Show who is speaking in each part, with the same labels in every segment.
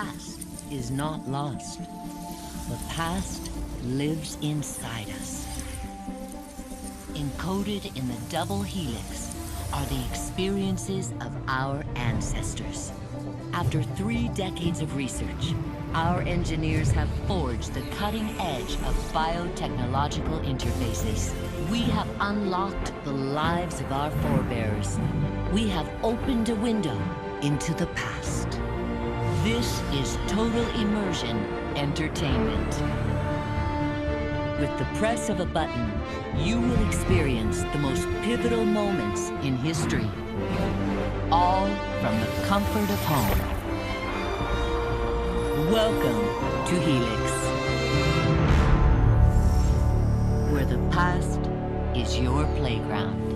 Speaker 1: past is not lost. The past lives inside us. Encoded in the double helix are the experiences of our ancestors. After 3 decades of research, our engineers have forged the cutting edge of biotechnological interfaces. We have unlocked the lives of our forebears. We have opened a window into the past. This is total immersion entertainment. With the press of a button, you will experience the most pivotal moments in history. All from the comfort of home. Welcome to Helix, where the past is your playground.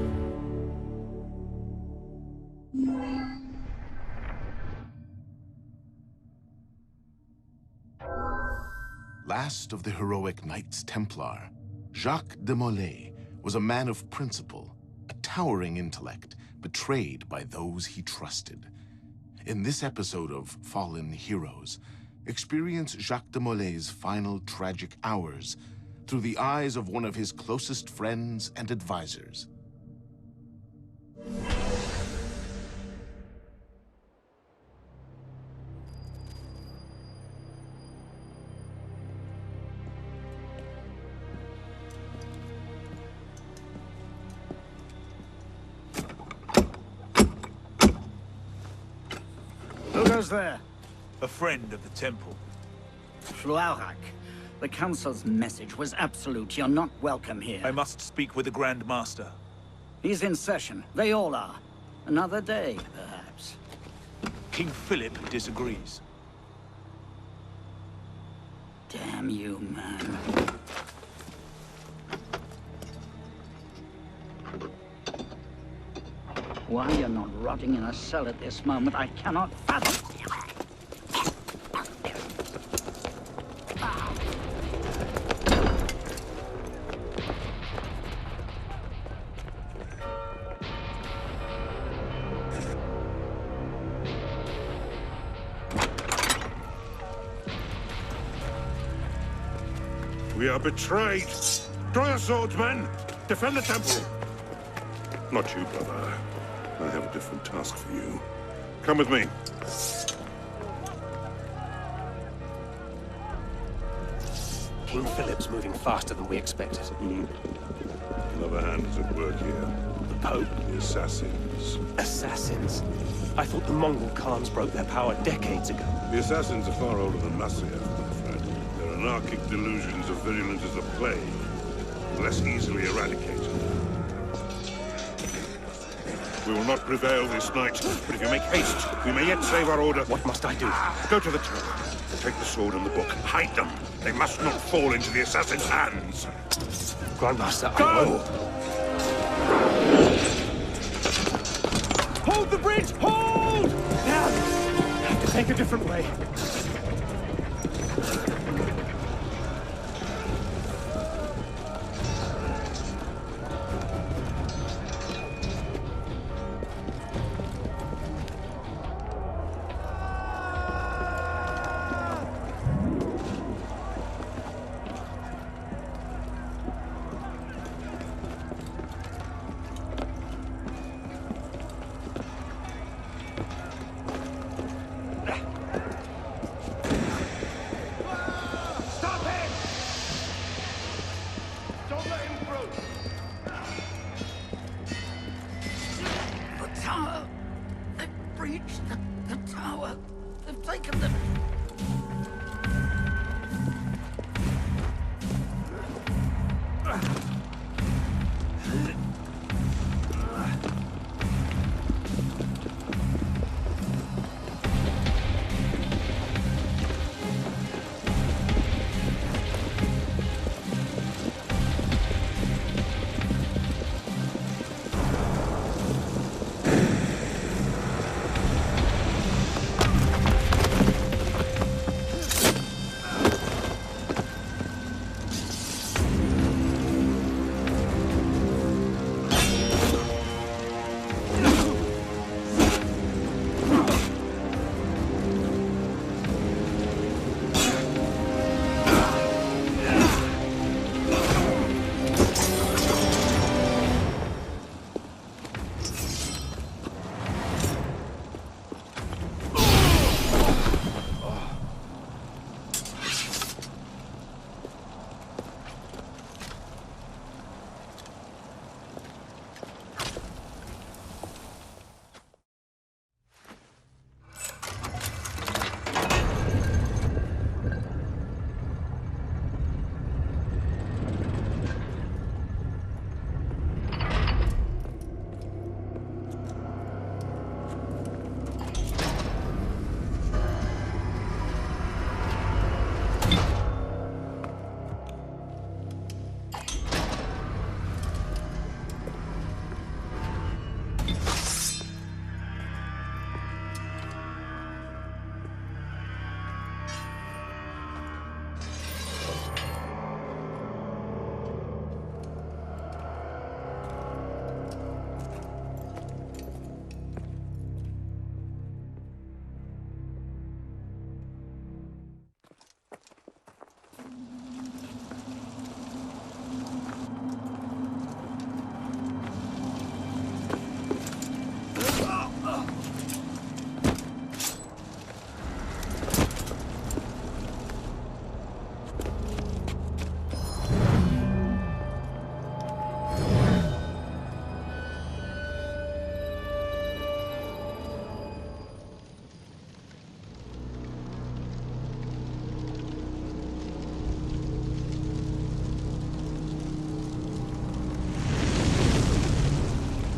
Speaker 2: Last of the heroic Knights Templar, Jacques de Molay was a man of principle, a towering intellect, betrayed by those he trusted. In this episode of Fallen Heroes, experience Jacques de Molay's final tragic hours through the eyes of one of his closest friends and advisors.
Speaker 3: Who goes there?
Speaker 4: A friend of the temple.
Speaker 3: Fluaurak. The Council's message was absolute. You're not welcome here.
Speaker 4: I must speak with the Grand Master.
Speaker 3: He's in session. They all are. Another day, perhaps.
Speaker 4: King Philip disagrees.
Speaker 3: Damn you, man. Why you're not rotting in a cell at this moment, I cannot fathom.
Speaker 5: We are betrayed. Draw your swords, men. Defend the temple. Not you, brother. I have a different task for you. Come with me.
Speaker 6: King Philip's moving faster than we expected.
Speaker 5: Another hand is at work here.
Speaker 6: The Pope?
Speaker 5: The Assassins.
Speaker 6: Assassins? I thought the Mongol Khans broke their power decades ago.
Speaker 5: The Assassins are far older than Masiev, my friend. Their anarchic delusions are virulent as the plague, less easily eradicated. We will not prevail this night, but if you make haste, we may yet save our order.
Speaker 6: What must I do?
Speaker 5: Go to the tower. Take the sword and the book. Hide them. They must not fall into the assassin's hands.
Speaker 6: Grandmaster,
Speaker 5: Go!
Speaker 6: I will.
Speaker 4: Hold the bridge! Hold!
Speaker 6: Now, I have to take a different way.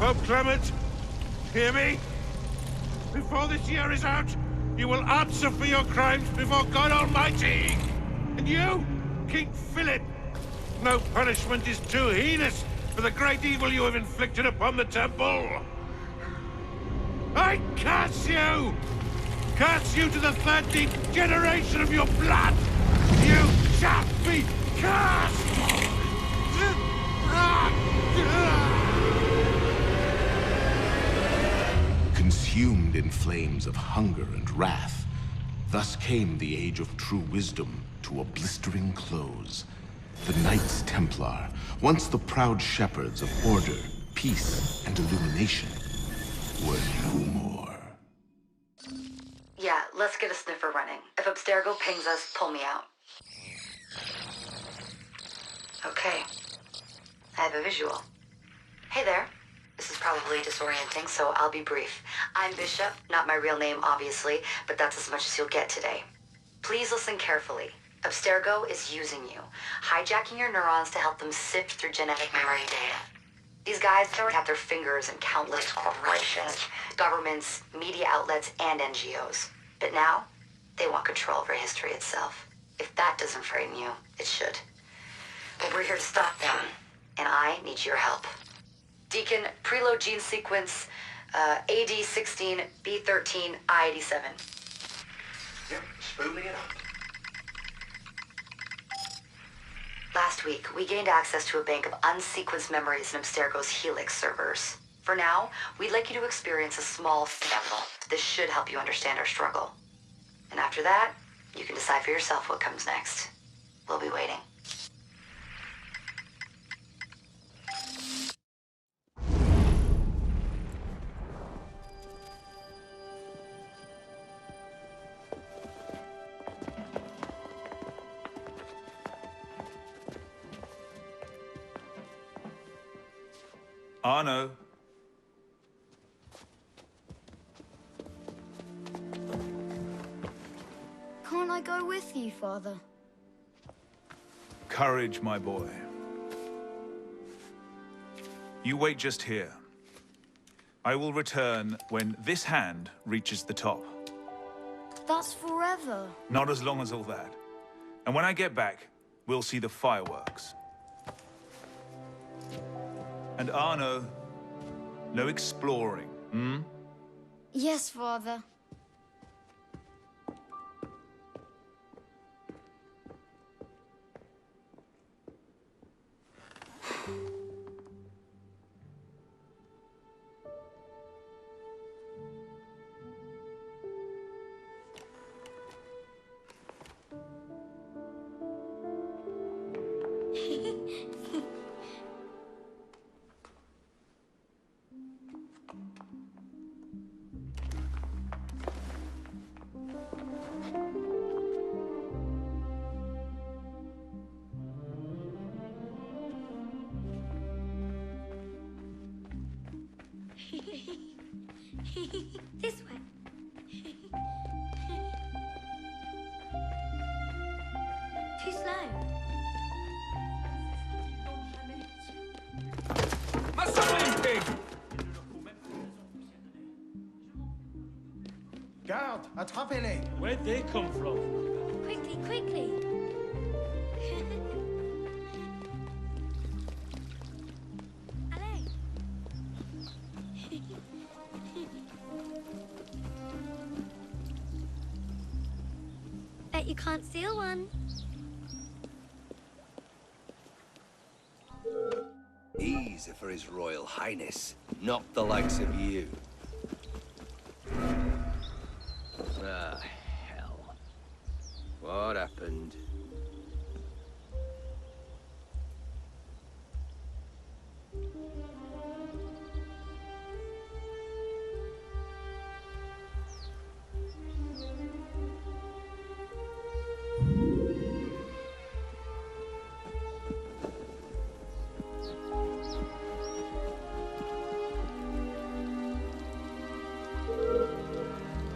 Speaker 5: Pope Clement, hear me? Before this year is out, you will answer for your crimes before God Almighty! And you, King Philip, no punishment is too heinous for the great evil you have inflicted upon the temple! I curse you! Curse you to the 13th generation of your blood! You shall be cursed!
Speaker 2: Consumed in flames of hunger and wrath, thus came the age of true wisdom to a blistering close. The Knights Templar, once the proud shepherds of order, peace, and illumination, were no more.
Speaker 1: Yeah, let's get a sniffer running. If Abstergo pings us, pull me out. Okay. I have a visual. Hey there. This is probably disorienting, so I'll be brief. I'm Bishop, not my real name, obviously, but that's as much as you'll get today. Please listen carefully. Abstergo is using you, hijacking your neurons to help them sift through genetic memory data. These guys have their fingers in countless corporations, governments, media outlets, and NGOs. But now, they want control over history itself. If that doesn't frame you, it should. But we're here to stop them, and I need your help. Deacon, preload gene sequence, AD16, B13, I87.
Speaker 7: Yep, spooling it up.
Speaker 1: Last week, we gained access to a bank of unsequenced memories in Abstergo's Helix servers. For now, we'd like you to experience a small sample. This should help you understand our struggle. And after that, you can decide for yourself what comes next. We'll be waiting.
Speaker 4: Arno.
Speaker 8: Can't I go with you, Father?
Speaker 4: Courage, my boy. You wait just here. I will return when this hand reaches the top.
Speaker 8: That's forever.
Speaker 4: Not as long as all that. And when I get back, we'll see the fireworks. And Arno, no exploring, hmm?
Speaker 8: Yes, Father. This way. Too slow.
Speaker 9: Garde, attrapez-les!
Speaker 6: Where'd they come from?
Speaker 8: Quickly, quickly. Allez. Bet you can't steal one.
Speaker 7: Easy for His Royal Highness, not the likes of you. Ah, hell. What happened?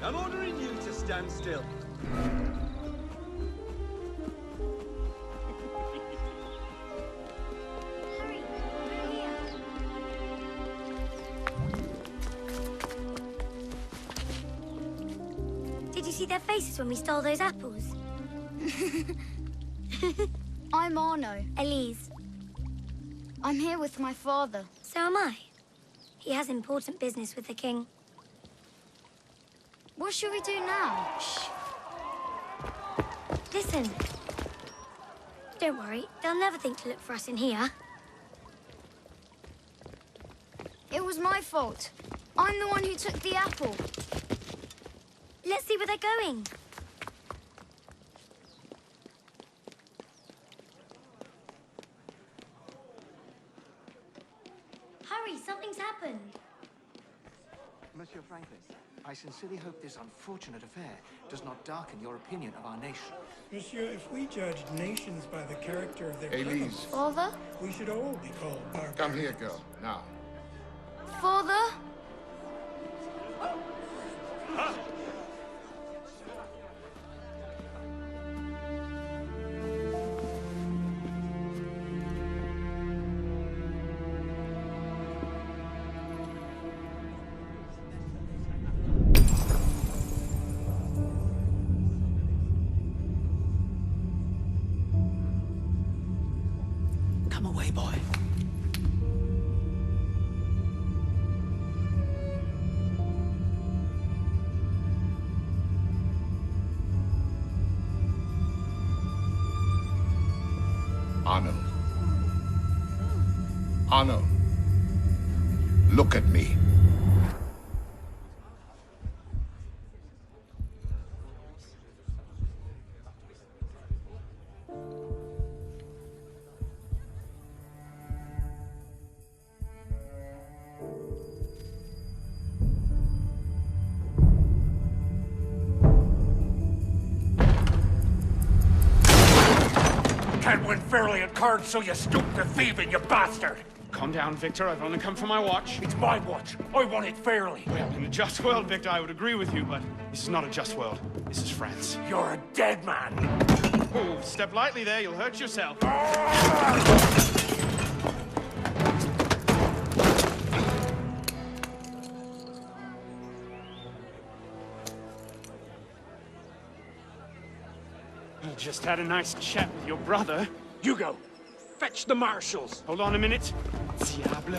Speaker 9: I'm ordering you to stand still.
Speaker 8: Hurry, we're here. their faces when we stole those apples?
Speaker 10: I'm Arno.
Speaker 8: Elise.
Speaker 10: I'm here with my father.
Speaker 8: So am I. He has important business with the king.
Speaker 10: What should we do now?
Speaker 8: Shh. Listen. Don't worry, they'll never think to look for us in here.
Speaker 10: It was my fault. I'm the one who took the apple.
Speaker 8: Let's see where they're going. Hurry, something's happened.
Speaker 11: Monsieur Francis, I sincerely hope this unfortunate affair does not darken your opinion of our nation.
Speaker 12: Monsieur, if we judged nations by the character of their
Speaker 13: Elise.
Speaker 10: Father?
Speaker 12: we should all be called barbarians.
Speaker 13: Come here, girl, now.
Speaker 10: Father?
Speaker 11: Come away, boy.
Speaker 13: Arno. Arno. Look at me.
Speaker 5: Can't win fairly at cards, so you stoop to thieving, you bastard!
Speaker 14: Calm down, Victor. I've only come for my watch.
Speaker 5: It's my watch. I want it fairly.
Speaker 14: Well, in a just world, Victor, I would agree with you, but this is not a just world. This is France.
Speaker 5: You're a dead man.
Speaker 14: Oh, step lightly there. You'll hurt yourself. You just had a nice chat with your brother.
Speaker 5: Hugo, fetch the marshals.
Speaker 14: Hold on a minute. Diable.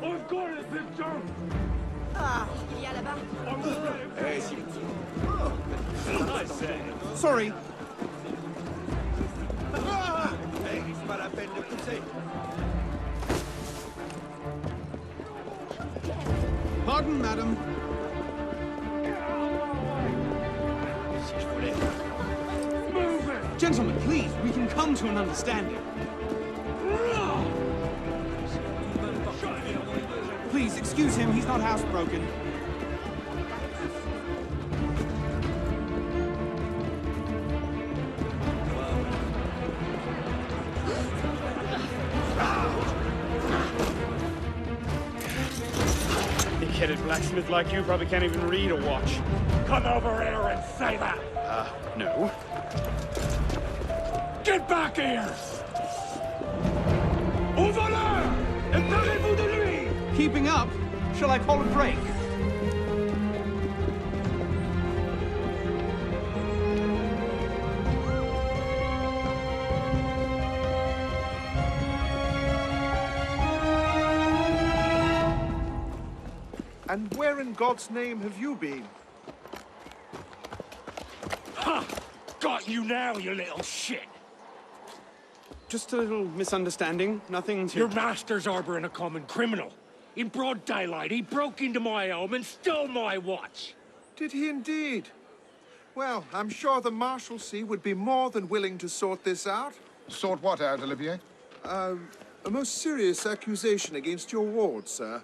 Speaker 5: I've got it, Victor.
Speaker 15: Ah, il y a là-bas.
Speaker 5: Hey, I say.
Speaker 14: Sorry.
Speaker 9: Hey, c'est pas la peine de pousser.
Speaker 14: Pardon, madam. Gentlemen, please, we can come to an understanding. Please, excuse him, he's not housebroken. Big-headed blacksmith like you probably can't even read or watch.
Speaker 5: Come over here and say that.
Speaker 14: No.
Speaker 5: Get back here! Au voleur! Emparez-vous de lui!
Speaker 14: Keeping up? Shall I call a break?
Speaker 16: And where in God's name have you been?
Speaker 5: Ha! Got you now, you little shit!
Speaker 14: Just a little misunderstanding, nothing to...
Speaker 5: Your master's harboring a common criminal. In broad daylight, he broke into my home and stole my watch.
Speaker 16: Did he indeed? Well, I'm sure the Marshalsea would be more than willing to sort this out.
Speaker 13: Sort what out, Olivier?
Speaker 16: A most serious accusation against your ward, sir.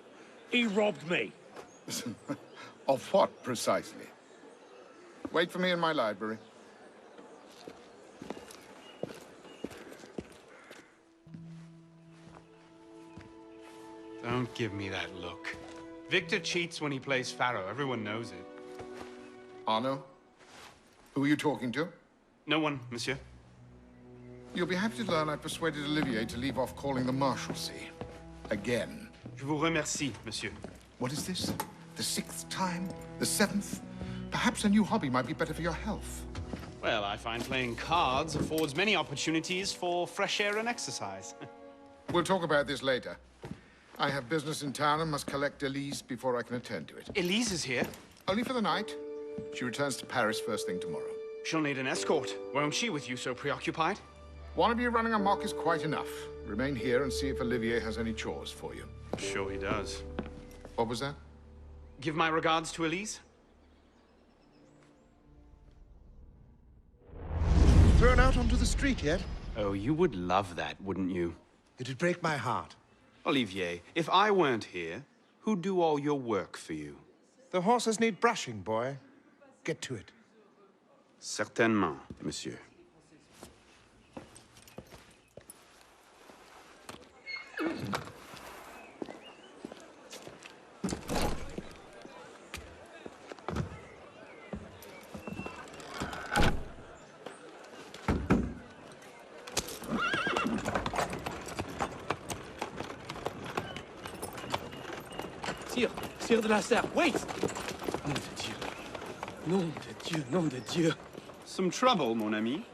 Speaker 5: He robbed me.
Speaker 13: Of what, precisely? Wait for me in my library.
Speaker 14: Don't give me that look. Victor cheats when he plays Pharaoh. Everyone knows it.
Speaker 13: Arno? Who are you talking to?
Speaker 14: No one, monsieur.
Speaker 13: You'll be happy to learn I persuaded Olivier to leave off calling the Marshalsea. Again.
Speaker 14: Je vous remercie, monsieur.
Speaker 13: What is this? The 6th time? The 7th? Perhaps a new hobby might be better for your health.
Speaker 14: Well, I find playing cards affords many opportunities for fresh air and exercise.
Speaker 13: We'll talk about this later. I have business in town and must collect Elise before I can attend to it.
Speaker 14: Elise is here?
Speaker 13: Only for the night. She returns to Paris first thing tomorrow.
Speaker 14: She'll need an escort, won't she, with you so preoccupied?
Speaker 13: One of you running amok is quite enough. Remain here and see if Olivier has any chores for you.
Speaker 14: Sure he does.
Speaker 13: What was that?
Speaker 14: Give my regards to Elise.
Speaker 16: Thrown out onto the street yet?
Speaker 14: Oh, you would love that, wouldn't you?
Speaker 16: It'd break my heart.
Speaker 14: Olivier, if I weren't here, who'd do all your work for you?
Speaker 16: The horses need brushing, boy. Get to it.
Speaker 14: Certainement, monsieur.
Speaker 17: Sire de la Serre, wait! Nom de Dieu. Nom de Dieu, nom de Dieu.
Speaker 14: Some trouble, mon ami?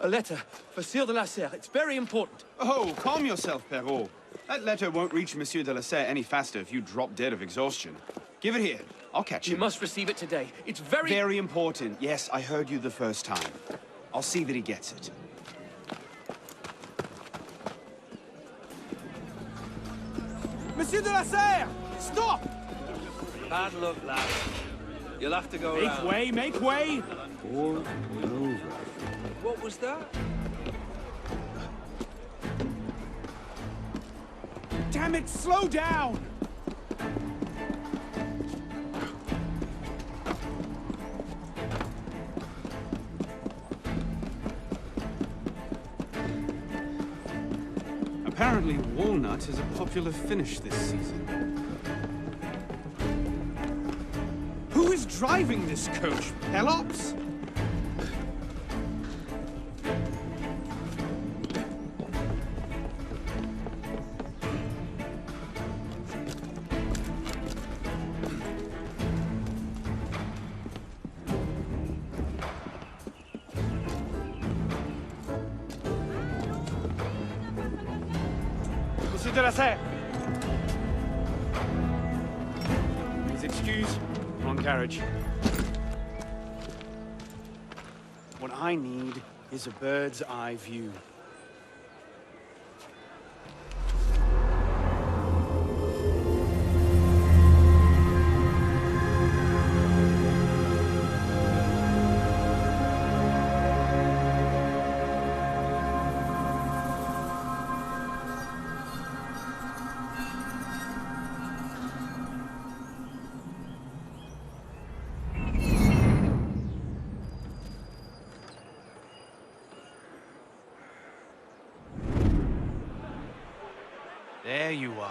Speaker 17: A letter for Sire de la Serre. It's very important.
Speaker 14: Oh, calm yourself, Perrault. That letter won't reach Monsieur de la Serre any faster if you drop dead of exhaustion. Give it here. I'll catch
Speaker 17: You
Speaker 14: him.
Speaker 17: must receive it today. It's very...
Speaker 14: Very important. Yes, I heard you the first time. I'll see that he gets it.
Speaker 17: Monsieur de la Serre! Stop!
Speaker 7: Bad luck, lad. You'll have to go around.
Speaker 17: Make way, make way!
Speaker 7: Pour over. What was that?
Speaker 17: Damn it, slow down!
Speaker 14: Apparently, walnut is a popular finish this season.
Speaker 17: Who is driving this coach? Pelops? Monsieur de la Serre! Please excuse. Wrong carriage. What I need is a bird's eye view. There you are.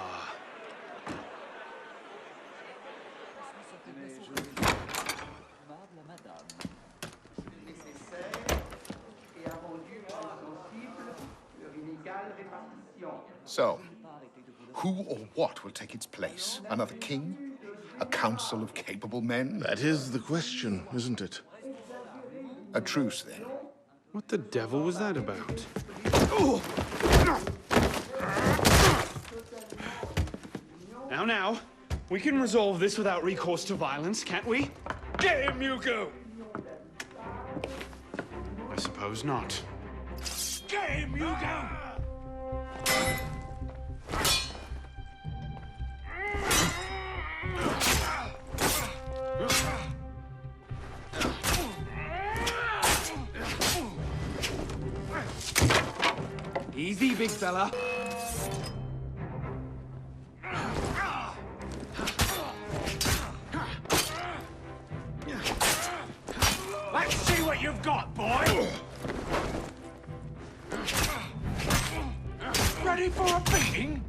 Speaker 13: So, who or what will take its place? Another king? A council of capable men?
Speaker 2: That is the question, isn't it?
Speaker 13: A truce, then.
Speaker 14: What the devil was that about? Now, we can resolve this without recourse to violence, can't we?
Speaker 5: Get him, Hugo!
Speaker 14: I suppose not.
Speaker 5: Get him, Hugo!
Speaker 17: Easy, big fella.
Speaker 5: Let's see what you've got, boy! Ready for a beating?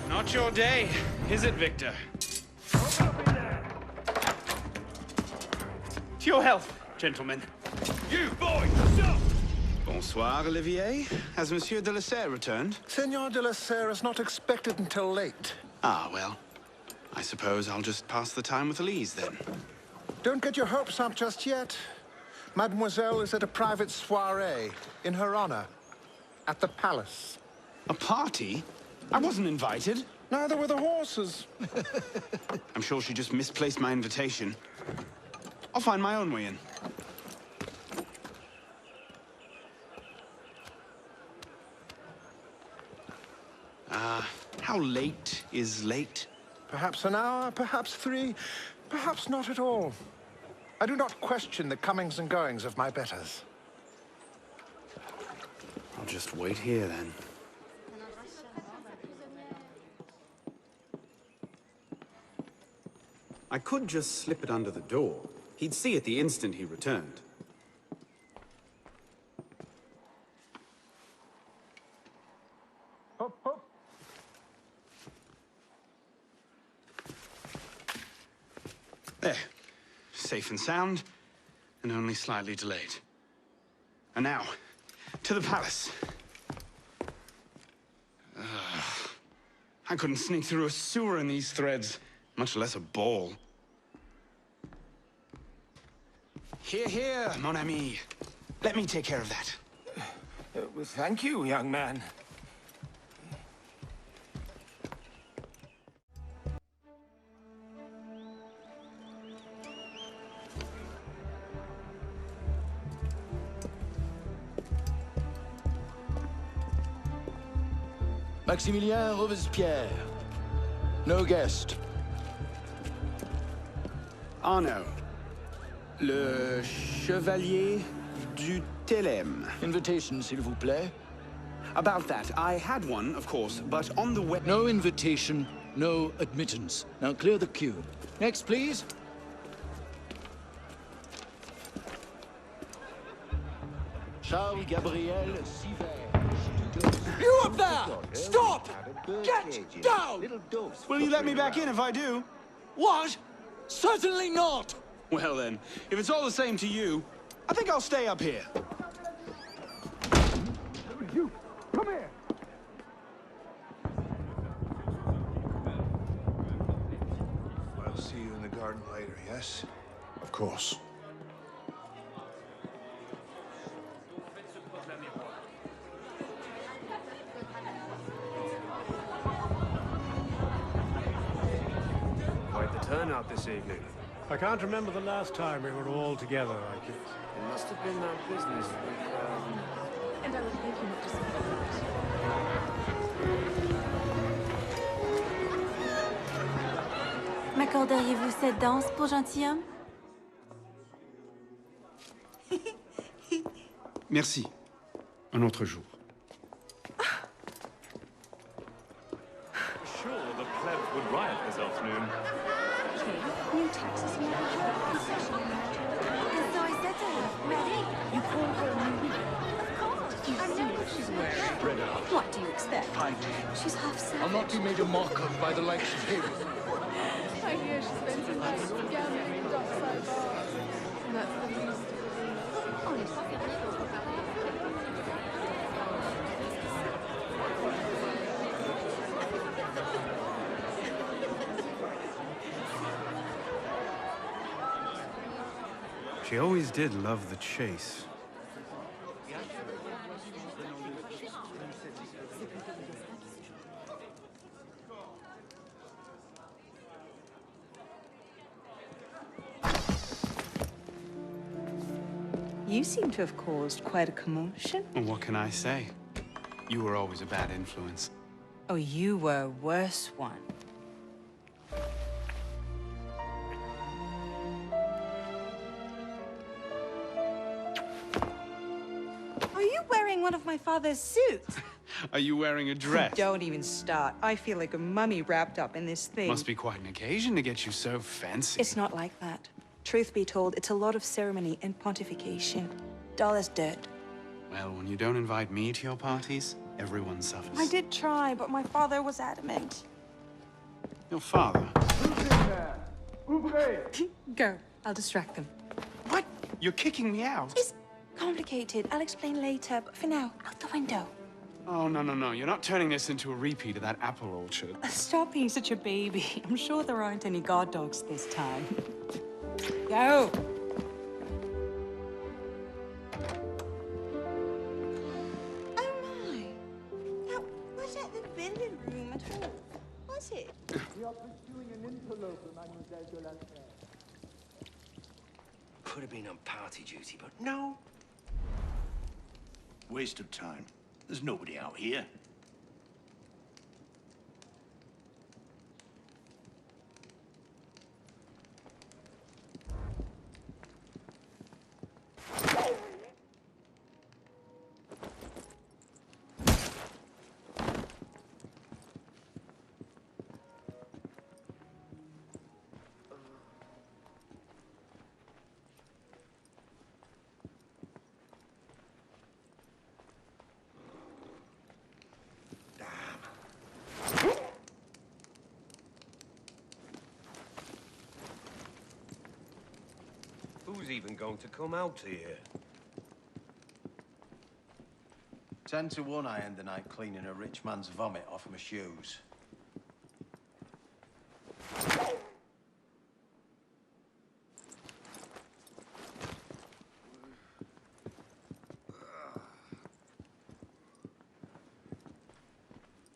Speaker 14: Not your day, is it, Victor? To your health, gentlemen.
Speaker 5: You, boy, stop!
Speaker 14: Bonsoir, Olivier. Has Monsieur de la Serre returned?
Speaker 16: Senor de la Serre is not expected until late.
Speaker 14: Ah, well. I suppose I'll just pass the time with Elise, then.
Speaker 16: Don't get your hopes up just yet. Mademoiselle is at a private soiree in her honor at the palace.
Speaker 14: A party? I wasn't invited.
Speaker 16: Neither were the horses.
Speaker 14: I'm sure she just misplaced my invitation. I'll find my own way in. How late is late?
Speaker 16: Perhaps an hour, perhaps 3, perhaps not at all. I do not question the comings and goings of my betters.
Speaker 14: I'll just wait here, then. I could just slip it under the door. He'd see it the instant he returned.
Speaker 16: Hop, hop.
Speaker 14: There. Safe and sound, and only slightly delayed. And now, to the palace. I couldn't sneak through a sewer in these threads, much less a ball. Here, here, mon ami. Let me take care of that.
Speaker 17: Thank you, young man.
Speaker 18: Maximilien Robespierre. No guest.
Speaker 14: Arno. Le Chevalier du Télème.
Speaker 18: Invitation, s'il vous plaît.
Speaker 14: About that, I had one, of course, but on the way...
Speaker 18: No invitation, no admittance. Now clear the queue. Next, please. Charles Gabriel Siver.
Speaker 17: You up there! Stop! Get down!
Speaker 14: Will you let me back in if I do?
Speaker 17: What? Certainly not!
Speaker 14: Well then, if it's all the same to you, I think I'll stay up here.
Speaker 16: You, come here!
Speaker 5: I'll see you in the garden later, yes?
Speaker 16: Of course.
Speaker 17: Quite the turnout this evening.
Speaker 19: I can't remember the last time we were all together like this.
Speaker 17: It must have been that business with,
Speaker 15: And I would thank you not to say that.
Speaker 20: M'accorderiez-vous cette danse pour gentilhomme?
Speaker 14: Merci. Un autre jour.
Speaker 17: Sure, the plebs would riot this afternoon.
Speaker 15: New taxes and concession.
Speaker 20: And so I said to her, Marie,
Speaker 15: You call her a new Of course. I know what she's wearing.
Speaker 18: Spread out.
Speaker 15: What do you expect? She's half savage.
Speaker 18: I'll not be made a mock of by the likes of him.
Speaker 15: I hear she spends her nights gambling in dockside bars. And that's the least. Honestly.
Speaker 17: She always did love the chase.
Speaker 21: You seem to have caused quite a commotion.
Speaker 14: Well, what can I say? You were always a bad influence.
Speaker 21: Oh, you were a worse one. Are you wearing one of my father's suits?
Speaker 14: Are you wearing a dress?
Speaker 21: Don't even start. I feel like a mummy wrapped up in this thing.
Speaker 14: Must be quite an occasion to get you so fancy.
Speaker 21: It's not like that. Truth be told, it's a lot of ceremony and pontification. Dull as dirt.
Speaker 14: Well, when you don't invite me to your parties, everyone suffers.
Speaker 21: I did try, but my father was adamant.
Speaker 14: Your father?
Speaker 16: Who's in there? Ouvrez!
Speaker 21: Go. I'll distract them.
Speaker 14: What? You're kicking me out?
Speaker 21: He's complicated. I'll explain later, but for now, out the window.
Speaker 14: Oh, no, no, no. You're not turning this into a repeat of that apple orchard.
Speaker 21: Stop being such a baby. I'm sure there aren't any guard dogs this time. Go! Oh, my. That wasn't the billiard room at all, was it?
Speaker 11: We are pursuing an interloper, Mademoiselle de la Serre.
Speaker 7: Could have been on party duty, but no.
Speaker 3: Waste of time. There's nobody out here.
Speaker 7: Who's even going to come out here?
Speaker 22: 10 to 1 I end the night cleaning a rich man's vomit off my shoes.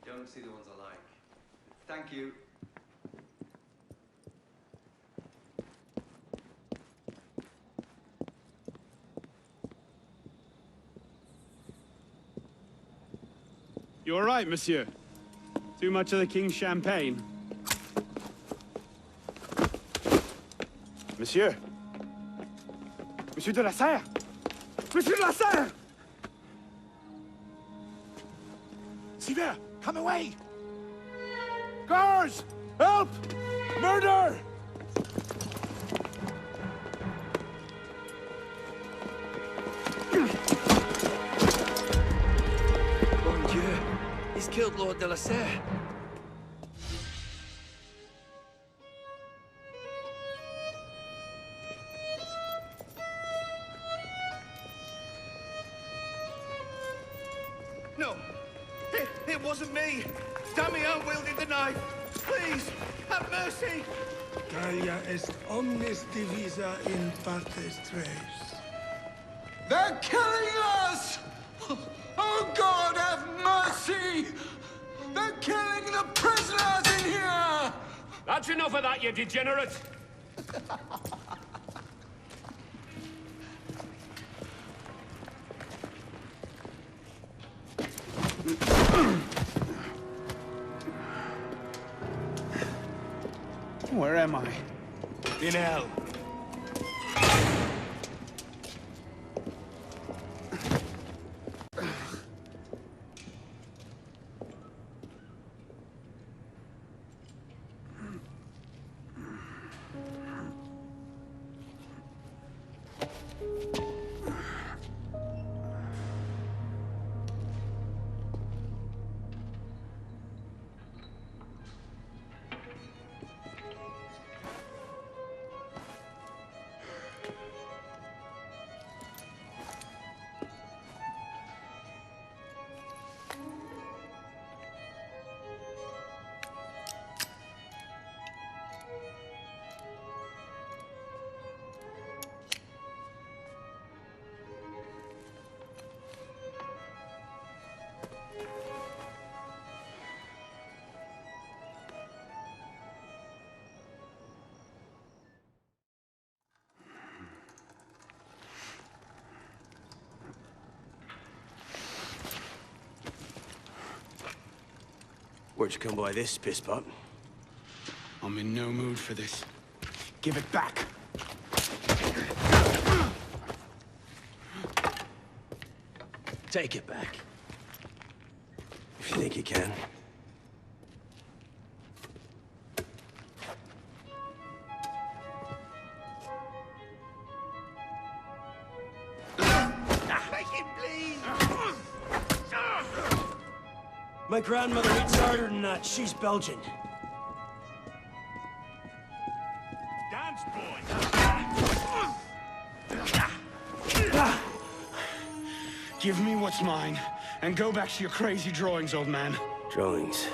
Speaker 23: Don't see the ones I like. Thank you.
Speaker 14: You all right, monsieur? Too much of the king's champagne? Monsieur? Monsieur de la Serre? Monsieur de la Serre!
Speaker 5: Sylvain, come away! Guards! Help! Murder!
Speaker 7: Mon Dieu! He's killed Lord de la Serre.
Speaker 5: No! It wasn't me! Damian wielded the knife! Please, have mercy!
Speaker 12: Talia est omnis divisa in partes tres.
Speaker 5: They're killing us! Oh God, have mercy! They're killing the prisoners in here!
Speaker 17: That's enough of that, you degenerate!
Speaker 14: Where am I?
Speaker 5: In hell.
Speaker 6: Where'd you come by this, piss pot?
Speaker 14: I'm in no mood for this. Give it back!
Speaker 6: Take it back. If you think you can.
Speaker 5: Make him bleed!
Speaker 6: My grandmother eats harder than that. She's Belgian.
Speaker 5: Dance, boy!
Speaker 14: Give me what's mine, and go back to your crazy drawings, old man.
Speaker 6: Drawings?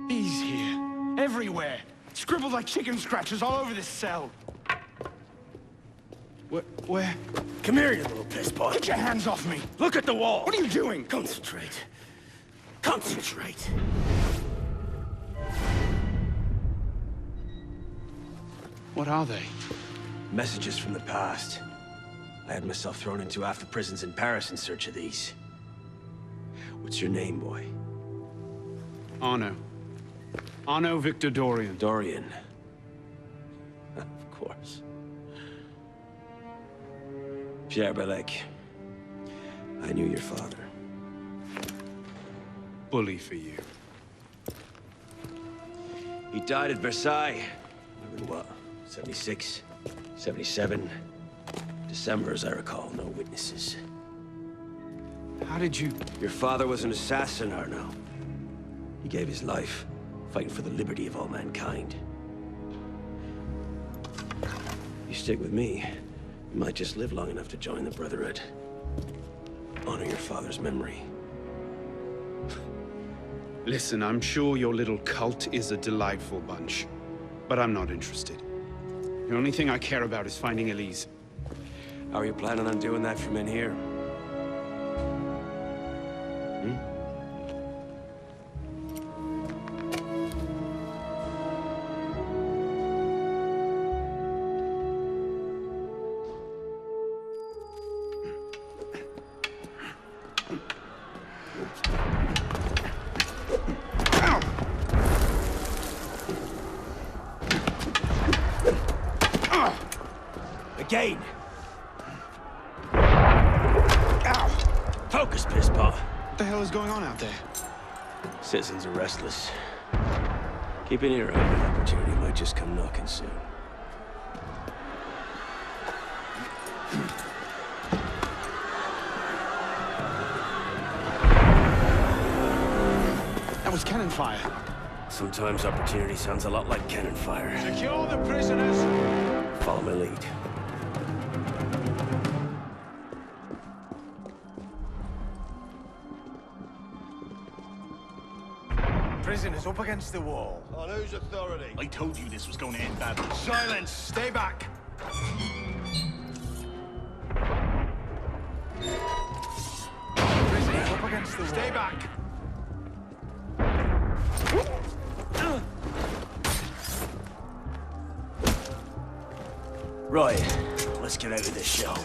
Speaker 14: These here. Everywhere. Scribbled like chicken scratches all over this cell. Where?
Speaker 6: Come here, you little pissbot.
Speaker 14: Get your hands off me!
Speaker 6: Look at the wall!
Speaker 14: What are you doing?
Speaker 6: Concentrate. Concentrate.
Speaker 14: What are they?
Speaker 6: Messages from the past. I had myself thrown into half the prisons in Paris in search of these. What's your name, boy?
Speaker 14: Arno. Arno Victor Dorian.
Speaker 6: Dorian. Of course. Pierre Balek. I knew your father.
Speaker 14: Bully for you.
Speaker 6: He died at Versailles. In what? 76? 77? December, as I recall. No witnesses.
Speaker 14: How did you...
Speaker 6: Your father was an assassin, Arno. He gave his life, fighting for the liberty of all mankind. You stick with me, you might just live long enough to join the Brotherhood. Honor your father's memory.
Speaker 14: Listen, I'm sure your little cult is a delightful bunch, but I'm not interested. The only thing I care about is finding Elise.
Speaker 6: How are you planning on doing that from in here? Again! Ow! Focus, pissball!
Speaker 14: What the hell is going on out there?
Speaker 6: Citizens are restless. Keep an ear out. An opportunity might just come knocking soon.
Speaker 14: That was cannon fire.
Speaker 6: Sometimes opportunity sounds a lot like cannon fire.
Speaker 5: Secure the prisoners!
Speaker 6: Follow my lead.
Speaker 22: Prison is up against the wall.
Speaker 3: On whose authority?
Speaker 5: I told you this was going to end badly.
Speaker 22: Silence! Stay back! Prison is up against the wall. Stay back!
Speaker 6: Right, let's get out of this shell.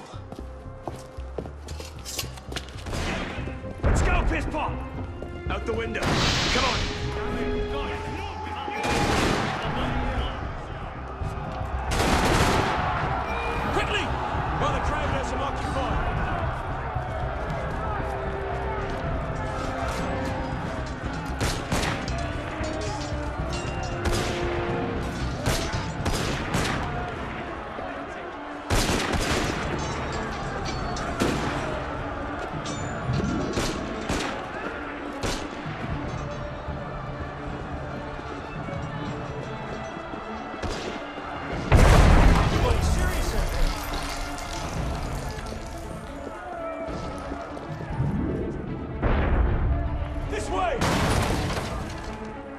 Speaker 6: Let's go, pisspot! Out the window. Come on! Quickly! While the crowd has some occupied.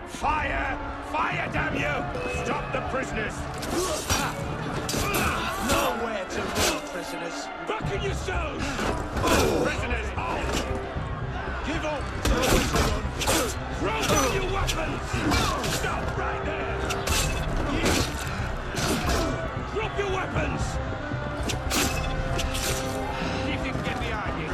Speaker 5: Fire! Fire, damn you! Stop the prisoners!
Speaker 22: Nowhere to go, prisoners.
Speaker 5: Back in yourselves! Prisoners, hold! Give up! Throw down your weapons! Stop right there! Drop your weapons! See if you can get behind you.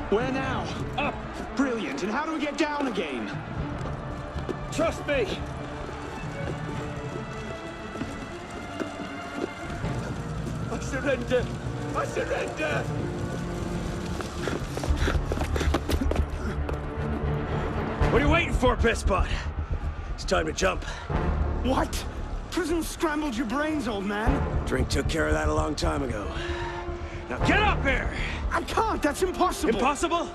Speaker 14: Where now? Up! Brilliant. And how do we get down again? Trust me!
Speaker 5: I surrender! I surrender!
Speaker 6: What are you waiting for, pisspot? It's time to jump.
Speaker 14: What? Prison scrambled your brains, old man.
Speaker 6: Drink took care of that a long time ago. Now get up here!
Speaker 14: I can't, that's impossible!
Speaker 6: Impossible?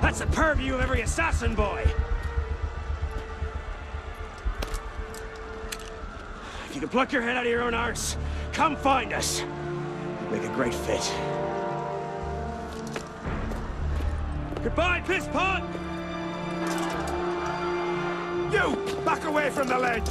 Speaker 6: That's the purview of every assassin boy! If you can pluck your head out of your own arse, come find us. Make a great fit. Goodbye, piss pot!
Speaker 5: You! Back away from the ledge!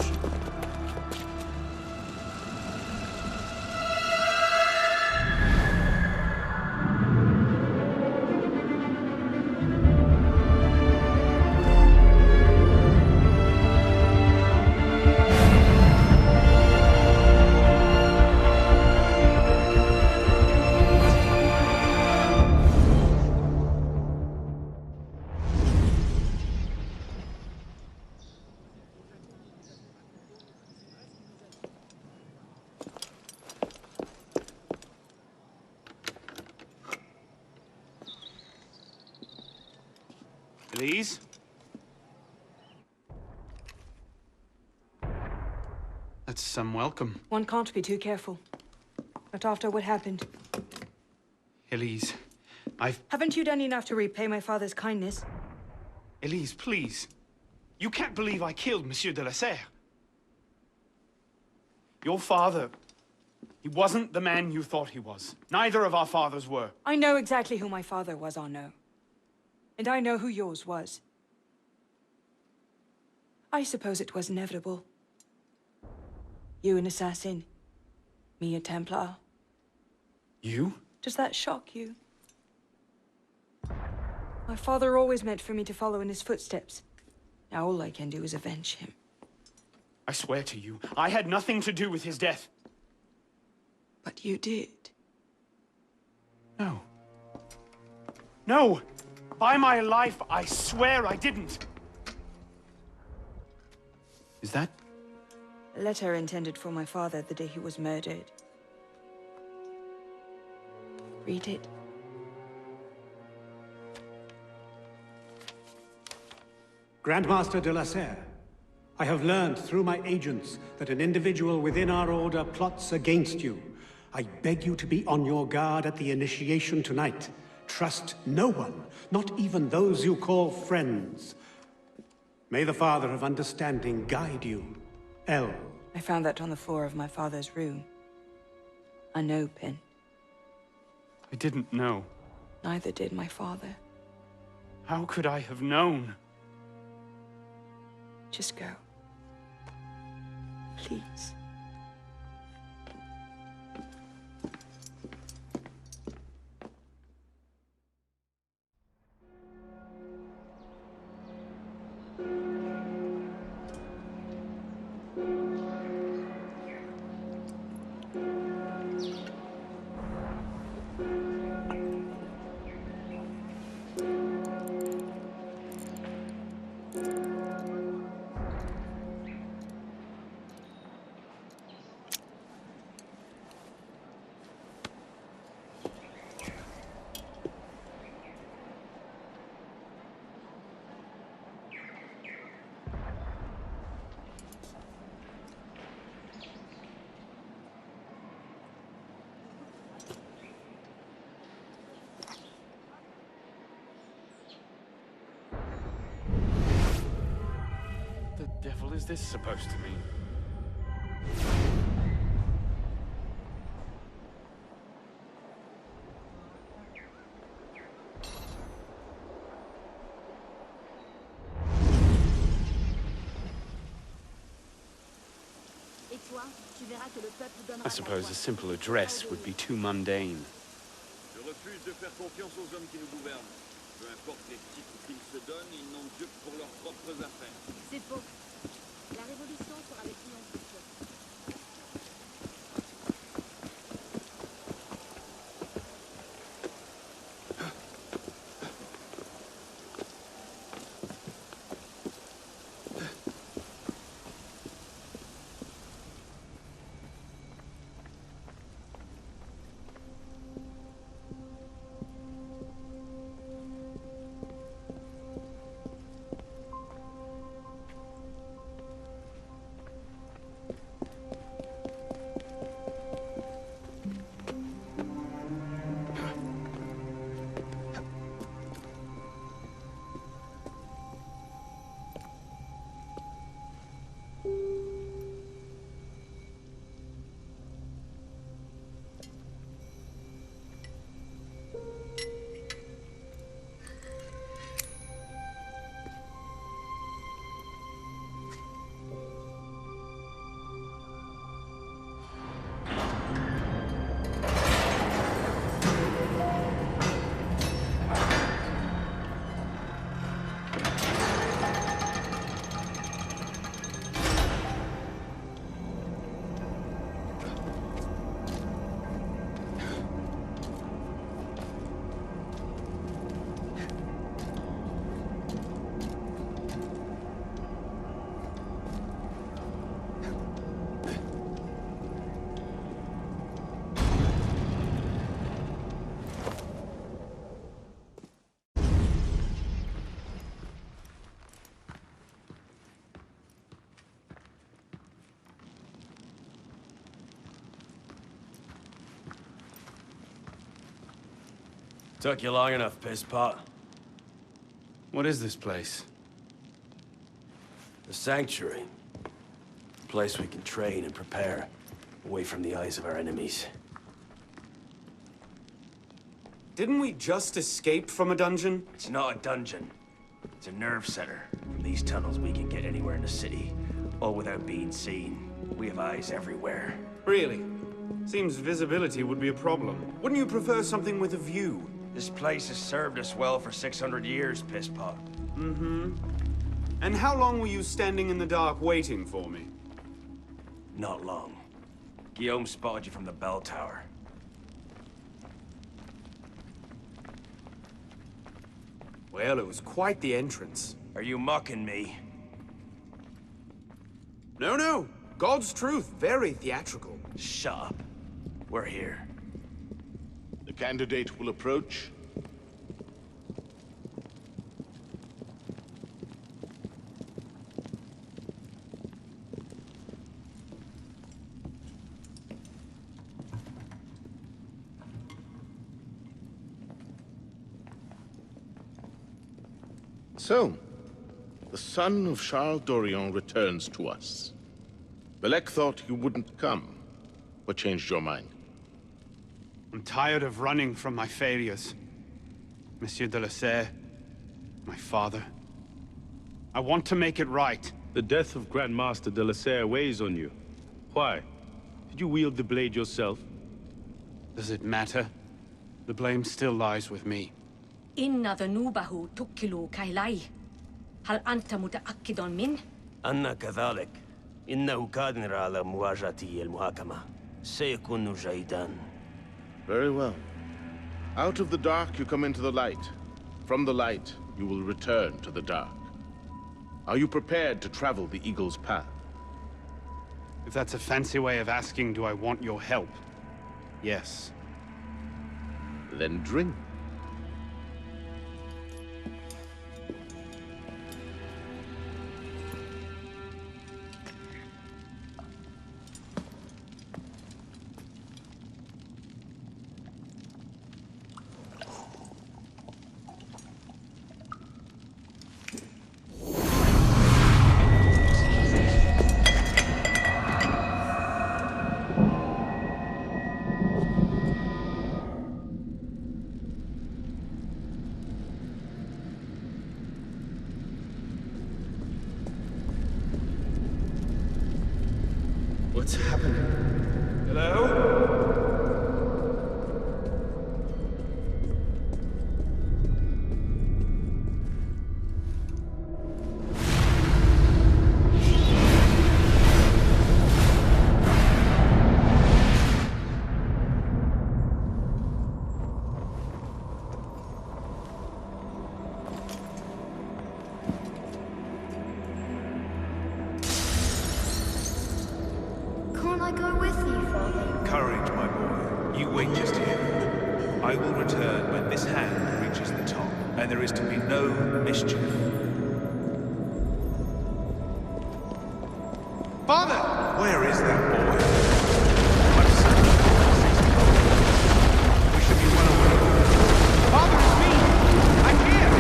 Speaker 14: Please? That's some welcome.
Speaker 1: One can't be too careful. Not after what happened.
Speaker 14: Elise,
Speaker 1: Haven't you done enough to repay my father's kindness?
Speaker 14: Elise, please. You can't believe I killed Monsieur de la Serre. Your father, he wasn't the man you thought he was. Neither of our fathers were.
Speaker 1: I know exactly who my father was, Arno. And I know who yours was. I suppose it was inevitable. You an assassin, me a Templar.
Speaker 14: You?
Speaker 1: Does that shock you? My father always meant for me to follow in his footsteps. Now all I can do is avenge him.
Speaker 14: I swear to you, I had nothing to do with his death.
Speaker 1: But you did.
Speaker 14: No. No! By my life, I swear I didn't. Is that?
Speaker 1: A letter intended for my father the day he was murdered. Read it.
Speaker 19: Grandmaster de la Serre, I have learned through my agents that an individual within our order plots against you. I beg you to be on your guard at the initiation tonight. Trust no one, not even those you call friends. May the Father of Understanding guide you. L.
Speaker 1: I found that on the floor of my father's room. Unopened.
Speaker 14: I didn't know.
Speaker 1: Neither did my father.
Speaker 14: How could I have known?
Speaker 1: Just go. Please.
Speaker 14: The devil is this supposed to mean? I suppose a simple address would be too mundane.
Speaker 9: Je refuse de faire confiance aux hommes qui nous gouvernent. Peu importe les titres qu'ils se donnent, ils n'ont Dieu que pour leurs propres affaires.
Speaker 20: C'est faux. La révolution sera avec nous en futur.
Speaker 6: Took you long enough, pisspot.
Speaker 14: What is this place?
Speaker 6: The Sanctuary. A place we can train and prepare, away from the eyes of our enemies.
Speaker 14: Didn't we just escape from a dungeon?
Speaker 6: It's not a dungeon. It's a nerve center. From these tunnels, we can get anywhere in the city, all without being seen. We have eyes everywhere.
Speaker 14: Really? Seems visibility would be a problem. Wouldn't you prefer something with a view?
Speaker 6: This place has served us well for 600 years, pisspot.
Speaker 14: Mm-hmm. And how long were you standing in the dark waiting for me?
Speaker 6: Not long. Guillaume spotted you from the bell tower.
Speaker 14: Well, it was quite the entrance.
Speaker 6: Are you mocking me?
Speaker 14: No, no. God's truth. Very theatrical.
Speaker 6: Shut up. We're here.
Speaker 2: The candidate will approach. So, the son of Charles Dorian returns to us. Belek thought you wouldn't come. What changed your mind?
Speaker 14: I'm tired of running from my failures. Monsieur de la Serre, my father. I want to make it right.
Speaker 4: The death of Grand Master de la Serre weighs on you. Why? Did you wield the blade yourself?
Speaker 14: Does it matter? The blame still lies with me.
Speaker 20: إن ذنوبه تكل كيلاي. هل أنت متأكد من؟
Speaker 6: أنا كذلك. إنه قادر على مواجهة المحاكمة. سيكون جيدا.
Speaker 2: Very well. Out of the dark you come into the light. From the light you will return to the dark. Are you prepared to travel the Eagle's path?
Speaker 14: If that's a fancy way of asking, do I want your help? Yes.
Speaker 2: Then drink.
Speaker 14: What's happening? Hello?
Speaker 8: Can't I go with you, Father?
Speaker 10: Courage, my boy. You wait just here. I will return when this hand reaches the top, and there is to be no mischief.
Speaker 14: Father!
Speaker 10: Where is that boy? We should be well away.
Speaker 14: Father, it's me! I'm here!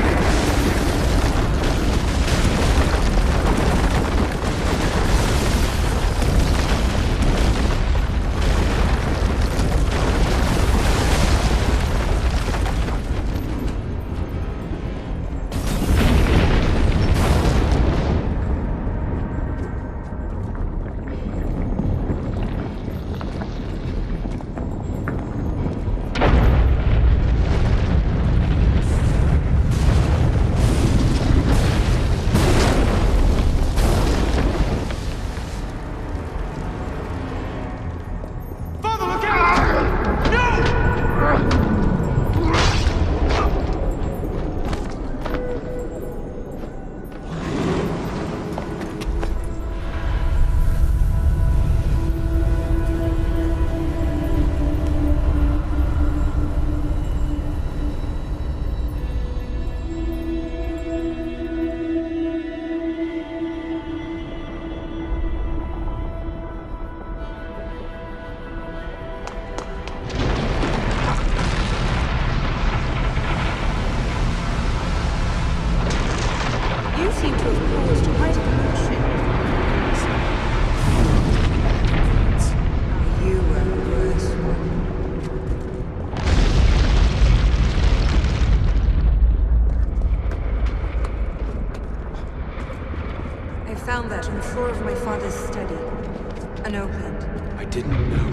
Speaker 17: I didn't know.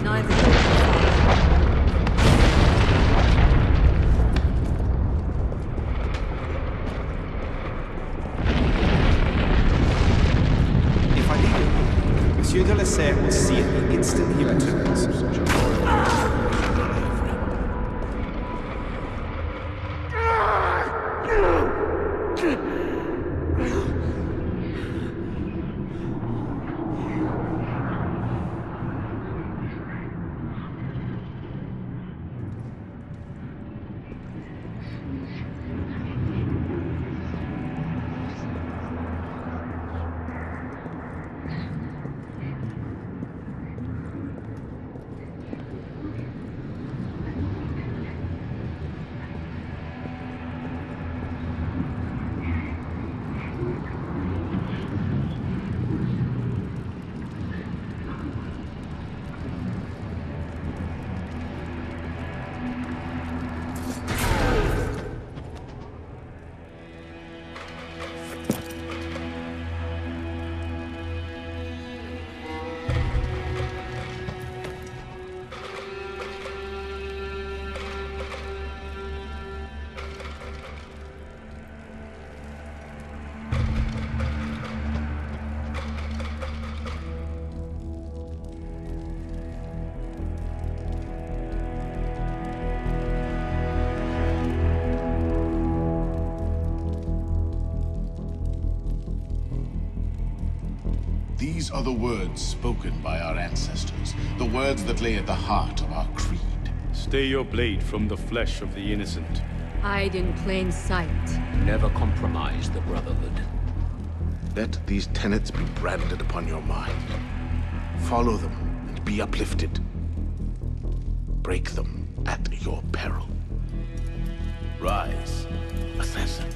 Speaker 20: Neither did my father.
Speaker 10: If I leave him, Monsieur de la Serre will see it the instant he returns.
Speaker 2: These are the words spoken by our ancestors, the words that lay at the heart of our creed.
Speaker 4: Stay your blade from the flesh of the innocent.
Speaker 20: Hide in plain sight.
Speaker 13: Never compromise the Brotherhood.
Speaker 2: Let these tenets be branded upon your mind. Follow them and be uplifted. Break them at your peril. Rise, assassin.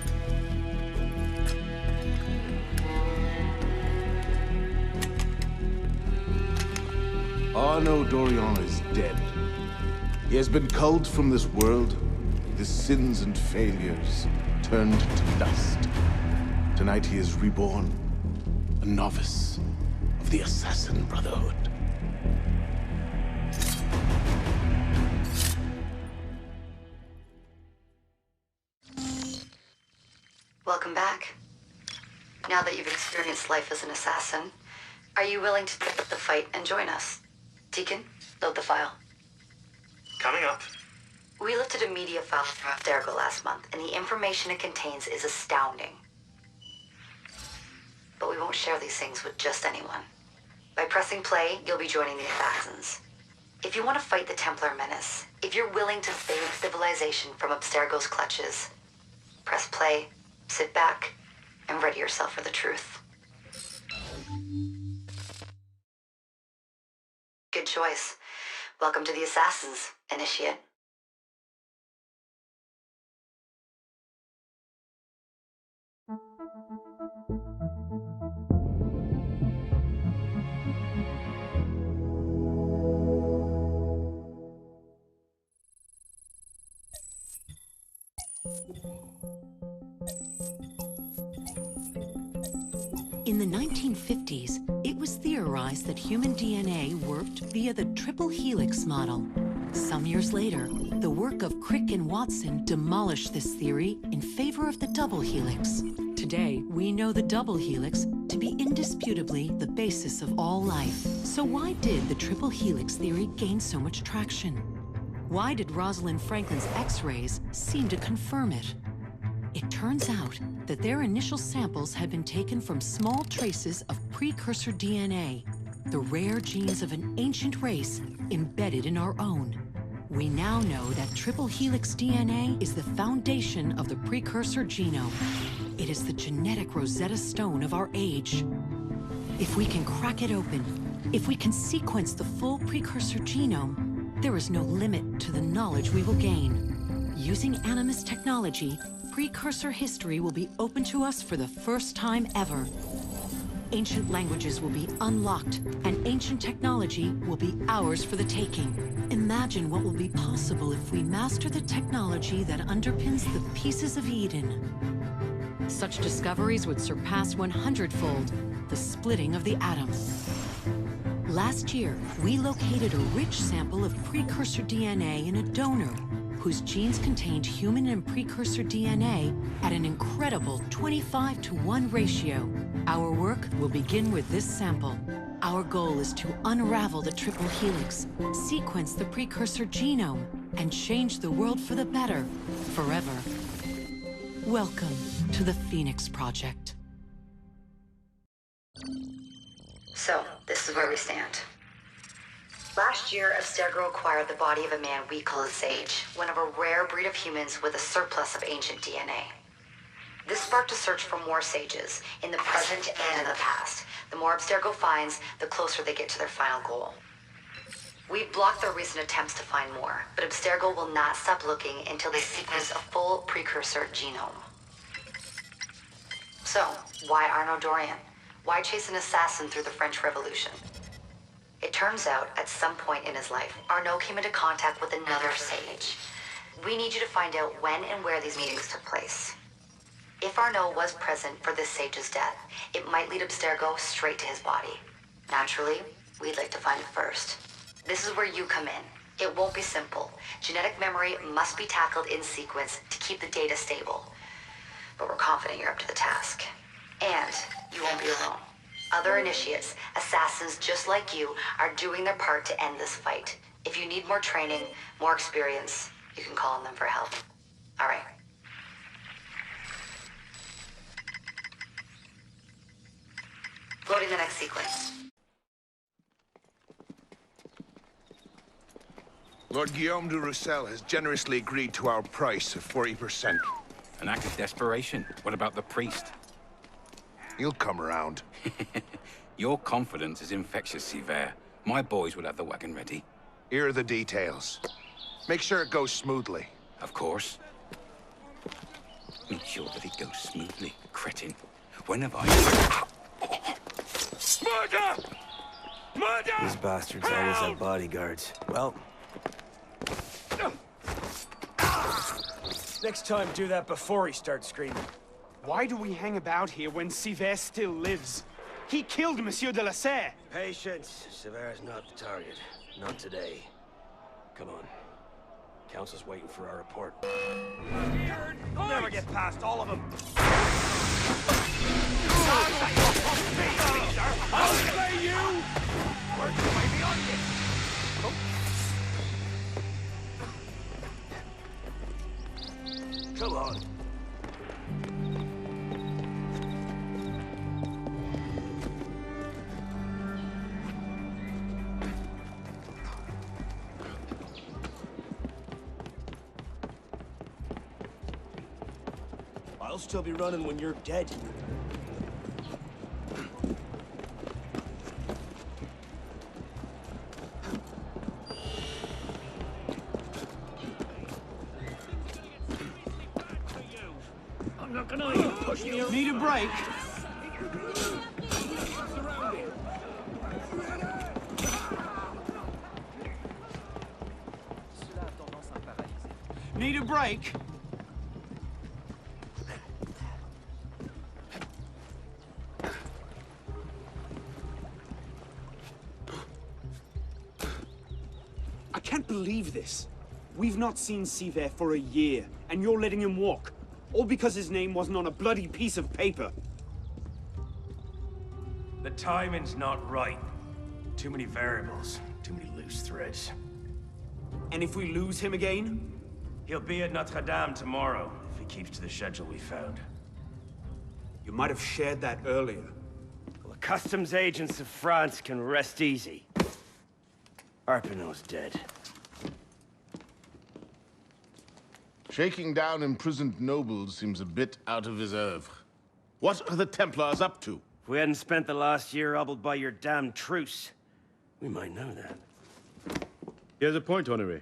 Speaker 2: Arno Dorian is dead. He has been culled from this world, his sins and failures turned to dust. Tonight he is reborn, a novice of the Assassin Brotherhood.
Speaker 15: Welcome back. Now that you've experienced life as an assassin, are you willing to pick up the fight and join us? Deacon, load the file.
Speaker 18: Coming up.
Speaker 15: We lifted a media file from Abstergo last month, and the information it contains is astounding. But we won't share these things with just anyone. By pressing play, you'll be joining the Assassins. If you want to fight the Templar menace, if you're willing to save civilization from Abstergo's clutches, press play, sit back, and ready yourself for the truth. Good choice. Welcome to the Assassins, Initiate.
Speaker 24: In the 1950s, it was theorized that human DNA worked via the triple helix model. Some years later, the work of Crick and Watson demolished this theory in favor of the double helix. Today, we know the double helix to be indisputably the basis of all life. So why did the triple helix theory gain so much traction? Why did Rosalind Franklin's X-rays seem to confirm it? It turns out that their initial samples had been taken from small traces of precursor DNA, the rare genes of an ancient race embedded in our own. We now know that triple helix DNA is the foundation of the precursor genome. It is the genetic Rosetta Stone of our age. If we can crack it open, if we can sequence the full precursor genome, there is no limit to the knowledge we will gain. Using Animus technology, precursor history will be open to us for the first time ever. Ancient languages will be unlocked, and ancient technology will be ours for the taking. Imagine what will be possible if we master the technology that underpins the pieces of Eden. Such discoveries would surpass 100-fold the splitting of the atom. Last year, we located a rich sample of precursor DNA in a donor whose genes contained human and precursor DNA at an incredible 25-to-1 ratio. Our work will begin with this sample. Our goal is to unravel the triple helix, sequence the precursor genome, and change the world for the better, forever. Welcome to the Phoenix Project.
Speaker 15: So, this is where we stand. Last year, Abstergo acquired the body of a man we call a Sage, one of a rare breed of humans with a surplus of ancient DNA. This sparked a search for more Sages, in the present and in the past. The more Abstergo finds, the closer they get to their final goal. We've blocked their recent attempts to find more, but Abstergo will not stop looking until they sequence a full precursor genome. So, why Arno Dorian? Why chase an assassin through the French Revolution? It turns out, at some point in his life, Arno came into contact with another Sage. We need you to find out when and where these meetings took place. If Arno was present for this Sage's death, it might lead Abstergo straight to his body. Naturally, we'd like to find it first. This is where you come in. It won't be simple. Genetic memory must be tackled in sequence to keep the data stable. But we're confident you're up to the task. And you won't be alone. Other initiates, assassins just like you, are doing their part to end this fight. If you need more training, more experience, you can call on them for help. All right. Loading the next sequence.
Speaker 5: Lord Guillaume de Roussel has generously agreed to our price of 40%.
Speaker 13: An act of desperation. What about the priest?
Speaker 5: He'll come around.
Speaker 13: Your confidence is infectious, Siver. My boys will have the wagon ready.
Speaker 5: Here are the details. Make sure it goes smoothly.
Speaker 13: Of course. Make sure that it goes smoothly, cretin. When have I...
Speaker 5: Murder! Murder!
Speaker 6: These bastards always have bodyguards. Well...
Speaker 17: Next time, do that before he starts screaming.
Speaker 14: Why do we hang about here when Siver still lives? He killed Monsieur de la Serre.
Speaker 6: Patience. Sever's not the target. Not today. Come on. Council's waiting for our report.
Speaker 17: I'll never get past all of them.
Speaker 14: I'll slay you!
Speaker 17: Where'd you find me on this?
Speaker 6: Come on.
Speaker 17: I'll still be running when you're dead. I'm not gonna let you push me.
Speaker 14: Need a break? Need a break? I can't believe this. We've not seen Siver for a year, and you're letting him walk. All because his name wasn't on a bloody piece of paper.
Speaker 17: The timing's not right. Too many variables, too many loose threads.
Speaker 14: And if we lose him again?
Speaker 17: He'll be at Notre Dame tomorrow, if he keeps to the schedule we found.
Speaker 14: You might have shared that earlier.
Speaker 17: Well, the customs agents of France can rest easy. Arpinot's dead.
Speaker 2: Shaking down imprisoned nobles seems a bit out of his oeuvre. What are the Templars up to?
Speaker 17: If we hadn't spent the last year hobbled by your damn truce, we might know that.
Speaker 4: He has a point, Honoré.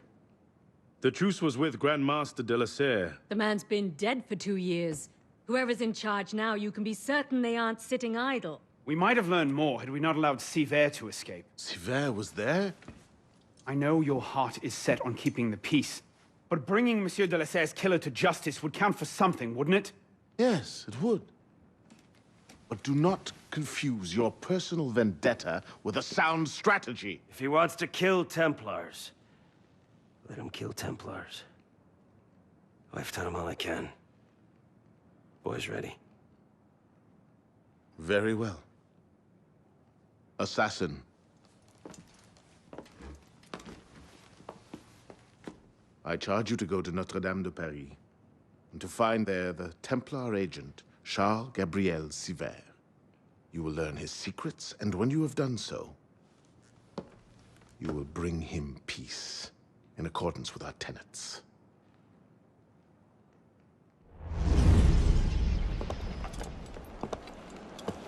Speaker 4: The truce was with Grand Master de la Serre.
Speaker 20: The man's been dead for 2 years. Whoever's in charge now, you can be certain they aren't sitting idle.
Speaker 14: We might have learned more had we not allowed Siver to escape.
Speaker 2: Siver was there?
Speaker 14: I know your heart is set on keeping the peace, but bringing Monsieur de la Serre's killer to justice would count for something, wouldn't it?
Speaker 2: Yes, it would. But do not confuse your personal vendetta with a sound strategy.
Speaker 6: If he wants to kill Templars, let him kill Templars. I've done him all I can. Boys ready?
Speaker 2: Very well. Assassin. I charge you to go to Notre-Dame de Paris, and to find there the Templar agent, Charles Gabriel Siver. You will learn his secrets, and when you have done so, you will bring him peace, in accordance with our tenets.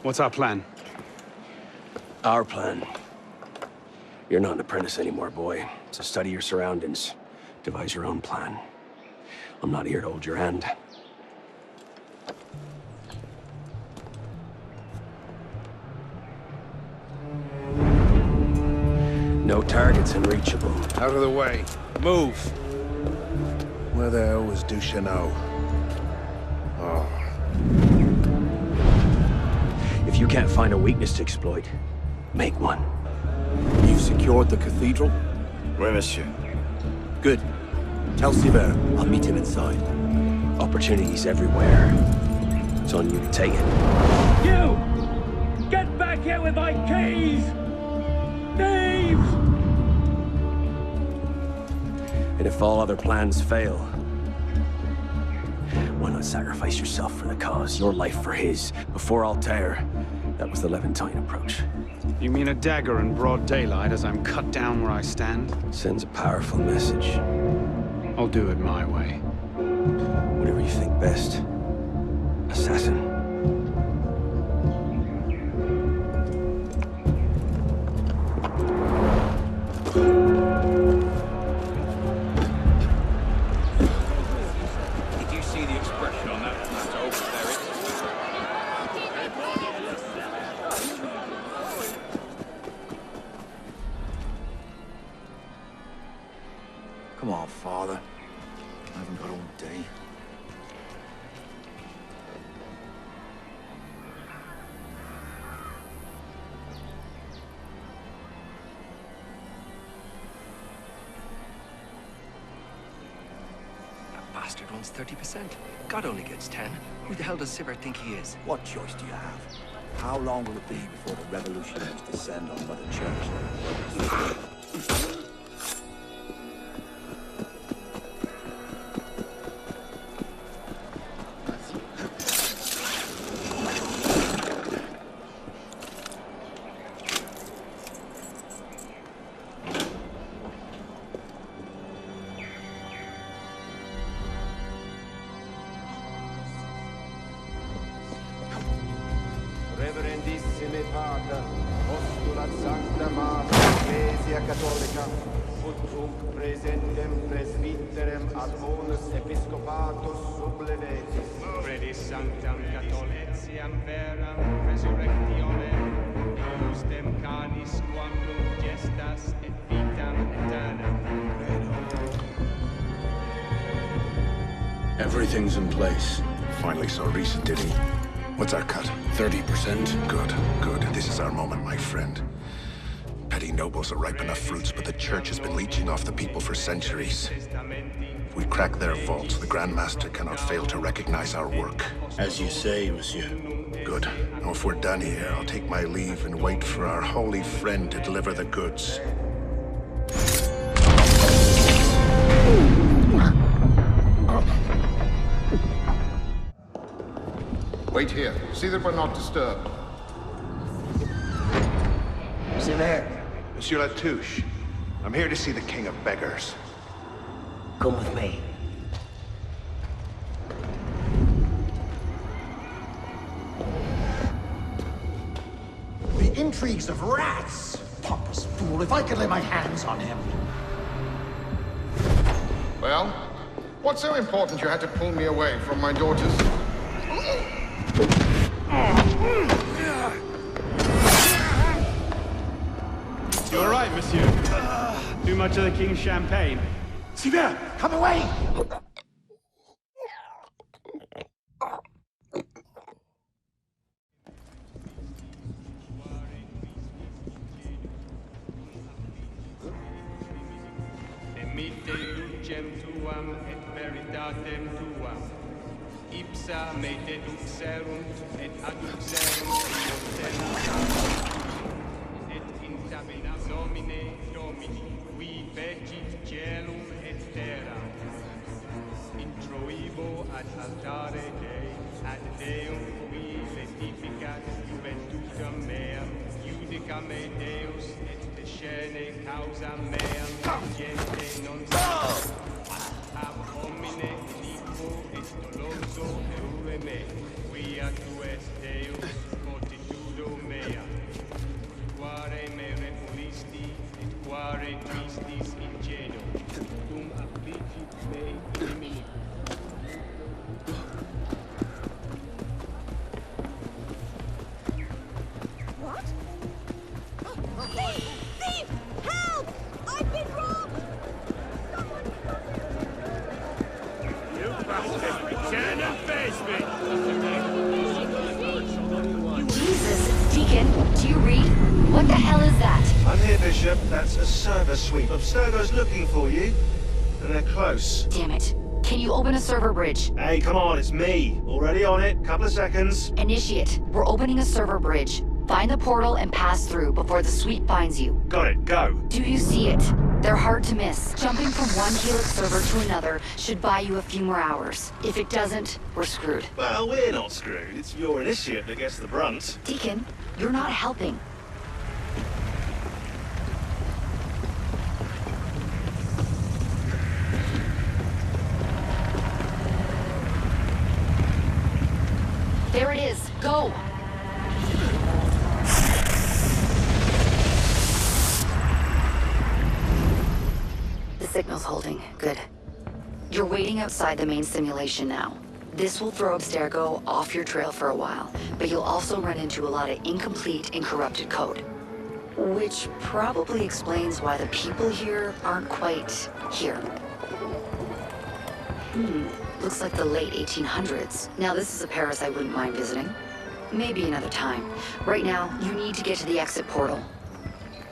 Speaker 14: What's our plan?
Speaker 6: Our plan? You're not an apprentice anymore, boy. So study your surroundings. Devise your own plan. I'm not here to hold your hand. No targets unreachable.
Speaker 5: Out of the way. Move. Where the hell was Duchesneau? Oh.
Speaker 6: If you can't find a weakness to exploit, make one.
Speaker 11: You've secured the cathedral?
Speaker 6: Oui, monsieur.
Speaker 11: Good. Tell Siver I'll meet him inside.
Speaker 6: Opportunities everywhere. It's on you to take it.
Speaker 16: You! Get back here with my keys! Thieves!
Speaker 6: And if all other plans fail, why not sacrifice yourself for the cause, your life for his? Before Altair, that was the Levantine approach.
Speaker 14: You mean a dagger in broad daylight as I'm cut down where I stand?
Speaker 6: Sends a powerful message.
Speaker 14: I'll do it my way.
Speaker 6: Whatever you think best. Assassin.
Speaker 13: Did you see the expression on that plateau over there?
Speaker 11: Come on, Father. I haven't got all day.
Speaker 7: That bastard wants 30%. God only gets 10. Who the hell does Siver think he is?
Speaker 11: What choice do you have? How long will it be before the revolutionaries descend on Mother Church?
Speaker 21: Reverendissime Pater, postulat sancta Mater Ecclesia Catholica, ut tunc presentem presbyterem ad onus episcopatus sublevetis.
Speaker 23: Predis sanctam Catholiciam veram resurrectione, iustem canis quandum gestas et vitam aeternam.
Speaker 25: Everything's in place. Finally so recent, did he? What's our cut? 30%? Good, good. This is our moment, my friend. Petty nobles are ripe enough fruits, but the Church has been leeching off the people for centuries. If we crack their vaults, the Grand Master cannot fail to recognize our work. As you say, monsieur. Good. Now, if we're done here, I'll take my leave and wait for our holy friend to deliver the goods.
Speaker 5: Wait here. See that we're not disturbed.
Speaker 7: Siver.
Speaker 26: Monsieur Latouche, I'm here to see the King of Beggars.
Speaker 7: Come with me.
Speaker 27: The intrigues of rats! Pompous fool, if I could lay my hands on him.
Speaker 5: Well, what's so important you had to pull me away from my daughters?
Speaker 14: You all right, monsieur? Too much of the king's champagne?
Speaker 27: Siver, come away!
Speaker 23: Emite lucem tuam et veritatem tuam. Ipsa me deduxerunt et adduxerunt et intabina nomine Domini, qui fecit caelum et terra. Introibo ad altare Dei, ad Deum qui letificat juventutem meam, judica me Deus et descene causa meam, gente non sapit. Ab homine iniquo et doloso eure me, quia tu es Deus, fortitudo mea. Quare me repulisti, et quare tristis ingedo, cum affligit me inimicus.
Speaker 1: What? Thief! Thief! Help! I've been robbed!
Speaker 5: You bastard! Return and face me!
Speaker 15: Jesus, Deacon, do you read? What the hell is that?
Speaker 26: I'm here, Bishop. That's a server sweep. Abstergo's looking for you. And they're close.
Speaker 15: Damn it. Can you open a server bridge?
Speaker 26: Hey, come on, it's me. Already on it. Couple of seconds.
Speaker 15: Initiate. We're opening a server bridge. Find the portal and pass through before the sweep finds you.
Speaker 26: Got it. Go.
Speaker 15: Do you see it? They're hard to miss. Jumping from one Helix server to another should buy you a few more hours. If it doesn't, we're screwed.
Speaker 26: Well, we're not screwed. It's your initiate that gets the brunt.
Speaker 15: Deacon, you're not helping. There it is. Go! The signal's holding. Good. You're waiting outside the main simulation now. This will throw Abstergo off your trail for a while, but you'll also run into a lot of incomplete and corrupted code. Which probably explains why the people here aren't quite here. Looks like the late 1800s. Now this is a Paris I wouldn't mind visiting. Maybe another time. Right now, you need to get to the exit portal.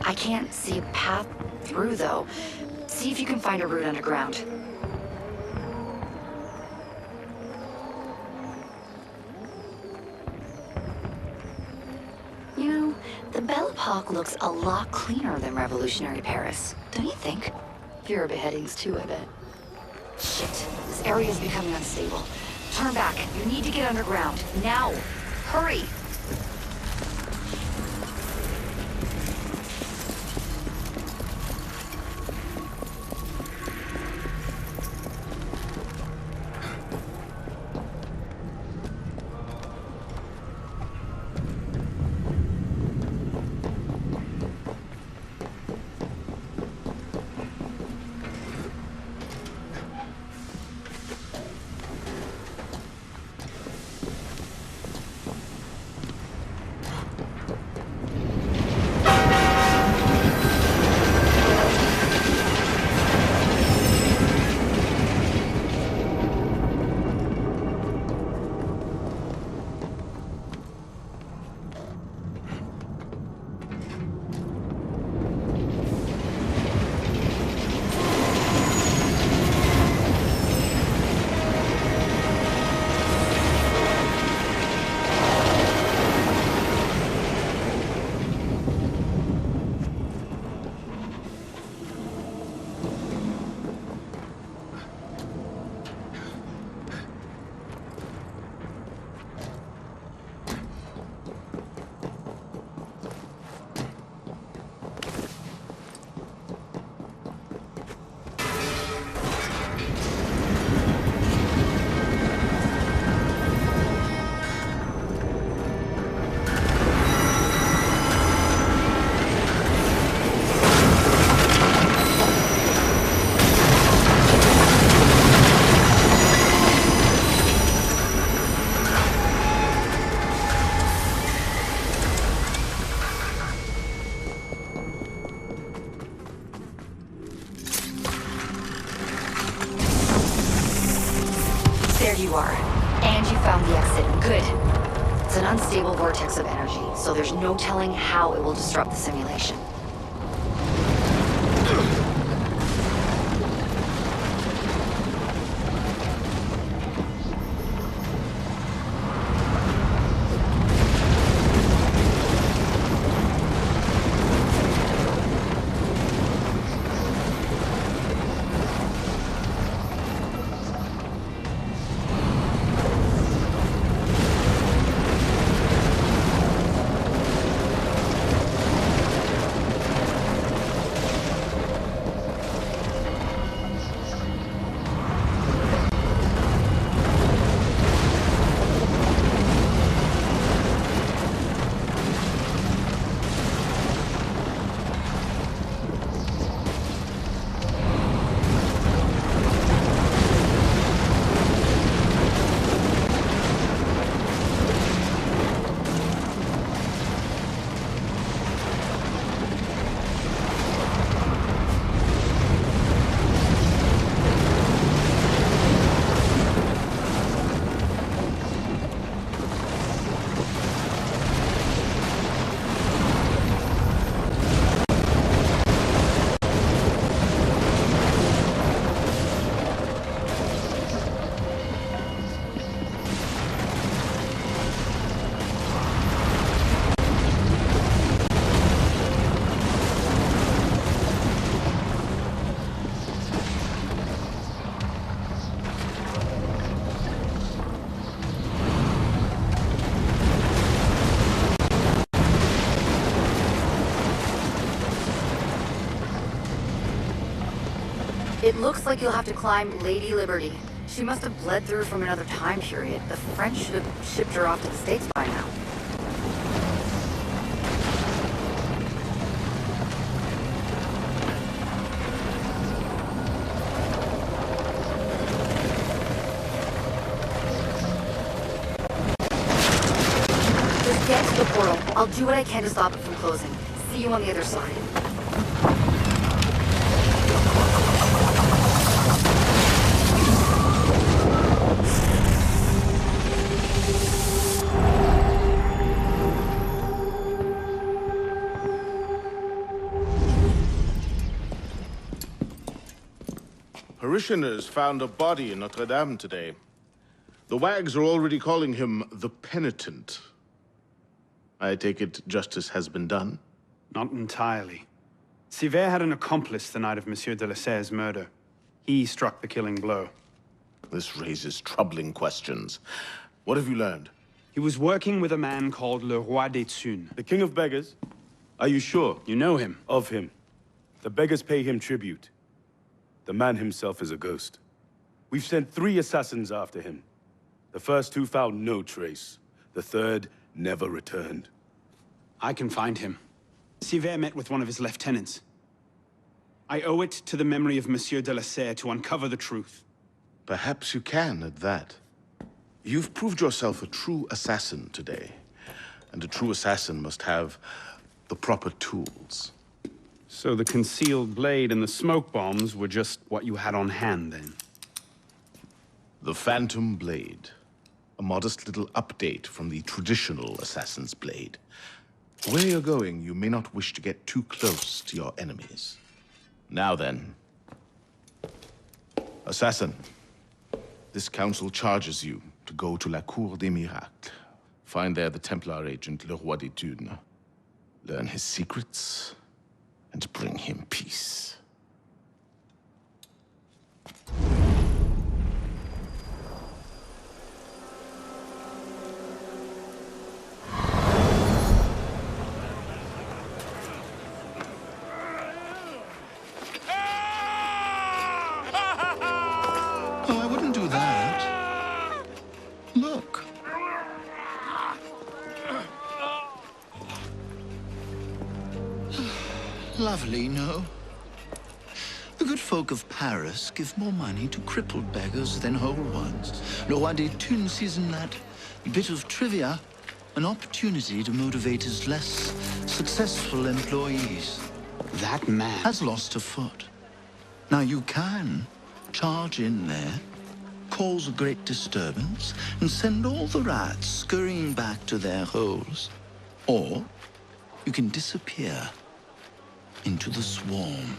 Speaker 15: I can't see a path through, though. See if you can find a route underground. You know, the Belle Epoque looks a lot cleaner than revolutionary Paris, don't you think? Fewer beheadings too, I bet. Shit, this area is becoming unstable. Turn back. You need to get underground. Now! Hurry! You are. And you found the exit. Good. It's an unstable vortex of energy, so there's no telling how it will disrupt the simulation. It looks like you'll have to climb Lady Liberty. She must have bled through from another time period. The French should have shipped her off to the States by now. Just get to the portal. I'll do what I can to stop it from closing. See you on the other side.
Speaker 2: Parishioners found a body in Notre Dame today. The wags are already calling him the Penitent. I take it justice has been done?
Speaker 14: Not entirely. Sivert had an accomplice the night of Monsieur de la Serre's murder. He struck the killing blow.
Speaker 2: This raises troubling questions. What have you learned?
Speaker 14: He was working with a man called Le Roi des Thunes.
Speaker 4: The King of Beggars? Are you sure?
Speaker 14: You know him?
Speaker 4: Of him. The beggars pay him tribute. The man himself is a ghost. We've sent 3 assassins after him. The first 2 found no trace. The third never returned.
Speaker 14: I can find him. Sivert met with one of his lieutenants. I owe it to the memory of Monsieur de la Serre to uncover the truth.
Speaker 2: Perhaps you can at that. You've proved yourself a true assassin today. And a true assassin must have the proper tools.
Speaker 14: So the concealed blade and the smoke bombs were just what you had on hand, then?
Speaker 2: The Phantom Blade. A modest little update from the traditional assassin's blade. Where you're going, you may not wish to get too close to your enemies. Now then. Assassin, this council charges you to go to La Cour des Miracles. Find there the Templar agent, Le Roi des Thunes. Learn his secrets, and bring him peace.
Speaker 3: Oh, I wouldn't do that. Look. Lovely, no? The good folk of Paris give more money to crippled beggars than whole ones. Le Roi des Thunes sees in that bit of trivia an opportunity to motivate his less successful employees.
Speaker 14: That man
Speaker 3: has lost a foot. Now you can charge in there, cause a great disturbance, and send all the rats scurrying back to their holes. Or you can disappear into the swarm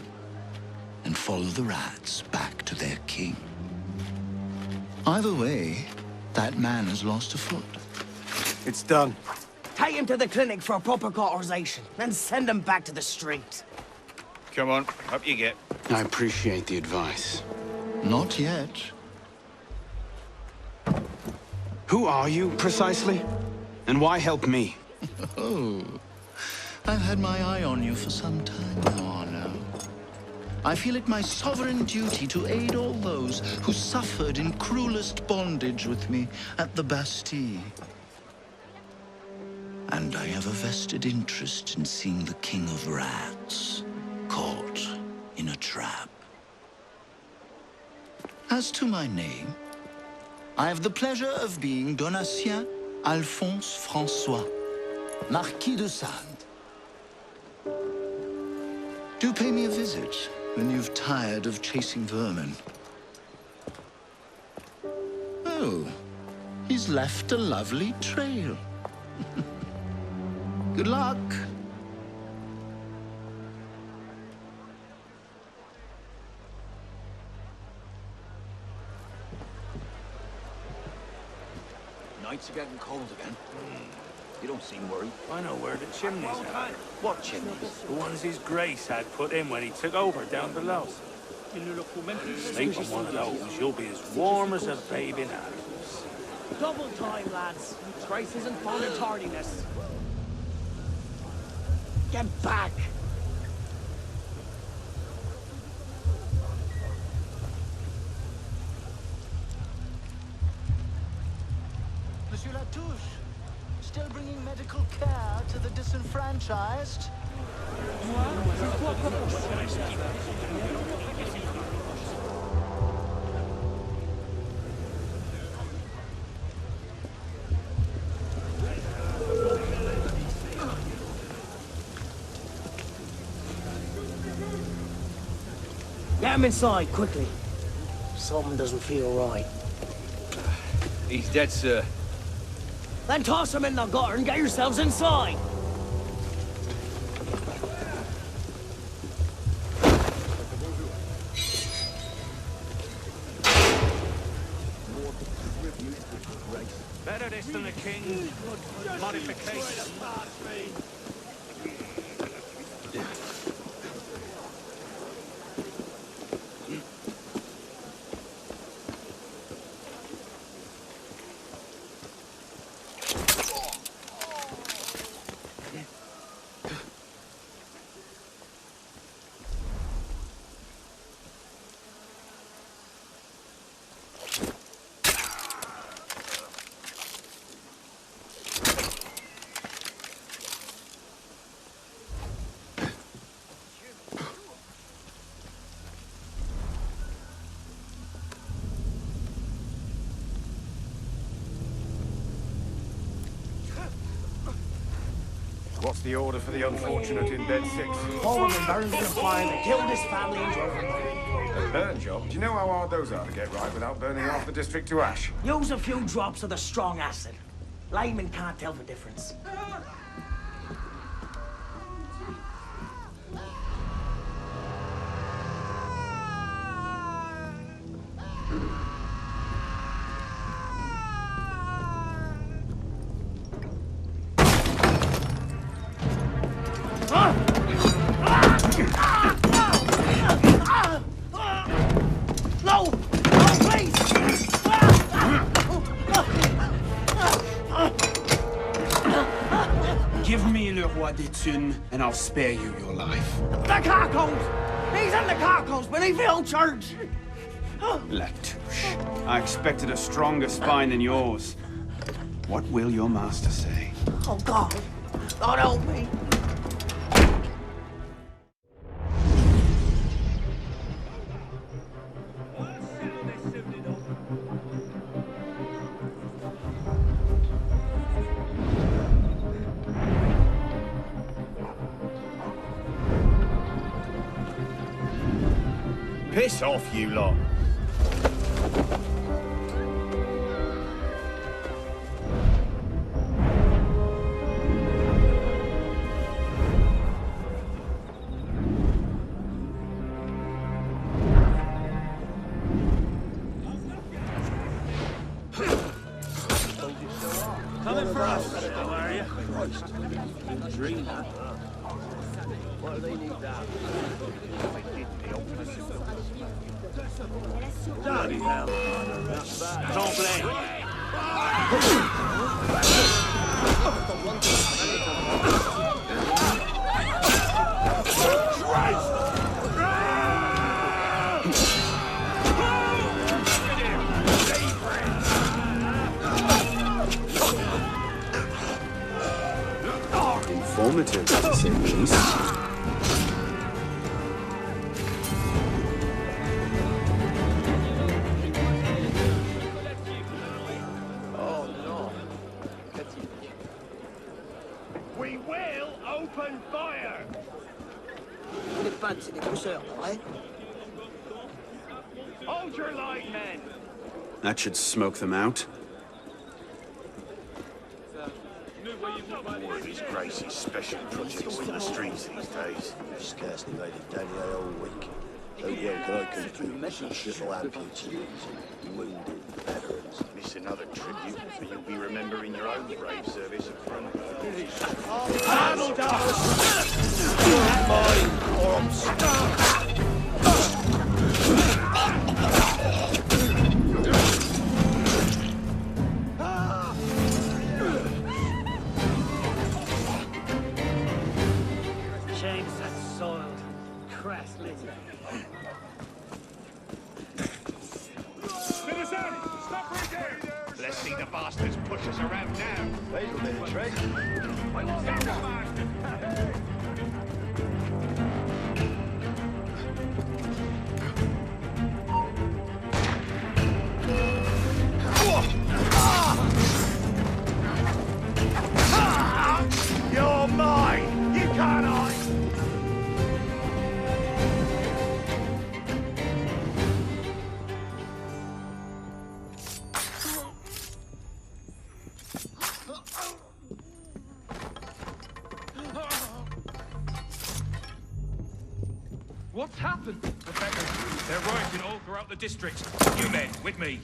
Speaker 3: and follow the rats back to their king. Either way, that man has lost a foot.
Speaker 8: It's done. Take him to the clinic for a proper cauterization, then send him back to the street.
Speaker 13: Come on, up you get.
Speaker 14: I appreciate the advice.
Speaker 3: Not yet.
Speaker 14: Who are you, precisely? And why help me?
Speaker 3: Oh, I've had my eye on you for some time, Arno. I feel it my sovereign duty to aid all those who suffered in cruelest bondage with me at the Bastille. And I have a vested interest in seeing the King of Rats caught in a trap. As to my name, I have the pleasure of being Donatien Alphonse François, Marquis de Sade. Do pay me a visit when you've tired of chasing vermin. Oh, he's left a lovely trail. Good luck.
Speaker 11: Nights are getting cold again. You don't seem worried.
Speaker 13: I know where the chimneys are.
Speaker 11: What chimneys?
Speaker 13: The ones his grace had put in when he took over down below. Sleep on one of those, you'll be as warm as a babe in arms.
Speaker 8: Double time, lads. Trace isn't fond of tardiness. Get back!
Speaker 3: touche. Still bringing medical care to the disenfranchised?
Speaker 8: Get him inside, quickly. Something doesn't feel right.
Speaker 7: He's dead, sir.
Speaker 8: Then toss him in the gutter and get yourselves inside.
Speaker 13: Better this than the King's modification.
Speaker 21: What's the order for the unfortunate in bed 6?
Speaker 8: Hold him and burn the fire that killed his family and drove him away.
Speaker 21: A burn job? Do you know how hard those are to get right without burning half the district to ash?
Speaker 8: Use a few drops of the strong acid. Laymen can't tell the difference.
Speaker 14: And I'll spare you your life.
Speaker 8: The carcons! He's in the carcons beneath the old church!
Speaker 14: Latouche, I expected a stronger spine than yours. What will your master say?
Speaker 8: Oh, God. God help me.
Speaker 21: Piss off, you lot.
Speaker 16: Coming for us, how are you? Dreamer. What do they need that? Bloody hell. Don't blame.
Speaker 14: Informative, to say the least.
Speaker 16: Hold your line, men!
Speaker 14: That should smoke them out.
Speaker 21: More of His Grace's special projects for the streets these days.
Speaker 11: Scarcely made a day all week. So well can I contribute to civil amputees and wounded veterans.
Speaker 21: Miss another tribute, but you'll be remembering your own brave service at front.
Speaker 11: Mine, or I'm stuck.
Speaker 16: James, that's soiled. Crass litter.
Speaker 5: Citizen, stop right there!
Speaker 21: Bless thee the bastards push us around now.
Speaker 11: That'll be a trick.
Speaker 21: I will get the bastard.
Speaker 11: You're mine! You can't hide!
Speaker 9: What's happened?
Speaker 10: The beggars. They're rioting all throughout the district. You men, with me.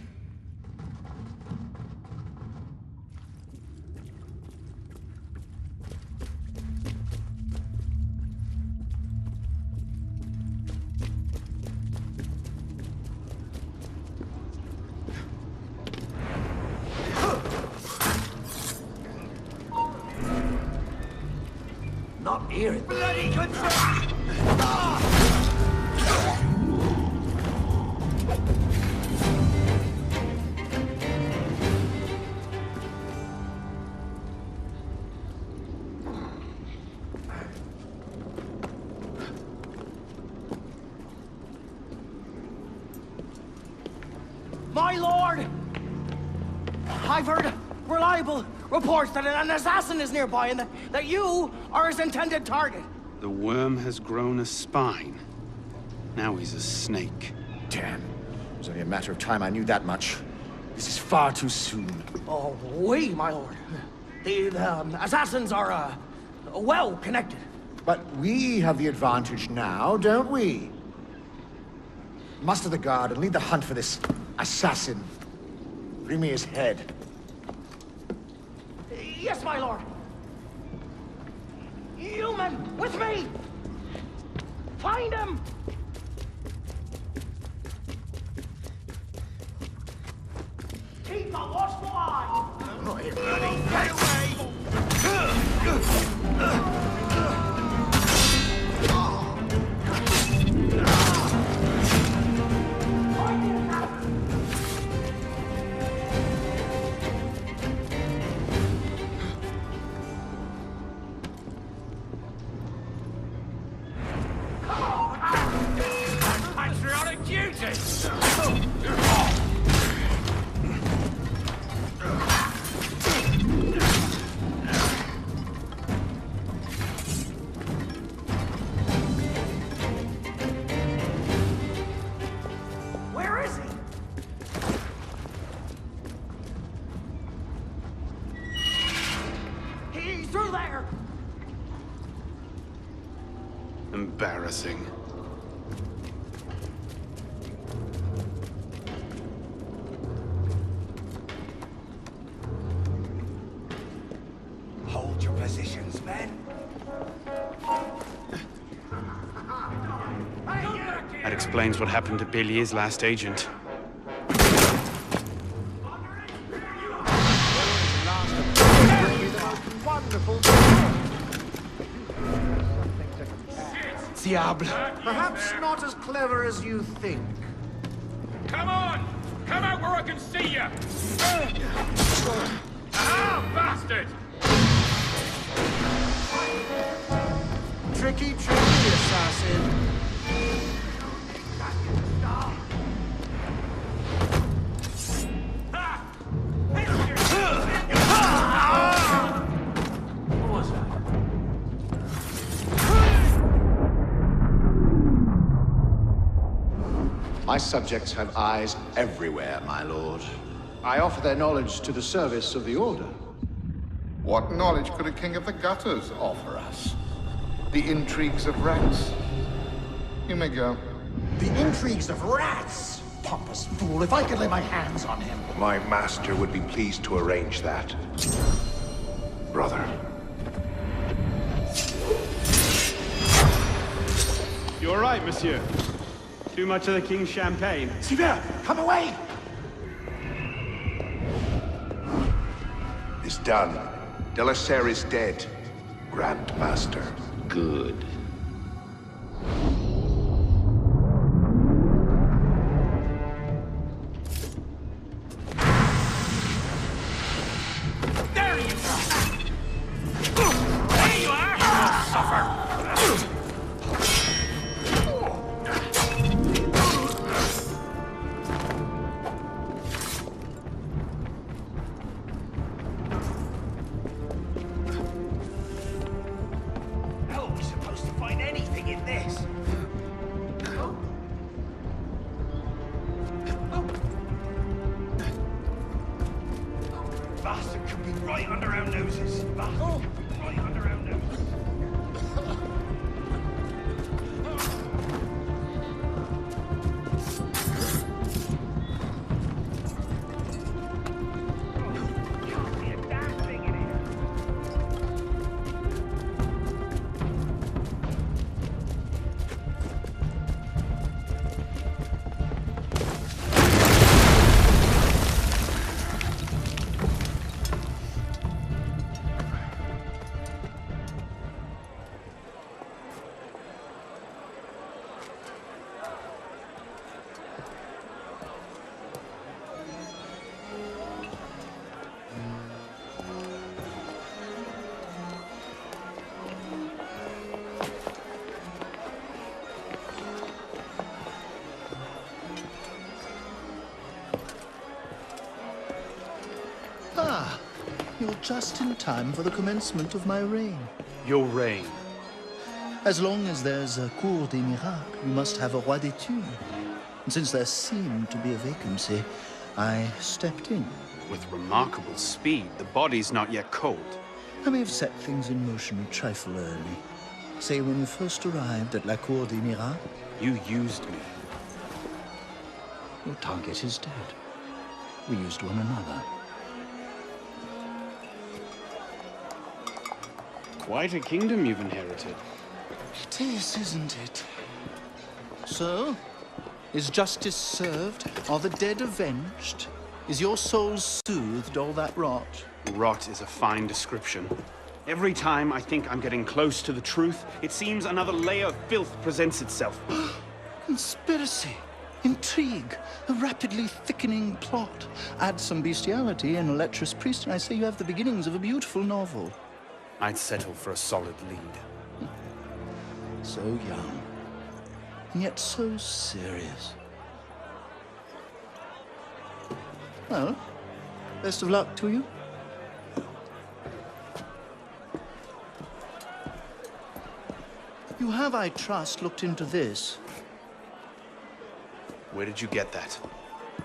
Speaker 27: Not here.
Speaker 11: Bloody control!
Speaker 8: My lord! I've heard reliable reports that an assassin is nearby and that you are his intended target.
Speaker 14: The worm has grown a spine. Now he's a snake.
Speaker 27: Damn. It was only a matter of time I knew that much. This is far too soon.
Speaker 8: Oh, oui, my lord. The assassins are, well connected.
Speaker 27: But we have the advantage now, don't we? Muster the guard and lead the hunt for this assassin. Bring me his head.
Speaker 8: Yes, my lord. You men, with me! Find him! Keep a watchful eye!
Speaker 11: I'm not here, bloody. Get away!
Speaker 10: Patriotic duty!
Speaker 8: Where is he? He's through there!
Speaker 14: Embarrassing.
Speaker 11: Hold your positions, men.
Speaker 14: That explains what happened to Billier's last agent.
Speaker 27: Wonderful. Diable. Perhaps not as clever as you think.
Speaker 10: Come on! Come out where I can see you! Ah, bastard!
Speaker 27: Tricky, assassin.
Speaker 10: What was that?
Speaker 12: My subjects have eyes everywhere, my lord. I offer their knowledge to the service of the Order.
Speaker 18: What knowledge could a king of the gutters offer us? The intrigues of rats? You may go.
Speaker 27: The intrigues of rats! Pompous fool, if I could lay my hands on him.
Speaker 25: My master would be pleased to arrange that. Brother.
Speaker 14: You all right, monsieur? Too much of the king's champagne?
Speaker 27: Sylvain, come away!
Speaker 25: It's done. De La Serre is dead. Grand Master.
Speaker 12: Good.
Speaker 21: right under our noses. Oh. Right under our noses.
Speaker 3: Ah, you're just in time for the commencement of my reign.
Speaker 14: Your reign?
Speaker 3: As long as there's a cour des miracles, you must have a roi d'étude. And since there seemed to be a vacancy, I stepped in.
Speaker 14: With remarkable speed. The body's not yet cold.
Speaker 3: I may have set things in motion a trifle early. Say, when we first arrived at la cour des miracles...
Speaker 14: You used me.
Speaker 3: Your target is dead. We used one another.
Speaker 14: Quite a kingdom you've inherited.
Speaker 3: It is, isn't it? So, is justice served? Are the dead avenged? Is your soul soothed, all that rot?
Speaker 14: Rot is a fine description. Every time I think I'm getting close to the truth, it seems another layer of filth presents itself.
Speaker 3: Conspiracy, intrigue, a rapidly thickening plot. Add some bestiality and a lecherous priest, and I say you have the beginnings of a beautiful novel.
Speaker 14: I'd settle for a solid lead.
Speaker 3: So young, and yet so serious. Well, best of luck to you. You have, I trust, looked into this.
Speaker 14: Where did you get that?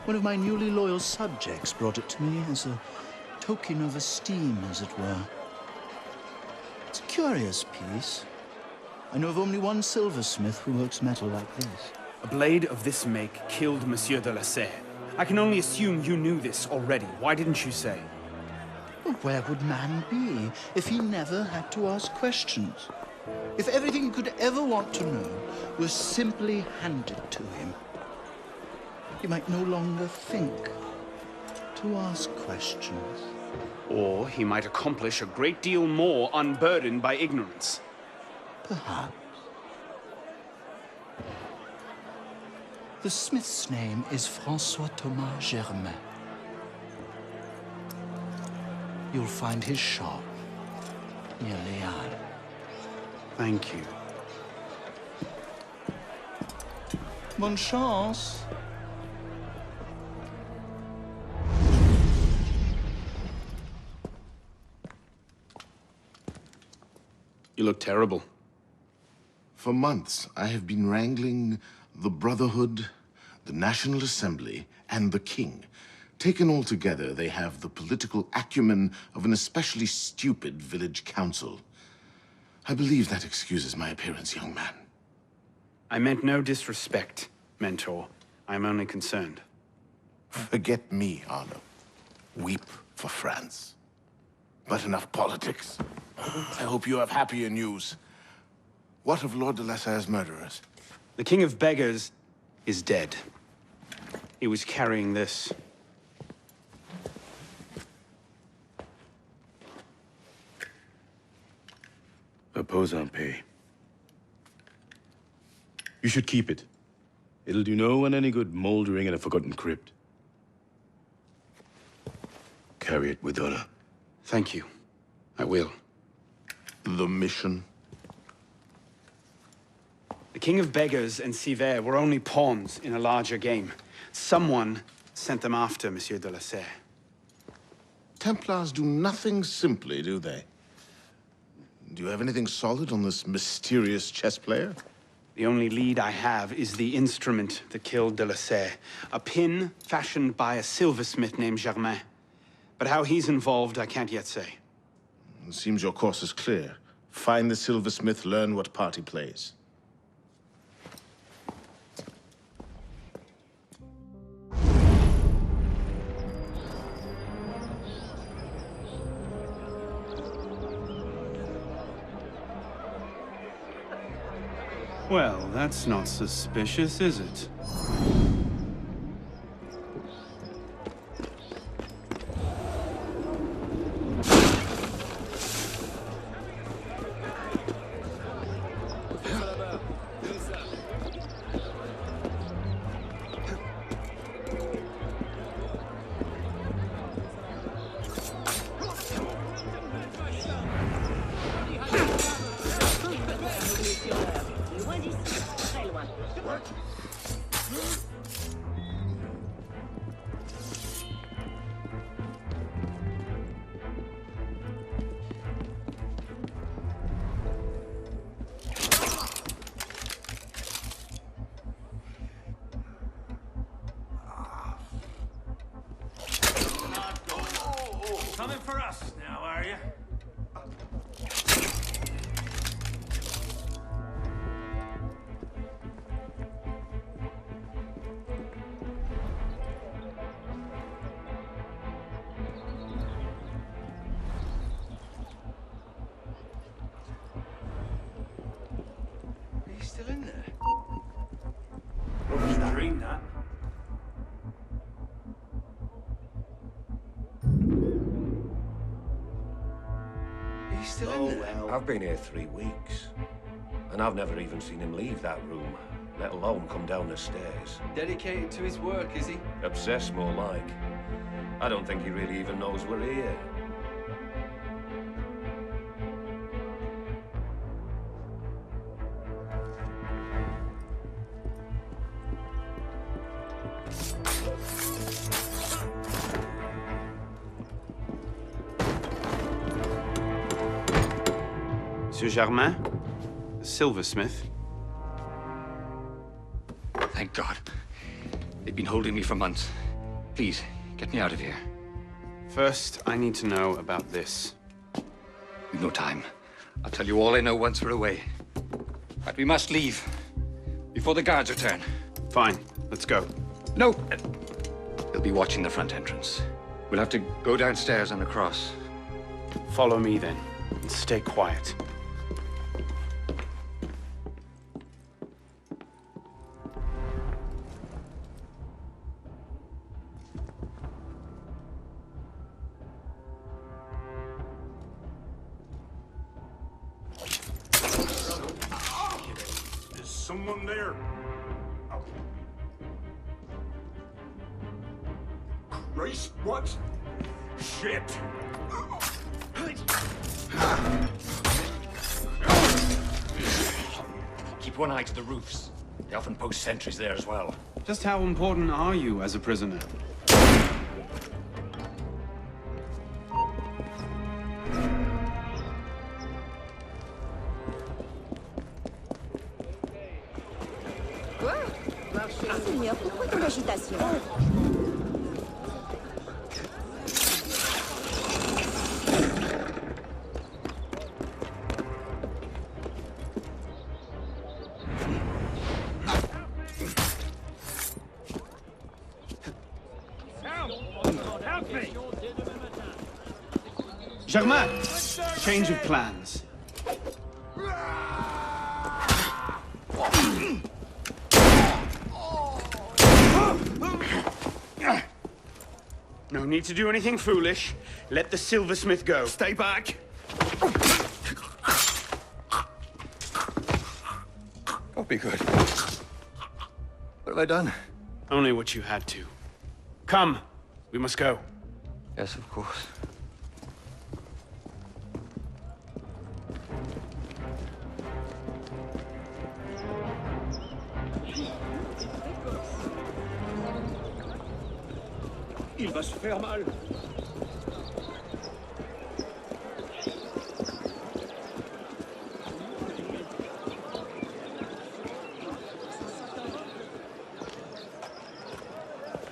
Speaker 3: One of my newly loyal subjects brought it to me as a token of esteem, as it were. It's a curious piece. I know of only one silversmith who works metal like this.
Speaker 14: A blade of this make killed Monsieur de la Serre. I can only assume you knew this already. Why didn't you say?
Speaker 3: Well, where would man be if he never had to ask questions? If everything he could ever want to know was simply handed to him? He might no longer think to ask questions.
Speaker 14: Or he might accomplish a great deal more unburdened by ignorance.
Speaker 3: Perhaps. The smith's name is François Thomas Germain. You'll find his shop near Léal.
Speaker 14: Thank you.
Speaker 3: Bonne chance.
Speaker 14: You look terrible.
Speaker 2: For months, I have been wrangling the Brotherhood, the National Assembly, and the King. Taken all together, they have the political acumen of an especially stupid village council. I believe that excuses my appearance, young man.
Speaker 14: I meant no disrespect, Mentor. I'm only concerned.
Speaker 2: Forget me, Arno. Weep for France. But enough politics. I hope you have happier news. What of Lord de la Serre's murderers?
Speaker 14: The King of Beggars is dead. He was carrying this.
Speaker 4: Repose en paix. You should keep it. It'll do no one any good moldering in a forgotten crypt. Carry it with honor.
Speaker 14: Thank you. I will.
Speaker 2: The mission?
Speaker 14: The King of Beggars and Sivert were only pawns in a larger game. Someone sent them after Monsieur de la Serre.
Speaker 2: Templars do nothing simply, do they? Do you have anything solid on this mysterious chess player?
Speaker 14: The only lead I have is the instrument that killed de la Serre. A pin fashioned by a silversmith named Germain. But how he's involved, I can't yet say.
Speaker 2: It seems your course is clear. Find the silversmith, learn what part he plays.
Speaker 14: Well, that's not suspicious, is it?
Speaker 10: Coming for us now, are you?
Speaker 7: He's still in there.
Speaker 10: Dream that.
Speaker 7: He's still in there.
Speaker 21: I've been here 3 weeks, and I've never even seen him leave that room, let alone come down the stairs.
Speaker 7: Dedicated to his work, is he?
Speaker 21: Obsessed, more like. I don't think he really even knows we're here.
Speaker 14: Monsieur Germain? The silversmith?
Speaker 6: Thank God. They've been holding me for months. Please, get me out of here.
Speaker 14: First, I need to know about this.
Speaker 6: We've no time. I'll tell you all I know once we're away. But we must leave. Before the guards return.
Speaker 14: Fine. Let's go.
Speaker 6: No! They'll be watching the front entrance. We'll have to go downstairs and across.
Speaker 14: Follow me, then. And stay quiet.
Speaker 5: Someone there. Christ, what? Shit.
Speaker 6: Keep one eye to the roofs. They often post sentries there as well.
Speaker 14: Just how important are you as a prisoner?
Speaker 1: Seigneur, pourquoi tant d'agitation?
Speaker 5: Help me!
Speaker 14: Germain! Change of plans. No need to do anything foolish. Let the silversmith go. Stay back.
Speaker 6: Don't be good. What have I done?
Speaker 14: Only what you had to. Come. We must go.
Speaker 6: Yes, of course.
Speaker 16: Il va se faire mal.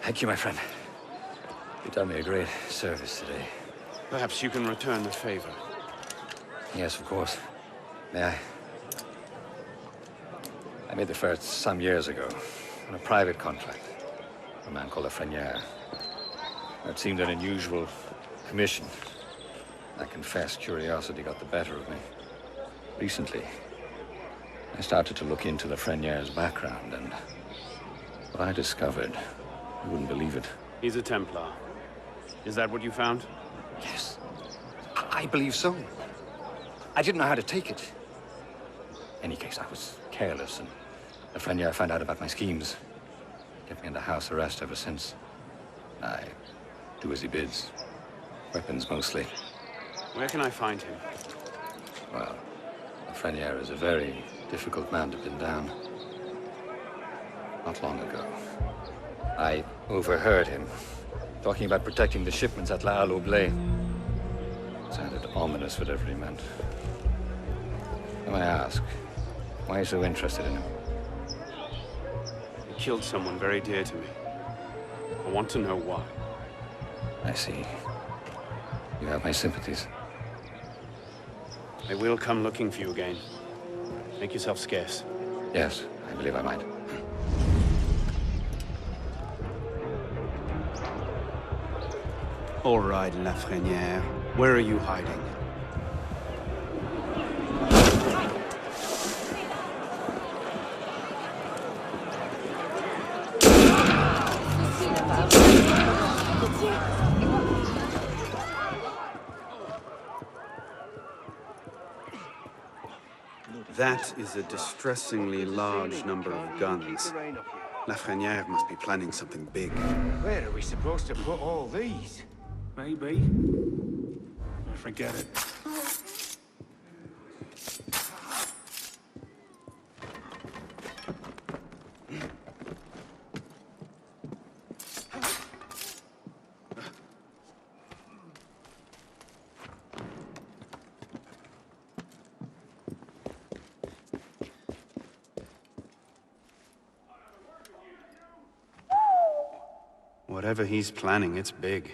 Speaker 6: Thank you, my friend. You've done me a great service today.
Speaker 14: Perhaps you can return the favor.
Speaker 6: Yes, of course. May I? I made the first some years ago on a private contract for a man called a Frenier. It seemed an unusual commission. I confess curiosity got the better of me. Recently, I started to look into the Frenier's background, and what I discovered, you wouldn't believe it.
Speaker 14: He's a Templar. Is that what you found?
Speaker 6: Yes. I believe so. I didn't know how to take it. In any case, I was careless, and the Frenier found out about my schemes. Kept me under house arrest ever since. I do as he bids. Weapons mostly.
Speaker 14: Where can I find him?
Speaker 6: Well, the Frenier is a very difficult man to pin down. Not long ago, I overheard him talking about protecting the shipments at La Halle Blé. Sounded ominous, whatever he meant. Now I ask, why are you so interested in him?
Speaker 14: He killed someone very dear to me. I want to know why.
Speaker 6: I see. You have my sympathies.
Speaker 14: I will come looking for you again. Make yourself scarce.
Speaker 6: Yes, I believe I might.
Speaker 14: All right, Lafreniere. Where are you hiding? That is a distressingly large number of guns. Lafreniere must be planning something big.
Speaker 16: Where are we supposed to put all these?
Speaker 13: Maybe. Forget it.
Speaker 14: Whatever he's planning, it's big.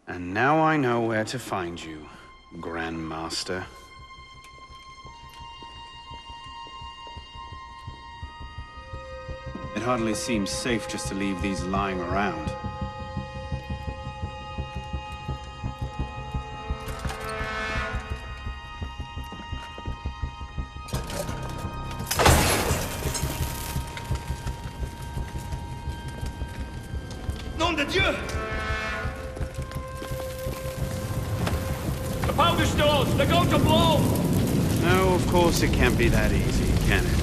Speaker 14: And now I know where to find you, Grandmaster. It hardly seems safe just to leave these lying around.
Speaker 10: Nom de Dieu! The powder stores! They're going to blow!
Speaker 14: No, of course it can't be that easy, can it?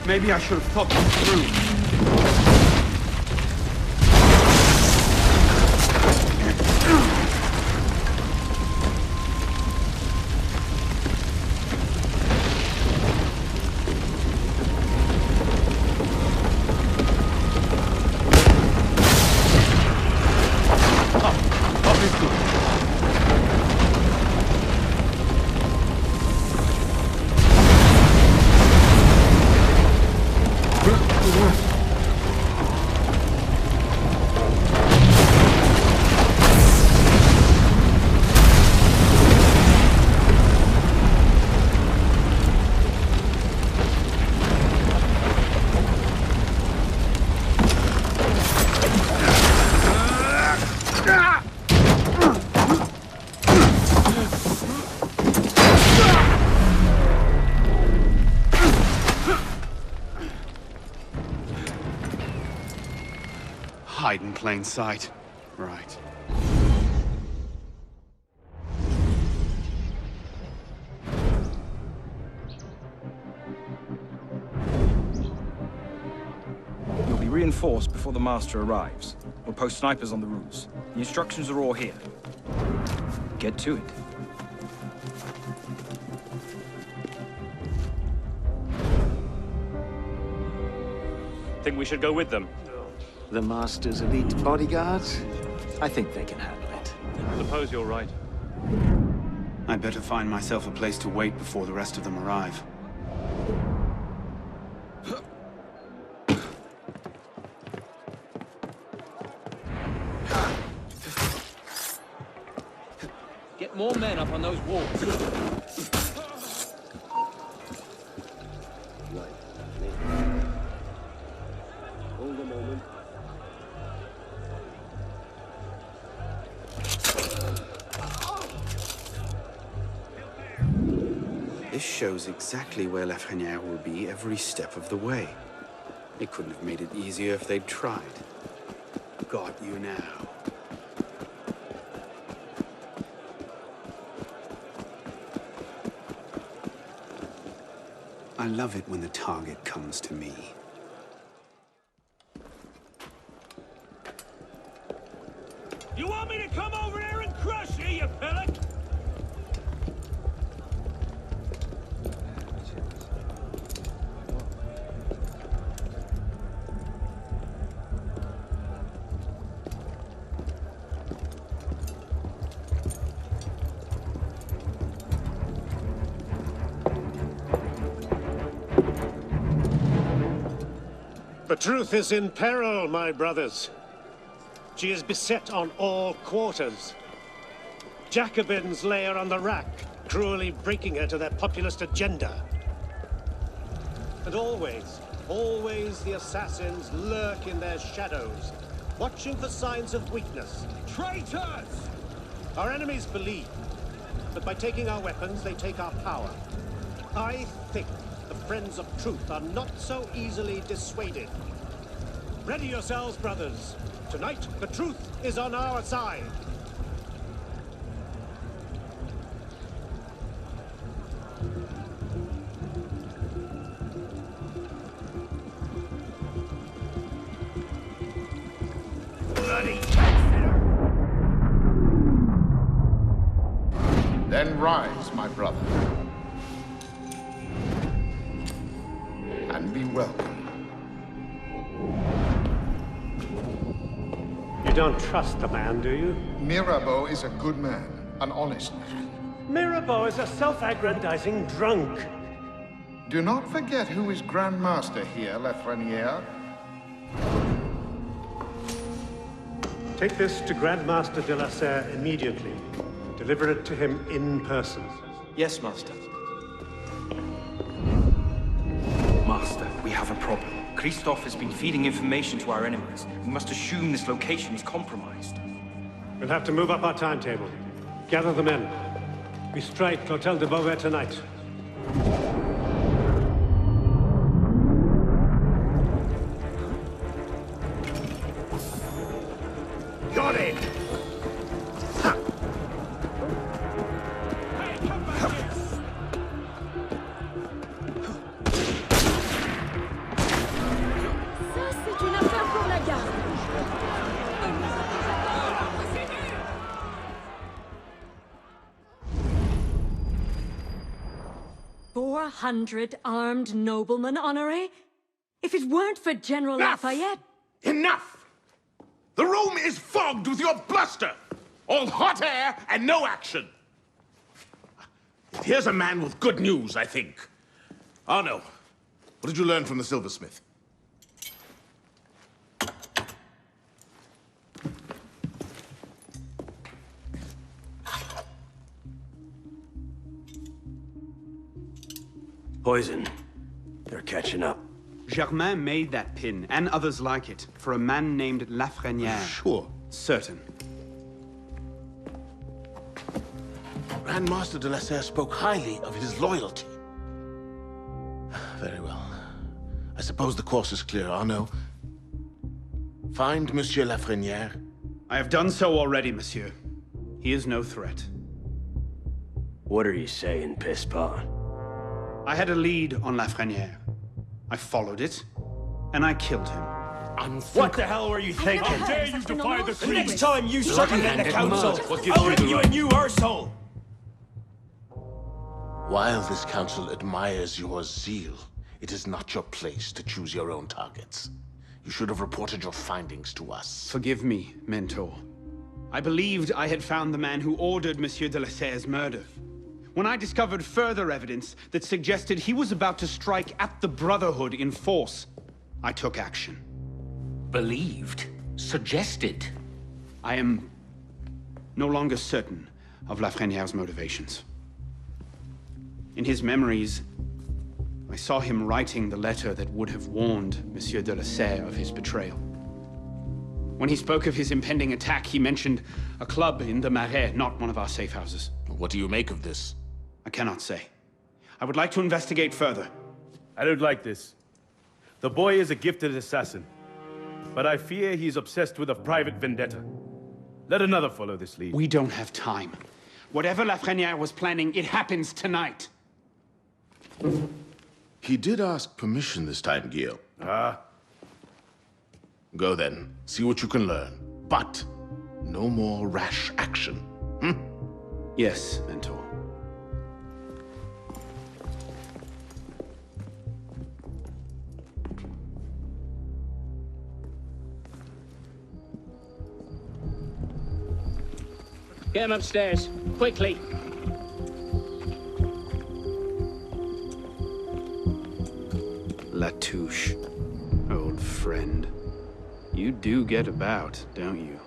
Speaker 14: Maybe I should have thought this through. Hide in plain sight. Right.
Speaker 17: reinforce before the Master arrives. We'll post snipers on the roofs. The instructions are all here. Get to it.
Speaker 10: Think we should go with them?
Speaker 19: The Master's elite bodyguards? I think they can handle it.
Speaker 10: Suppose you're right.
Speaker 14: I'd better find myself a place to wait before the rest of them arrive.
Speaker 17: Get more men up on those walls.
Speaker 16: Hold a moment.
Speaker 14: This shows exactly where Lafreniere will be every step of the way. They couldn't have made it easier if they'd tried. Got you now. I love it when the target comes to me.
Speaker 13: You want me to come over there and crush you, you pellet?
Speaker 21: The truth is in peril, my brothers. She is beset on all quarters. Jacobins lay her on the rack, cruelly breaking her to their populist agenda. And always the assassins lurk in their shadows, watching for signs of weakness. Traitors! Our enemies believe that by taking our weapons, they take our power. I think the friends of truth are not so easily dissuaded. Ready yourselves, brothers. Tonight, the truth is on our side.
Speaker 13: Bloody
Speaker 18: Then rise, my brother. And be welcome.
Speaker 21: You don't trust the man, do you?
Speaker 18: Mirabeau is a good man, an honest man.
Speaker 21: Mirabeau is a self-aggrandizing drunk.
Speaker 18: Do not forget who is Grand Master here, Lafreniere.
Speaker 21: Take this to Grand Master de la Serre immediately. Deliver it to him in person.
Speaker 17: Yes, Master. Master, we have a problem. Christophe has been feeding information to our enemies. We must assume this location is compromised.
Speaker 21: We'll have to move up our timetable. Gather the men. We strike L'Hôtel de Beauvais tonight.
Speaker 13: Got it!
Speaker 1: Ça, c'est une affaire pour la garde.
Speaker 20: 400 armed noblemen, Honoré? If it weren't for General Lafayette...
Speaker 5: Enough! The room is fogged with your bluster! All hot air and no action! Here's a man with good news, I think. Arno, what did you learn from the silversmith?
Speaker 21: Poison. They're catching up.
Speaker 14: Germain made that pin, and others like it, for a man named Lafreniere.
Speaker 5: Sure.
Speaker 14: Certain.
Speaker 5: Grand Master de la Serre spoke highly of his loyalty. Very well. I suppose the course is clear, Arno. Find Monsieur Lafreniere.
Speaker 14: I have done so already, monsieur. He is no threat.
Speaker 21: What are you saying, Pisspon?
Speaker 14: I had a lead on Lafreniere. I followed it, and I killed him.
Speaker 8: What the hell were you thinking?
Speaker 10: How dare you defy the Queen?
Speaker 8: Next time you circumvent the council, I'll rip you a new arsehole!
Speaker 2: While this council admires your zeal, it is not your place to choose your own targets. You should have reported your findings to us.
Speaker 14: Forgive me, Mentor. I believed I had found the man who ordered Monsieur de la Serre's murder. When I discovered further evidence that suggested he was about to strike at the Brotherhood in force, I took action.
Speaker 8: Believed? Suggested?
Speaker 14: I am no longer certain of Lafreniere's motivations. In his memories, I saw him writing the letter that would have warned Monsieur de la Serre of his betrayal. When he spoke of his impending attack, he mentioned a club in the Marais, not one of our safe houses.
Speaker 2: What do you make of this?
Speaker 14: I cannot say. I would like to investigate further.
Speaker 4: I don't like this. The boy is a gifted assassin, but I fear he's obsessed with a private vendetta. Let another follow this lead.
Speaker 14: We don't have time. Whatever Lafreniere was planning, it happens tonight.
Speaker 2: He did ask permission this time, Guillaume.
Speaker 4: Ah.
Speaker 2: Go then. See what you can learn. But no more rash action.
Speaker 14: Yes, Mentor.
Speaker 8: Get him upstairs, quickly.
Speaker 14: Latouche, old friend. You do get about, don't you?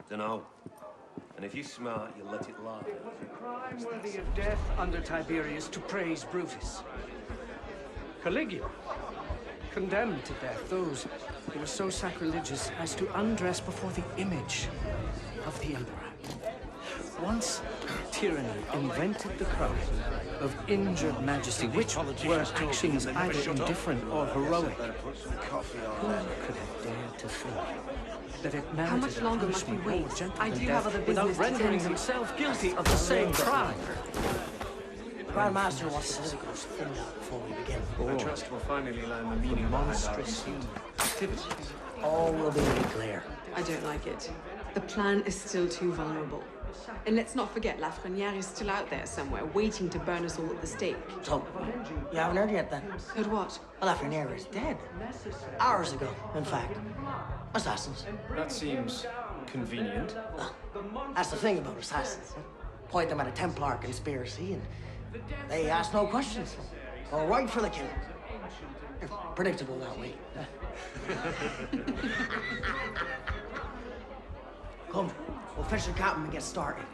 Speaker 7: Dunno. And if you're smart, you'll let it lie.
Speaker 16: It was a crime worthy of death under Tiberius to praise Brutus. Caligula condemned to death those who were so sacrilegious as to undress before the image of the emperor. Once tyranny invented the crime of injured majesty, which were actions either indifferent or heroic. Who could have dared to think that it merited
Speaker 9: How much longer must we wait? I do have other
Speaker 16: without
Speaker 9: business to
Speaker 16: rendering
Speaker 9: tend to.
Speaker 16: himself guilty of the same crime?
Speaker 15: Grandmaster wants to see those things before we begin.
Speaker 17: I trust we'll finally learn the meaning
Speaker 15: Monstrous
Speaker 17: behind
Speaker 15: human activities. All will be made clear.
Speaker 9: I don't like it. The plan is still too vulnerable. And let's not forget, Lafreniere is still out there somewhere, waiting to burn us all at the stake.
Speaker 15: So, you haven't heard yet then?
Speaker 9: Heard what?
Speaker 15: Well, Lafreniere is dead. Hours ago, in fact. Assassins.
Speaker 17: That seems convenient.
Speaker 15: Well, that's the thing about assassins. Point them at a Templar conspiracy and they ask no questions. Go right for the kill. They're predictable that way. Come, we'll finish the captain and get started.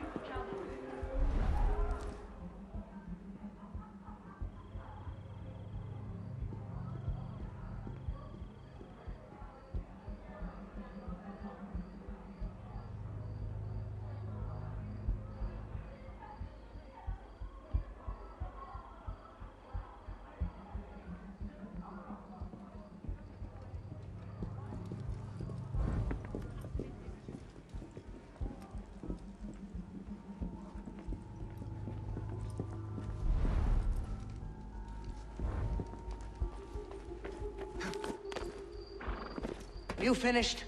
Speaker 15: You finished?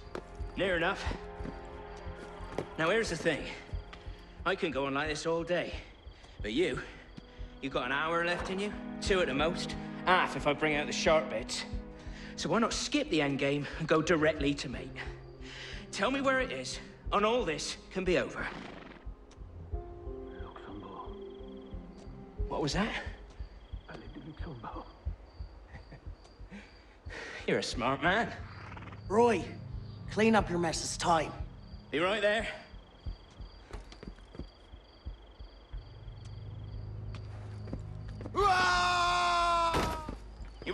Speaker 8: Near enough. Now here's the thing. I can go on like this all day. But you've got an hour left in you? 2 at the most. Half if I bring out the sharp bits. So why not skip the end game and go directly to mate? Tell me where it is, and all this can be over. What was that? You're a smart man.
Speaker 15: Roy, clean up your mess. It's time.
Speaker 8: Be right there.
Speaker 15: Ah!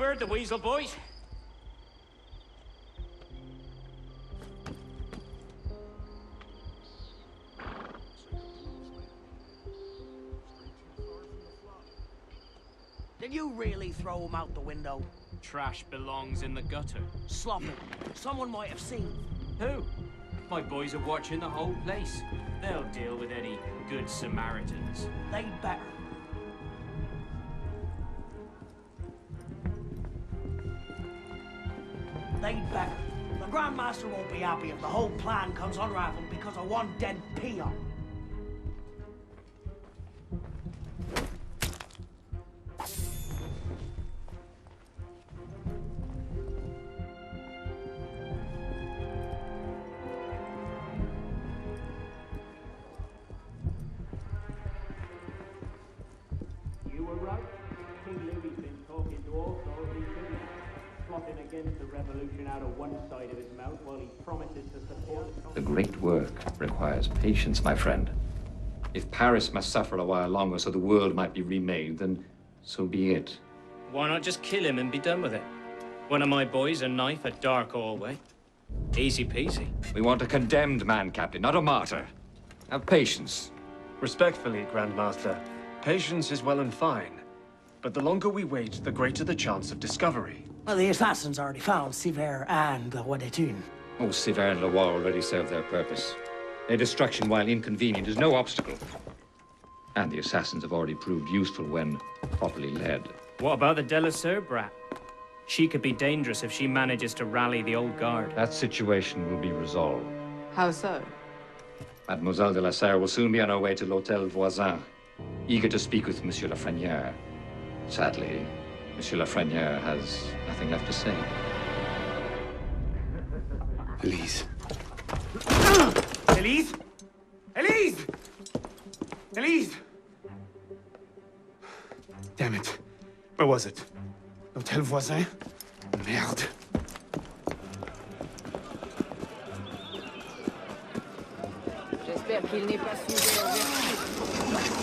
Speaker 10: heard the weasel, boys?
Speaker 15: Did you really throw him out the window?
Speaker 10: Trash belongs in the gutter.
Speaker 15: Slop it. Someone might have seen.
Speaker 10: Who? My boys are watching the whole place. They'll deal with any good Samaritans.
Speaker 15: They'd better. They'd better. The Grandmaster won't be happy if the whole plan comes unraveled because of one dead peon.
Speaker 11: You were right. King Louis's been talking to all sorts of people, plotting against the revolution out of one side of his mouth while he promises to support it.
Speaker 6: The great work requires patience, my friend. If Paris must suffer a while longer so the world might be remade, then so be it.
Speaker 8: Why not just kill him and be done with it? One of my boys, a knife, a dark hallway. Easy peasy.
Speaker 6: We want a condemned man, Captain, not a martyr. Have patience.
Speaker 22: Respectfully, Grandmaster, patience is well and fine. But the longer we wait, the greater the chance of discovery.
Speaker 15: Well, the assassins already found Siver and the Wadetun.
Speaker 6: Oh, Siver and Leroy already served their purpose. Their destruction, while inconvenient, is no obstacle. And the assassins have already proved useful when properly led.
Speaker 8: What about the Delasur brat? She could be dangerous if she manages to rally the old guard.
Speaker 6: That situation will be resolved.
Speaker 9: How so?
Speaker 6: Mademoiselle de la Serre will soon be on her way to l'Hôtel Voisin, eager to speak with Monsieur Lafrenière. Sadly, Monsieur Lafrenière has nothing left to say.
Speaker 14: Elise.
Speaker 22: Elise? Elise! Elise!
Speaker 14: Damn it. Where was it? L'Hôtel Voisin? Merde.
Speaker 1: J'espère qu'il n'est pas sujet au vertige.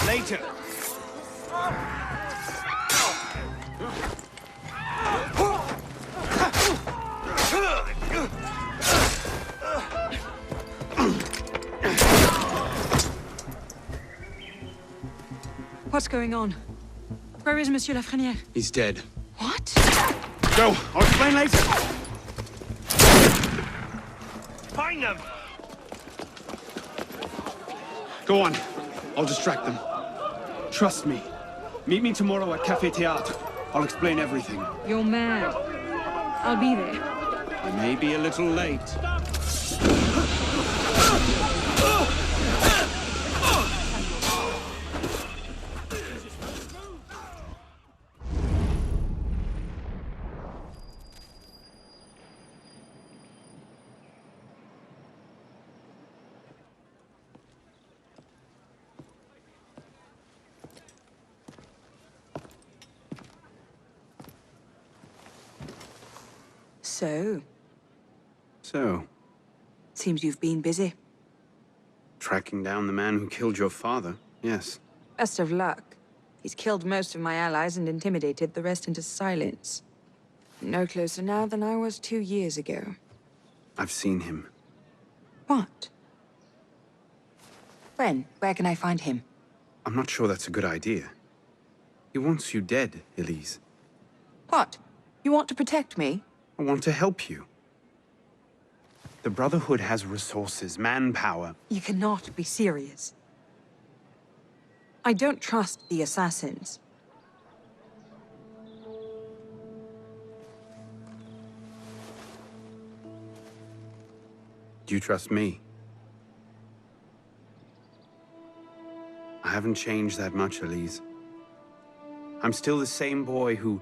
Speaker 22: Later.
Speaker 9: What's going on? Where is Monsieur Lafrenière?
Speaker 14: He's dead.
Speaker 9: What?
Speaker 14: Go! I'll explain later!
Speaker 22: Find them!
Speaker 14: Go on. I'll distract them. Trust me. Meet me tomorrow at Café Théâtre. I'll explain everything.
Speaker 9: You're mad. I'll be there.
Speaker 14: I may be a little late. So,
Speaker 9: Seems you've been busy.
Speaker 14: tracking down the man who killed your father, yes.
Speaker 9: Best of luck. He's killed most of my allies and intimidated the rest into silence. No closer now than I was 2 years ago.
Speaker 14: I've seen him.
Speaker 9: What? When? Where can I find him?
Speaker 14: I'm not sure that's a good idea. He wants you dead, Elise.
Speaker 9: What? You want to protect me?
Speaker 14: I want to help you. The Brotherhood has resources, manpower.
Speaker 9: You cannot be serious. I don't trust the assassins.
Speaker 14: Do you trust me? I haven't changed that much, Elise. I'm still the same boy who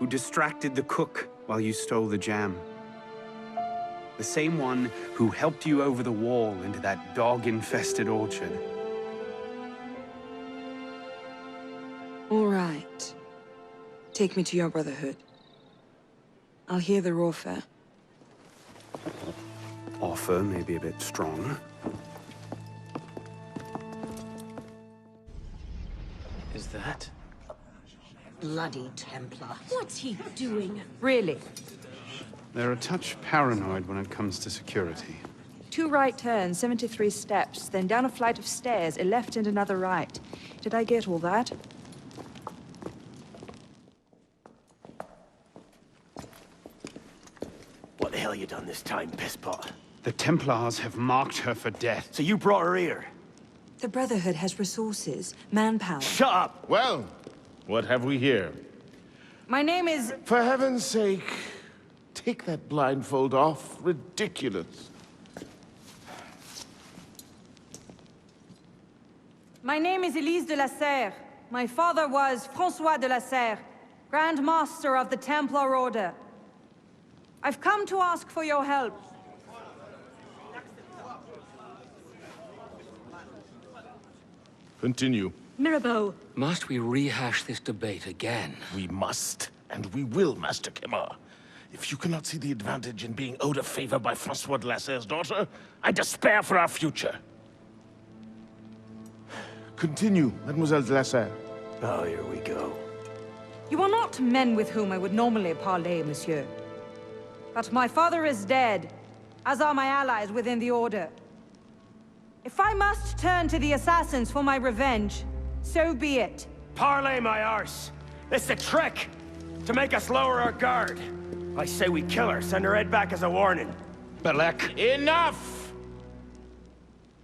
Speaker 14: who distracted the cook while you stole the jam. The same one who helped you over the wall into that dog-infested orchard.
Speaker 9: All right. Take me to your brotherhood. I'll hear their offer.
Speaker 14: Offer may be a bit strong.
Speaker 19: Is that?
Speaker 15: Bloody Templar.
Speaker 20: What's he doing?
Speaker 9: Really?
Speaker 14: They're a touch paranoid when it comes to security.
Speaker 9: 2 right turns, 73 steps, then down a flight of stairs, a left and another right. Did I get all that?
Speaker 3: What the hell you done this time, pisspot?
Speaker 14: The Templars have marked her for death.
Speaker 3: So you brought her here?
Speaker 9: The Brotherhood has resources, manpower.
Speaker 3: Shut up!
Speaker 5: Well, what have we here?
Speaker 9: My name is...
Speaker 5: For heaven's sake, take that blindfold off. Ridiculous.
Speaker 9: My name is Elise de la Serre. My father was François de la Serre, Grand Master of the Templar Order. I've come to ask for your help.
Speaker 5: Continue.
Speaker 10: Mirabeau. Must we rehash this debate again?
Speaker 5: We must, and we will, Master Kemar. If you cannot see the advantage in being owed a favor by François de la Serre's daughter, I despair for our future. Continue, Mademoiselle de la Serre.
Speaker 3: Oh, here we go.
Speaker 9: You are not men with whom I would normally parley, monsieur. But my father is dead, as are my allies within the Order. If I must turn to the Assassins for my revenge, so be it.
Speaker 3: Parley, my arse! It's a trick! To make us lower our guard. I say we kill her, send her head back as a warning.
Speaker 5: Belek. Enough!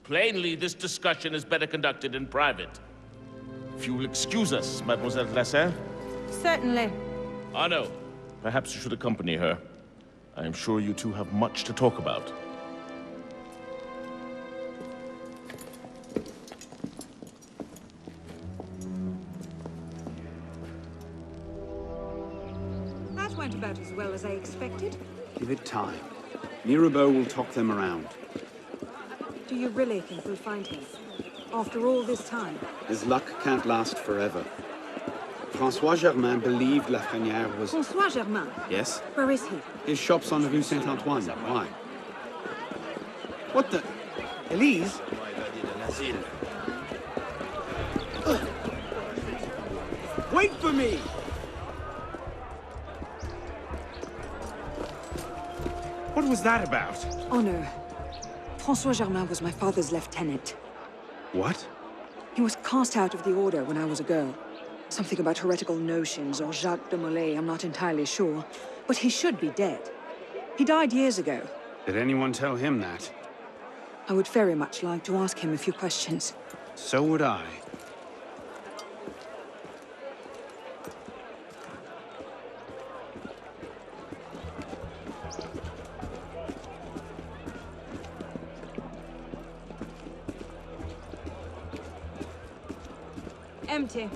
Speaker 5: Plainly, this discussion is better conducted in private. If you will excuse us, Mademoiselle de la Serre.
Speaker 9: Certainly.
Speaker 5: Arno, perhaps you should accompany her. I am sure you two have much to talk about.
Speaker 9: That went about as well as I expected.
Speaker 14: Give it time. Mirabeau will talk them around.
Speaker 9: Do you really think we'll find him? After all this time?
Speaker 14: His luck can't last forever. François Germain believed Lafrenière was...
Speaker 9: François Germain?
Speaker 14: Yes?
Speaker 9: Where is he?
Speaker 14: His shop's on Rue Saint-Antoine. Why? What the... Elise? Wait for me!
Speaker 5: What was that about?
Speaker 9: Oh no. François Germain was my father's lieutenant.
Speaker 14: What?
Speaker 9: He was cast out of the Order when I was a girl. Something about heretical notions or Jacques de Molay, I'm not entirely sure. But he should be dead. He died years ago.
Speaker 14: Did anyone tell him that?
Speaker 9: I would very much like to ask him a few questions.
Speaker 14: So would I.
Speaker 9: Empty.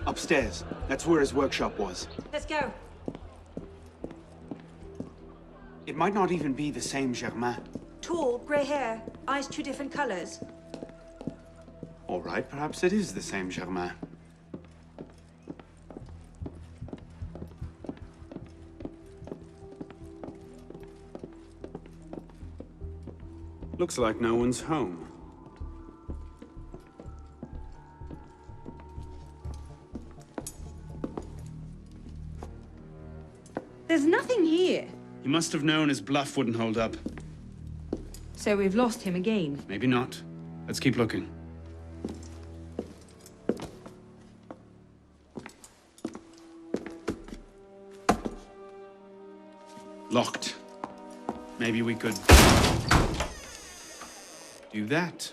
Speaker 14: Upstairs. That's where his workshop was.
Speaker 9: Let's go.
Speaker 14: It might not even be the same Germain.
Speaker 9: Tall, grey hair, eyes 2 different colors.
Speaker 14: All right, perhaps it is the same Germain. Looks like no one's home.
Speaker 9: There's nothing here.
Speaker 14: He must have known his bluff wouldn't hold up.
Speaker 9: So we've lost him again.
Speaker 14: Maybe not. Let's keep looking. Locked. Maybe we could... do that.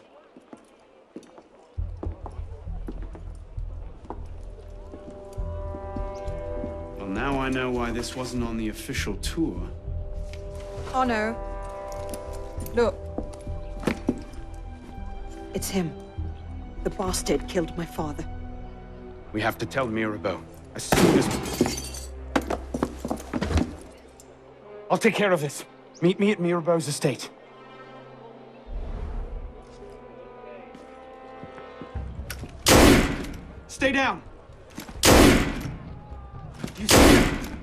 Speaker 14: Well, now I know why this wasn't on the official tour.
Speaker 9: Oh no. Look. It's him. The bastard killed my father.
Speaker 14: We have to tell Mirabeau as soon as... I'll take care of this. Meet me at Mirabeau's estate. Stay down! You see them?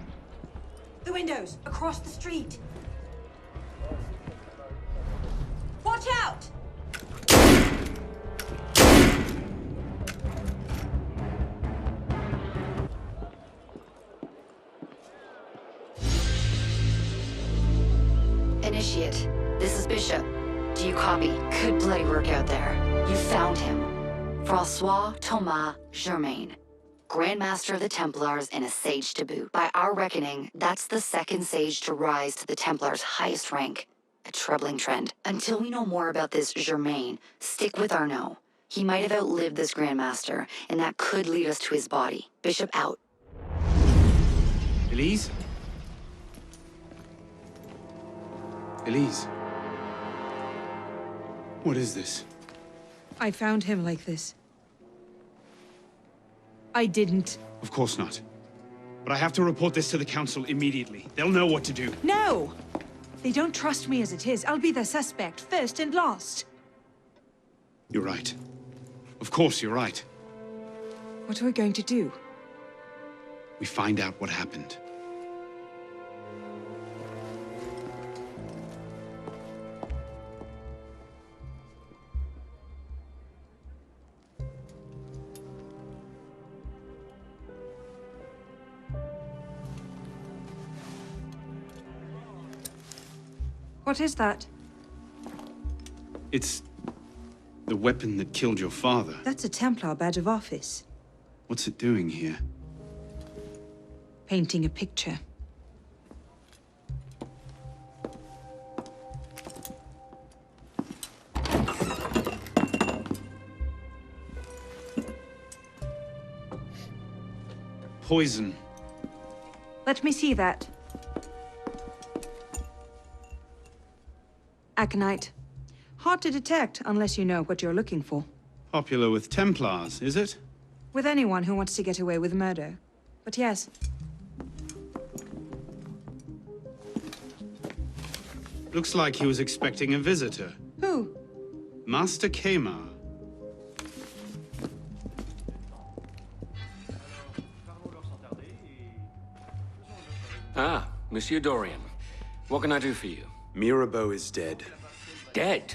Speaker 9: The windows, across the street. Watch out!
Speaker 12: Initiate, this is Bishop. Do you copy? Good bloody work out there. You found him. Francois Thomas Germain, Grandmaster of the Templars and a Sage to boot. By our reckoning, that's the second Sage to rise to the Templars' highest rank. A troubling trend. Until we know more about this Germain, stick with Arno. He might have outlived this Grandmaster, and that could lead us to his body. Bishop out.
Speaker 14: Elise? Elise? What is this?
Speaker 9: I found him like this. I didn't.
Speaker 14: Of course not. But I have to report this to the Council immediately. They'll know what to do.
Speaker 9: No! They don't trust me as it is. I'll be the suspect, first and last.
Speaker 14: You're right. Of course you're right.
Speaker 9: What are we going to do?
Speaker 14: We find out what happened.
Speaker 9: What is that?
Speaker 14: It's the weapon that killed your father.
Speaker 9: That's a Templar badge of office.
Speaker 14: What's it doing here?
Speaker 9: Painting a picture.
Speaker 14: Poison.
Speaker 9: Let me see that. Aconite. Hard to detect unless you know what you're looking for.
Speaker 14: Popular with Templars, is it?
Speaker 9: With anyone who wants to get away with murder. But yes.
Speaker 14: Looks like he was expecting a visitor.
Speaker 9: Who?
Speaker 14: Master Kamar.
Speaker 18: Ah, Monsieur Dorian. What can I do for you?
Speaker 14: Mirabeau is dead.
Speaker 18: Dead?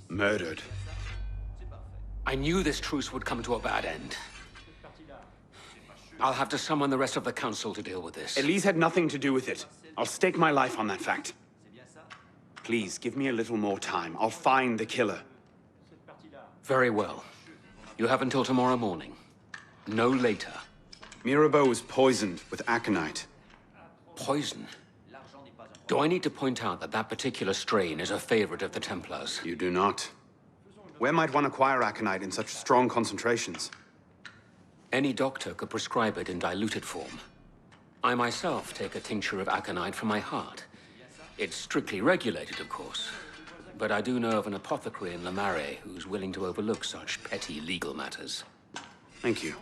Speaker 14: Murdered.
Speaker 18: I knew this truce would come to a bad end. I'll have to summon the rest of the council to deal with this.
Speaker 14: Elise had nothing to do with it. I'll stake my life on that fact. Please, give me a little more time. I'll find the killer.
Speaker 18: Very well. You have until tomorrow morning. No later.
Speaker 14: Mirabeau was poisoned with aconite.
Speaker 18: Poison? Do I need to point out that that particular strain is a favorite of the Templars?
Speaker 14: You do not. Where might one acquire aconite in such strong concentrations?
Speaker 18: Any doctor could prescribe it in diluted form. I myself take a tincture of aconite for my heart. It's strictly regulated, of course. But I do know of an apothecary in Le Marais who's willing to overlook such petty legal matters.
Speaker 14: Thank you.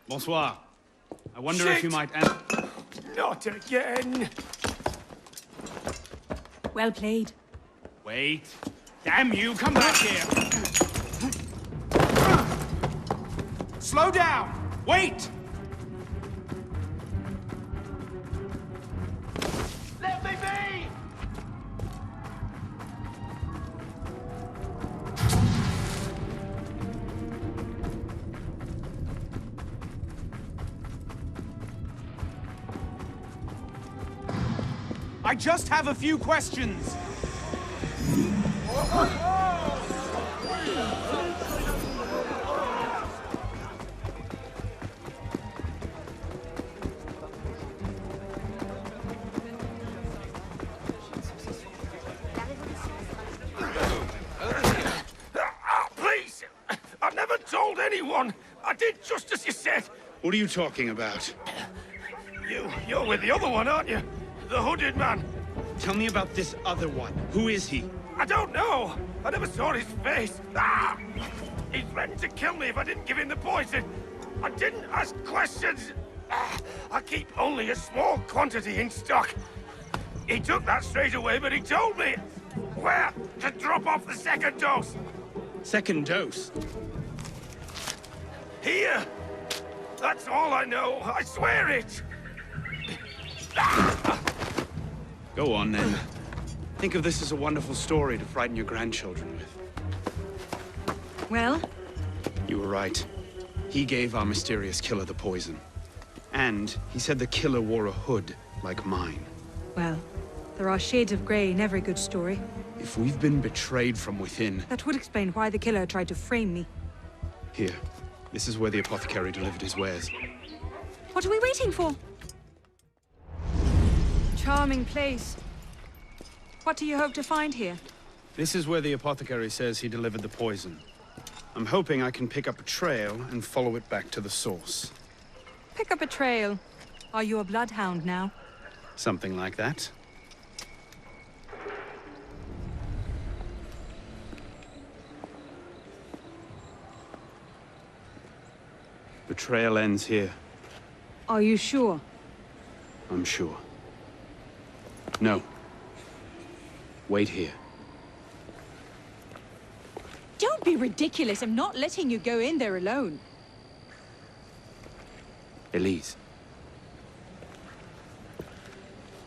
Speaker 14: Bonsoir. I wonder if you might...
Speaker 3: Not again!
Speaker 9: Well played.
Speaker 14: Wait. Damn you, come back here! Slow down! Wait!
Speaker 5: Let me be!
Speaker 14: I just have a few questions.
Speaker 3: Please! I've never told anyone! I did just as you said!
Speaker 14: What are you talking about?
Speaker 3: You're with the other one, aren't you? The hooded man.
Speaker 14: Tell me about this other one. Who is he?
Speaker 3: I don't know. I never saw his face. Ah! He threatened to kill me if I didn't give him the poison. I didn't ask questions. Ah! I keep only a small quantity in stock. He took that straight away, but he told me where to drop off the second dose.
Speaker 14: Second dose?
Speaker 3: Here. That's all I know. I swear it.
Speaker 14: Go on, then. Think of this as a wonderful story to frighten your grandchildren with.
Speaker 9: Well?
Speaker 14: You were right. He gave our mysterious killer the poison. And he said the killer wore a hood like mine.
Speaker 9: Well, there are shades of grey in every good story.
Speaker 14: If we've been betrayed from within...
Speaker 9: That would explain why the killer tried to frame me.
Speaker 14: Here. This is where the apothecary delivered his wares.
Speaker 9: What are we waiting for? Charming place. What do you hope to find here?
Speaker 14: This is where the apothecary says he delivered the poison. I'm hoping I can pick up a trail and follow it back to the source.
Speaker 9: Pick up a trail. Are you a bloodhound now?
Speaker 14: Something like that. The trail ends here.
Speaker 9: Are you sure?
Speaker 14: I'm sure. No. Wait here.
Speaker 9: Don't be ridiculous. I'm not letting you go in there alone.
Speaker 14: Elise.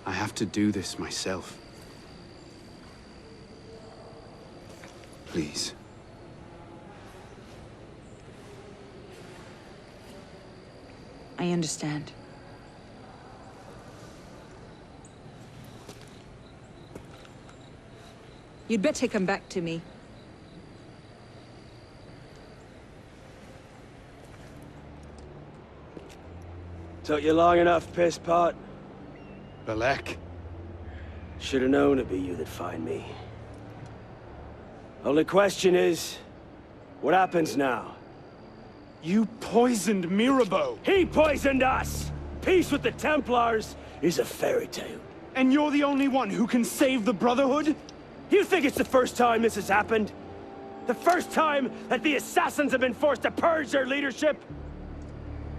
Speaker 14: I have to do this myself. Please.
Speaker 9: I understand. You'd better come back to me.
Speaker 3: Took you long enough, piss pot.
Speaker 14: Balek.
Speaker 3: Should have known it'd be you that'd find me. Only question is, what happens now?
Speaker 14: You poisoned Mirabeau!
Speaker 3: He poisoned us! Peace with the Templars is a fairy tale.
Speaker 14: And you're the only one who can save the Brotherhood?
Speaker 3: You think it's the first time this has happened? The first time that the Assassins have been forced to purge their leadership?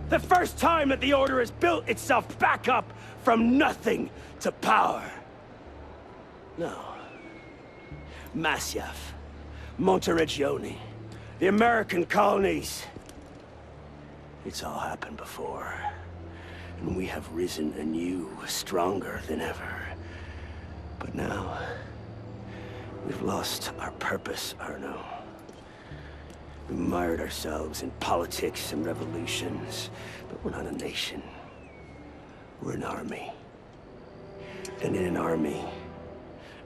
Speaker 3: The first time that the Order has built itself back up from nothing to power? No. Masyaf, Monteregione, the American colonies. It's all happened before. And we have risen anew, stronger than ever. But now, we've lost our purpose, Arno. We mired ourselves in politics and revolutions, but we're not a nation. We're an army. And in an army,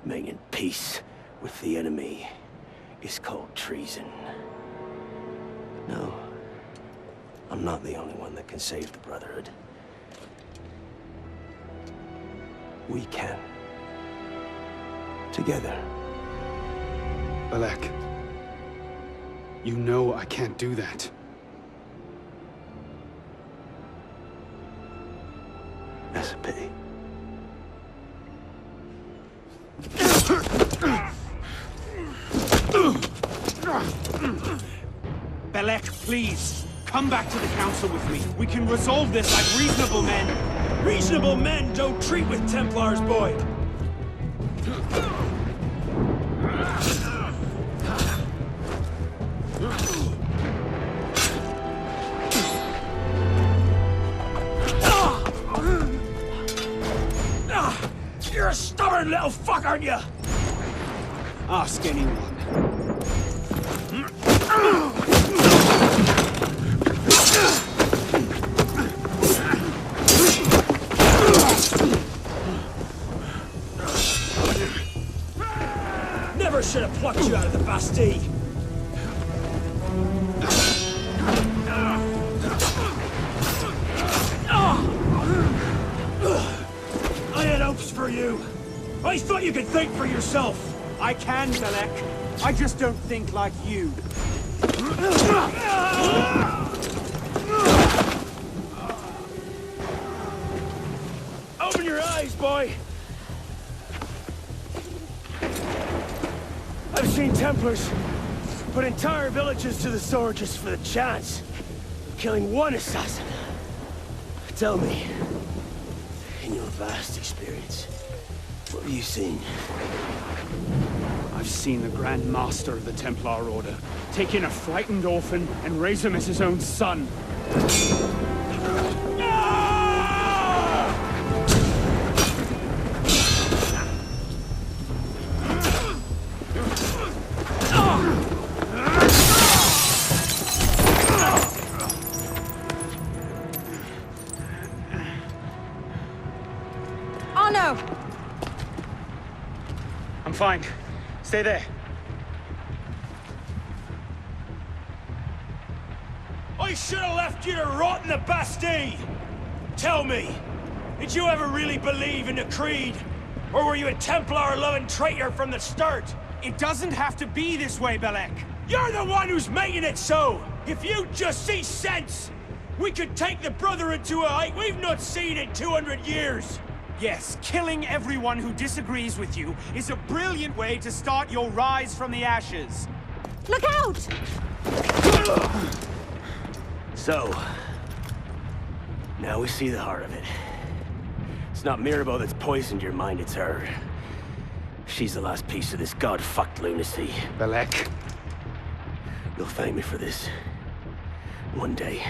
Speaker 3: making peace with the enemy is called treason. No, I'm not the only one that can save the Brotherhood. We can. Together.
Speaker 14: Balek. You know I can't do that.
Speaker 3: That's a pity.
Speaker 14: Balek, please. Come back to the council with me. We can resolve this like reasonable men.
Speaker 3: Reasonable men don't treat with Templars, boy. You're a stubborn little fuck, aren't you?
Speaker 14: Ask anyone.
Speaker 3: Never should have plucked you out of the Bastille. I had hopes for you. I thought you could think for yourself.
Speaker 14: I can, Balek. I just don't think like you.
Speaker 3: Open your eyes, boy. I've seen Templars put entire villages to the sword just for the chance of killing one assassin. Tell me, in your vast experience, what have you seen?
Speaker 14: I've seen the Grand Master of the Templar Order take in a frightened orphan and raise him as his own son.
Speaker 9: Arno!
Speaker 14: I'm fine. Stay there.
Speaker 3: I should have left you to rot in the Bastille! Tell me, did you ever really believe in the Creed? Or were you a Templar-loving traitor from the start?
Speaker 16: It doesn't have to be this way, Belek.
Speaker 3: You're the one who's making it so! If you just see sense, we could take the Brotherhood to a height we've not seen in 200 years!
Speaker 16: Yes, killing everyone who disagrees with you is a brilliant way to start your rise from the ashes.
Speaker 9: Look out!
Speaker 3: So, now we see the heart of it. It's not Mirabelle that's poisoned your mind, it's her. She's the last piece of this god-fucked lunacy.
Speaker 14: Belek.
Speaker 3: You'll thank me for this. One day.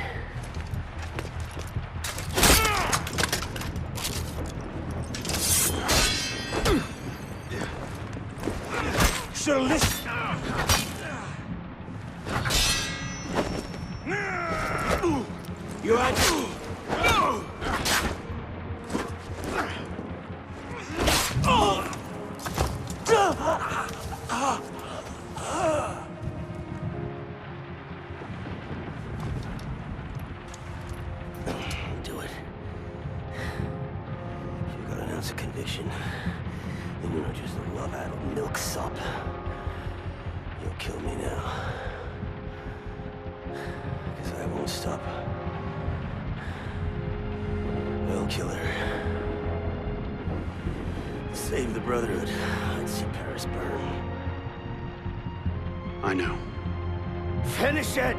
Speaker 3: Should've listened. You had do it. You got an ounce of conviction, and you're not just a love-addled milksop. You'll kill me now. Because I won't stop. I'll kill her. Save the Brotherhood. I'd see Paris burn.
Speaker 14: I know.
Speaker 3: Finish it!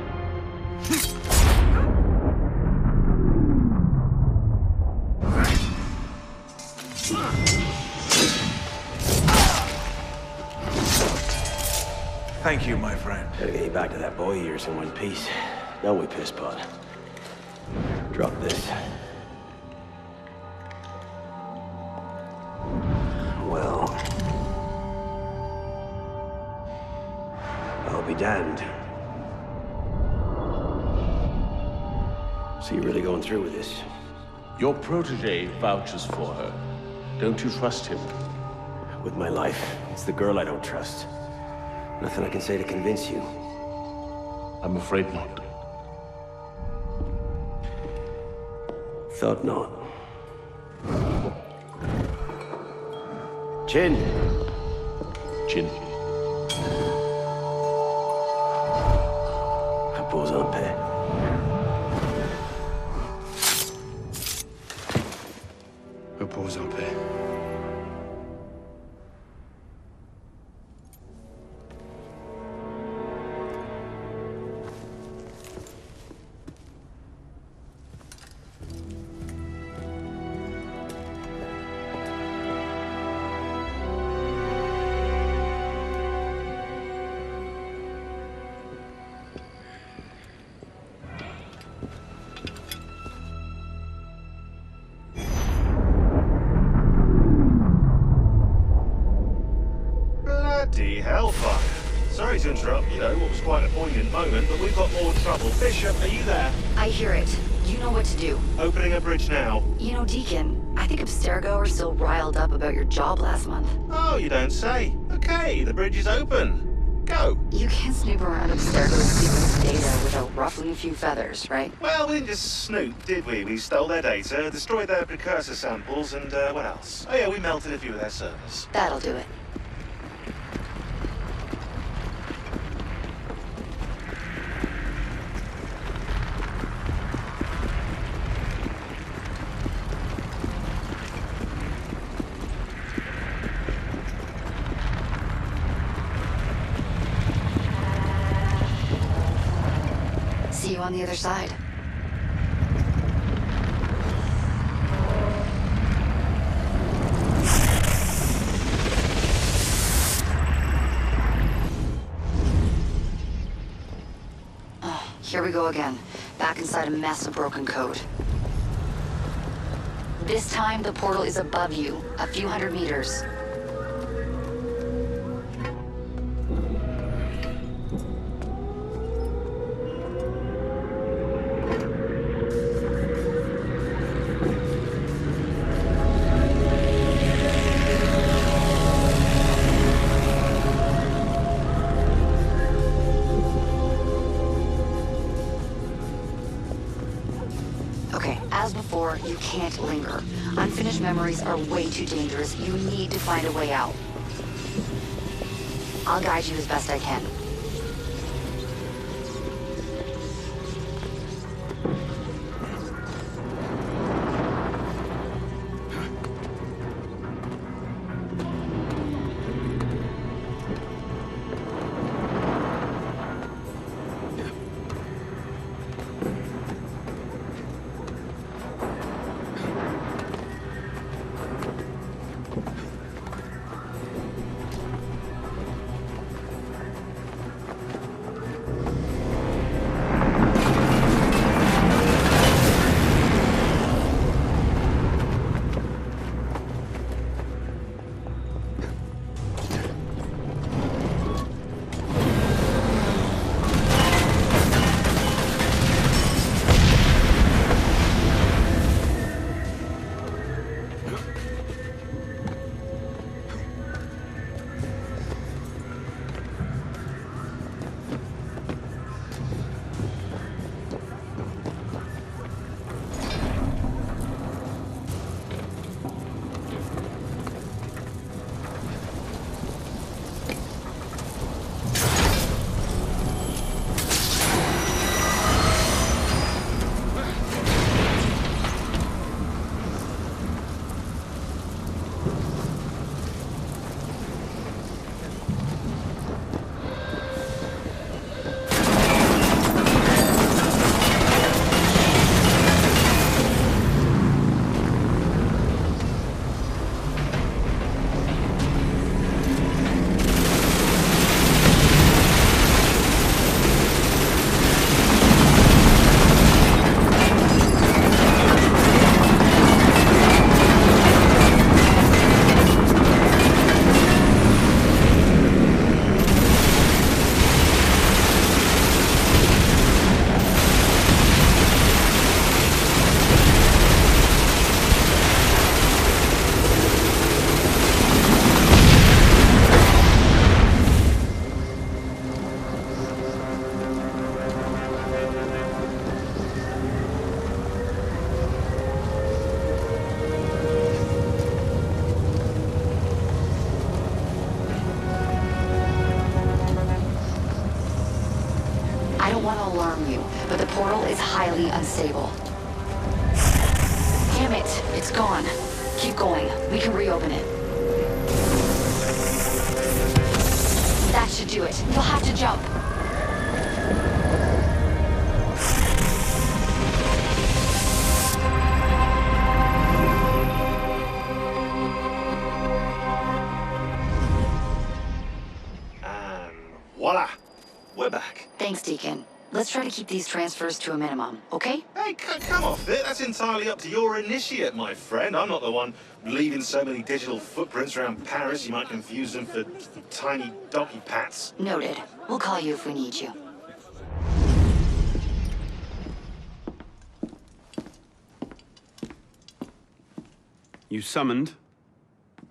Speaker 5: Thank you, my friend.
Speaker 3: Gotta get you back to that boy of yours in one piece. Don't we, pisspot? Drop this. Well... I'll be damned. So you're really going through with this?
Speaker 13: Your protege vouches for her. Don't you trust him?
Speaker 3: With my life. It's the girl I don't trust. Nothing I can say to convince you.
Speaker 13: I'm afraid not.
Speaker 3: Thought not. Chin.
Speaker 13: Chin.
Speaker 3: Repose en paix.
Speaker 14: Repose en paix.
Speaker 21: Bloody hellfire. Sorry to interrupt, what was quite a poignant moment, but we've got more trouble. Bishop, are you there?
Speaker 12: I hear it. You know what to do.
Speaker 21: Opening a bridge now.
Speaker 12: You know, Deacon, I think Abstergo are still riled up about your job last month.
Speaker 21: Oh, you don't say. Okay, the bridge is open. Go.
Speaker 12: You can't snoop around Abstergo's secret data without ruffling a few feathers, right?
Speaker 21: Well, we didn't just snoop, did we? We stole their data, destroyed their precursor samples, and what else? Oh yeah, we melted a few of their servers.
Speaker 12: That'll do it. on the other side. Here we go again, back inside a mess of broken code. This time, the portal is above you, a few hundred meters. You can't linger. Unfinished memories are way too dangerous. You need to find a way out. I'll guide you as best I can. Highly unstable. Damn it, it's gone. Keep going. We can reopen it. That should do it. You'll have to jump.
Speaker 21: And voila! We're back.
Speaker 12: Thanks, Deacon. Let's try to keep these transfers to a minimum, okay?
Speaker 21: Hey, come off it. That's entirely up to your initiate, my friend. I'm not the one leaving so many digital footprints around Paris you might confuse them for tiny donkey pats.
Speaker 12: Noted. We'll call you if we need you.
Speaker 14: You summoned?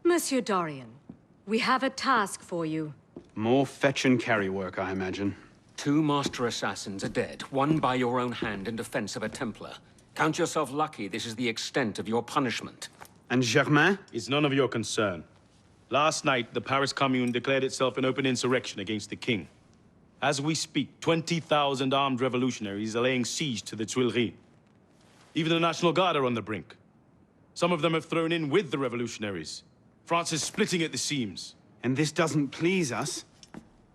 Speaker 20: Monsieur Dorian, we have a task for you.
Speaker 14: More fetch and carry work, I imagine.
Speaker 18: 2 master assassins are dead, one by your own hand in defense of a Templar. Count yourself lucky this is the extent of your punishment.
Speaker 14: And Germain?
Speaker 2: It's none of your concern. Last night, the Paris Commune declared itself an open insurrection against the king. As we speak, 20,000 armed revolutionaries are laying siege to the Tuileries. Even the National Guard are on the brink. Some of them have thrown in with the revolutionaries. France is splitting at the seams.
Speaker 14: And this doesn't please us?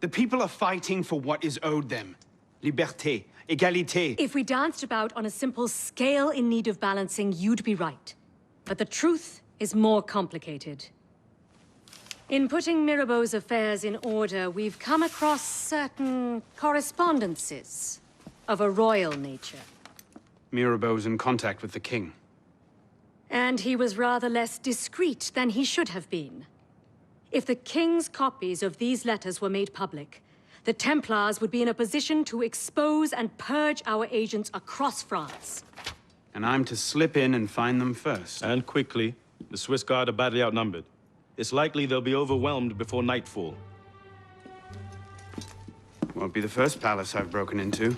Speaker 14: The people are fighting for what is owed them. Liberté, égalité.
Speaker 20: If we danced about on a simple scale in need of balancing, you'd be right. But the truth is more complicated. In putting Mirabeau's affairs in order, we've come across certain correspondences of a royal nature.
Speaker 14: Mirabeau's in contact with the king.
Speaker 20: And he was rather less discreet than he should have been. If the king's copies of these letters were made public, the Templars would be in a position to expose and purge our agents across France.
Speaker 14: And I'm to slip in and find them first.
Speaker 2: And quickly. The Swiss Guard are badly outnumbered. It's likely they'll be overwhelmed before nightfall.
Speaker 14: Won't be the first palace I've broken into.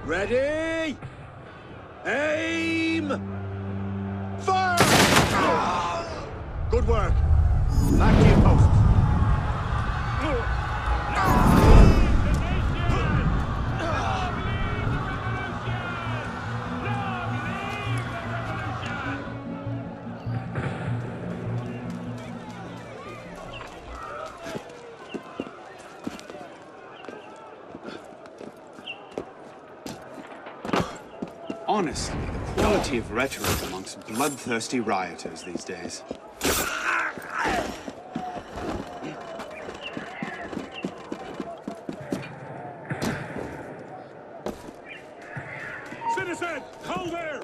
Speaker 5: Ready? Aim! Fire! Good work. Back to your posts.
Speaker 14: Honestly, the quality of rhetoric amongst bloodthirsty rioters these days.
Speaker 5: Citizen, hold there!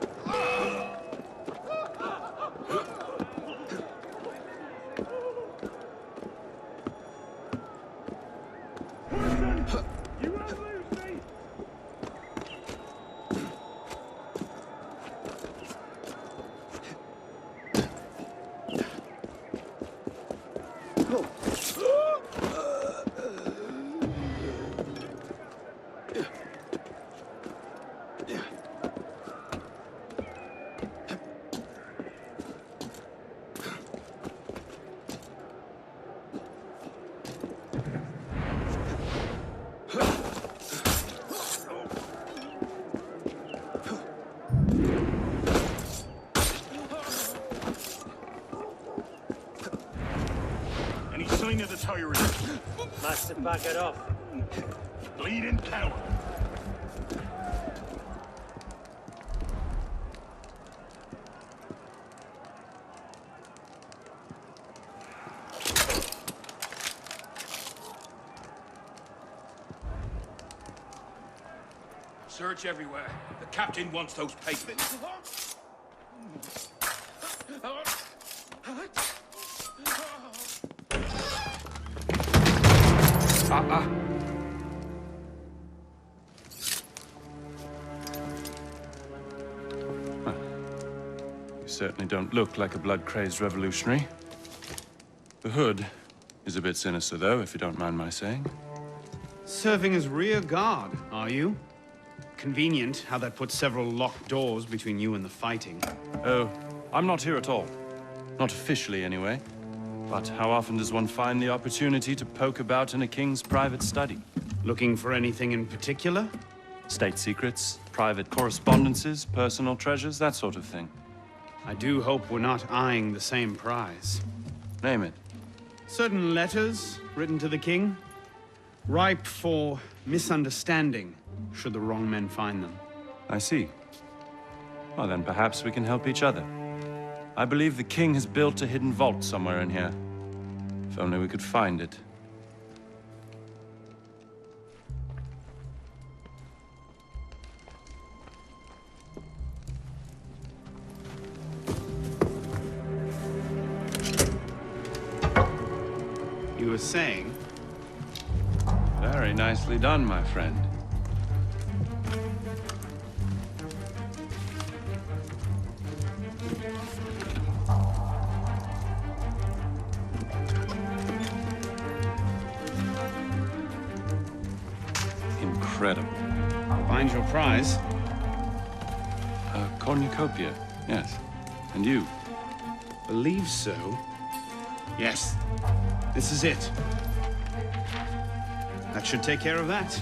Speaker 5: Sign of the tyrant.
Speaker 3: Master, back it off.
Speaker 5: Bleeding coward.
Speaker 17: Search everywhere. The captain wants those papers.
Speaker 4: You certainly don't look like a blood-crazed revolutionary. The hood is a bit sinister, though, if you don't mind my saying.
Speaker 14: Serving as rear guard, are you? Convenient how that puts several locked doors between you and the fighting.
Speaker 4: Oh, I'm not here at all. Not officially, anyway. But how often does one find the opportunity to poke about in a king's private study?
Speaker 14: Looking for anything in particular?
Speaker 4: State secrets, private correspondences, personal treasures, that sort of thing.
Speaker 14: I do hope we're not eyeing the same prize.
Speaker 4: Name it.
Speaker 14: Certain letters written to the king, ripe for misunderstanding, should the wrong men find them.
Speaker 4: I see. Well, then perhaps we can help each other. I believe the king has built a hidden vault somewhere in here. If only we could find it.
Speaker 14: You were saying?
Speaker 4: Very nicely done, my friend. Incredible.
Speaker 14: Find your prize?
Speaker 4: A cornucopia, yes. And you?
Speaker 14: Believe so. Yes. This is it. That should take care of that.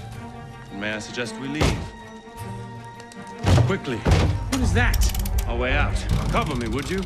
Speaker 4: May I suggest we leave? Quickly.
Speaker 14: What is that?
Speaker 4: Our way out. Cover me, would you?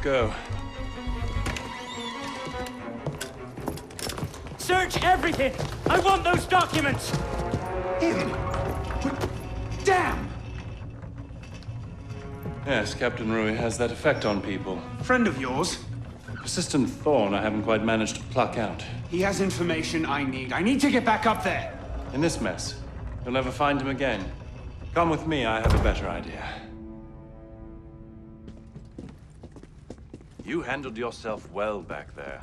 Speaker 4: go.
Speaker 7: Search everything! I want those documents!
Speaker 14: Him? Damn!
Speaker 4: Yes, Captain Rui has that effect on people.
Speaker 14: Friend of yours?
Speaker 4: Persistent thorn I haven't quite managed to pluck out.
Speaker 14: He has information I need. I need to get back up there!
Speaker 4: In this mess, you'll never find him again. Come with me, I have a better idea. You handled yourself well back there.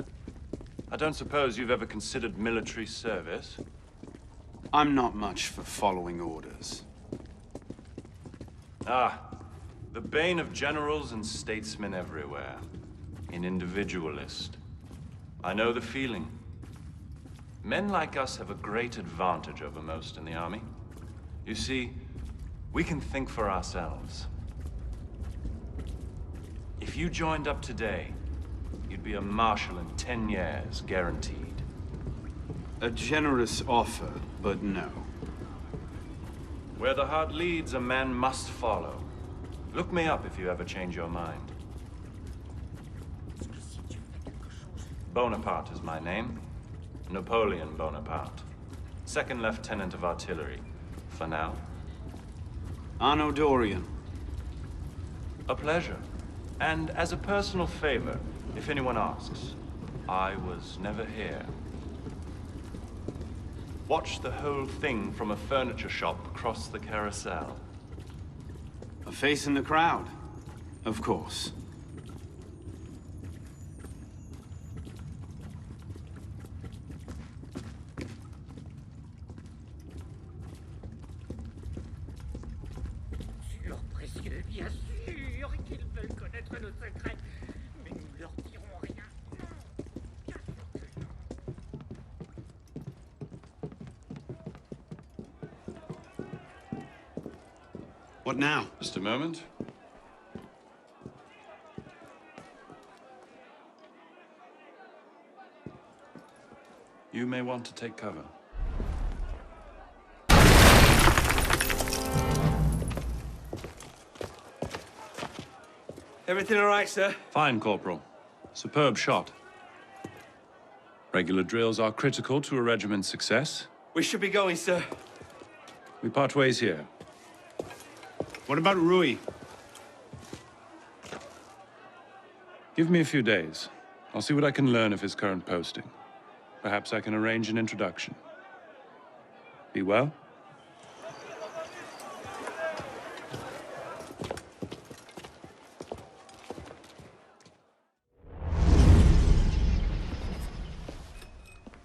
Speaker 4: I don't suppose you've ever considered military service?
Speaker 14: I'm not much for following orders.
Speaker 4: Ah, the bane of generals and statesmen everywhere. An individualist. I know the feeling. Men like us have a great advantage over most in the army. You see, we can think for ourselves. If you joined up today, you'd be a marshal in 10 years, guaranteed.
Speaker 14: A generous offer, but no.
Speaker 4: Where the heart leads, a man must follow. Look me up if you ever change your mind. Bonaparte is my name. Napoleon Bonaparte. Second Lieutenant of Artillery. For now.
Speaker 14: Arno Dorian.
Speaker 4: A pleasure. And as a personal favor, if anyone asks, I was never here. Watch the whole thing from a furniture shop across the carousel.
Speaker 14: A face in the crowd. Of course. What now?
Speaker 4: Just a moment. You may want to take cover.
Speaker 3: Everything all right, sir?
Speaker 4: Fine, Corporal. Superb shot. Regular drills are critical to a regiment's success.
Speaker 3: We should be going, sir.
Speaker 4: We part ways here.
Speaker 14: What about Rui?
Speaker 4: Give me a few days. I'll see what I can learn of his current posting. Perhaps I can arrange an introduction. Be well?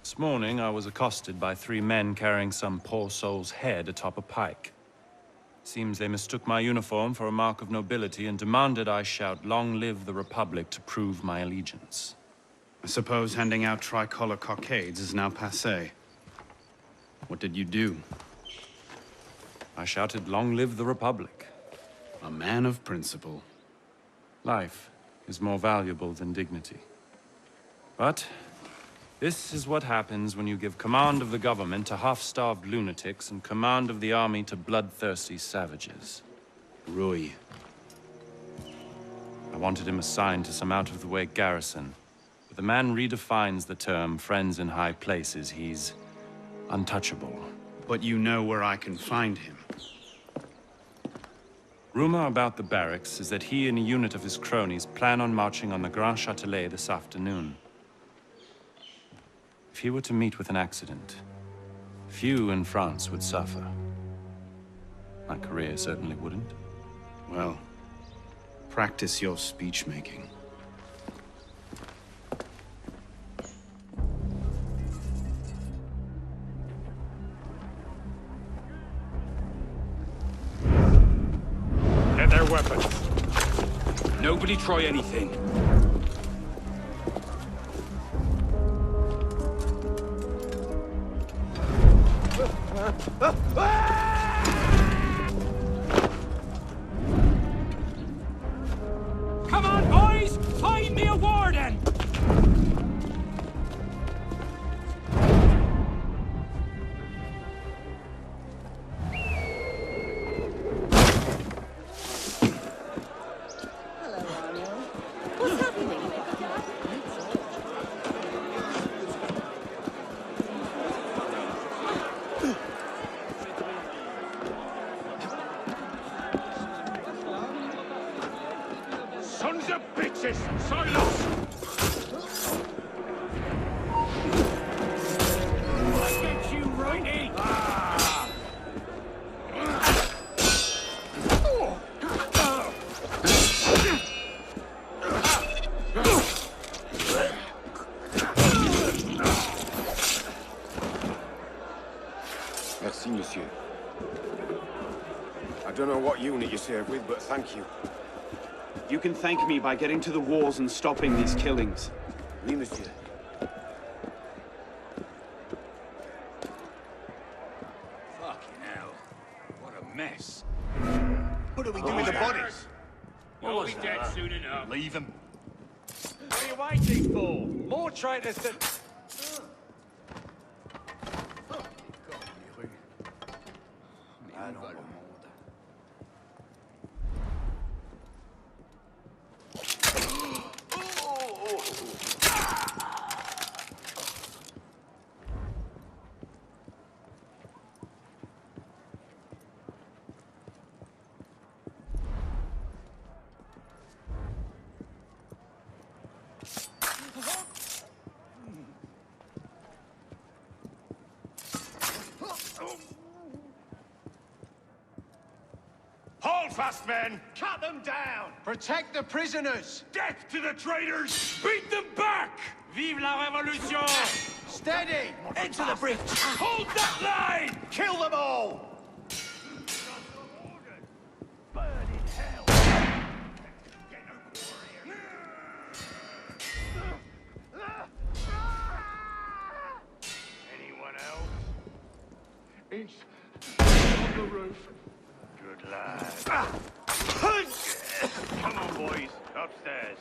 Speaker 4: This morning, I was accosted by 3 men carrying some poor soul's head atop a pike. Seems they mistook my uniform for a mark of nobility and demanded I shout, "Long live the Republic," to prove my allegiance.
Speaker 14: I suppose handing out tricolor cockades is now passé. What did you do?
Speaker 4: I shouted, "Long live the Republic."
Speaker 14: A man of principle.
Speaker 4: Life is more valuable than dignity. But this is what happens when you give command of the government to half-starved lunatics and command of the army to bloodthirsty savages.
Speaker 14: Rui.
Speaker 4: I wanted him assigned to some out-of-the-way garrison. But the man redefines the term friends in high places. He's untouchable.
Speaker 14: But you know where I can find him.
Speaker 4: Rumor about the barracks is that he and a unit of his cronies plan on marching on the Grand Châtelet this afternoon. If he were to meet with an accident, few in France would suffer. My career certainly wouldn't.
Speaker 14: Well, practice your speech-making.
Speaker 17: Get their weapons. Nobody try anything.
Speaker 7: Come on, boys! Find me a warden!
Speaker 1: What's happening?
Speaker 8: Don't know what unit you serve with, but thank you.
Speaker 14: You can thank me by getting to the walls and stopping these killings.
Speaker 8: Oui, monsieur.
Speaker 11: Fucking hell. What a mess.
Speaker 5: What do we do with the bodies?
Speaker 11: You'll be dead soon enough.
Speaker 5: Leave them.
Speaker 11: What are you waiting for? More traitors than...
Speaker 5: Hold fast, men! Cut them down! Protect the prisoners! Death to the traitors! Beat them back!
Speaker 10: Vive la Révolution!
Speaker 5: Steady! Into the breach! Hold that line! Kill them all! Anyone else? It's on the roof. Good lad. Come on, boys. Upstairs.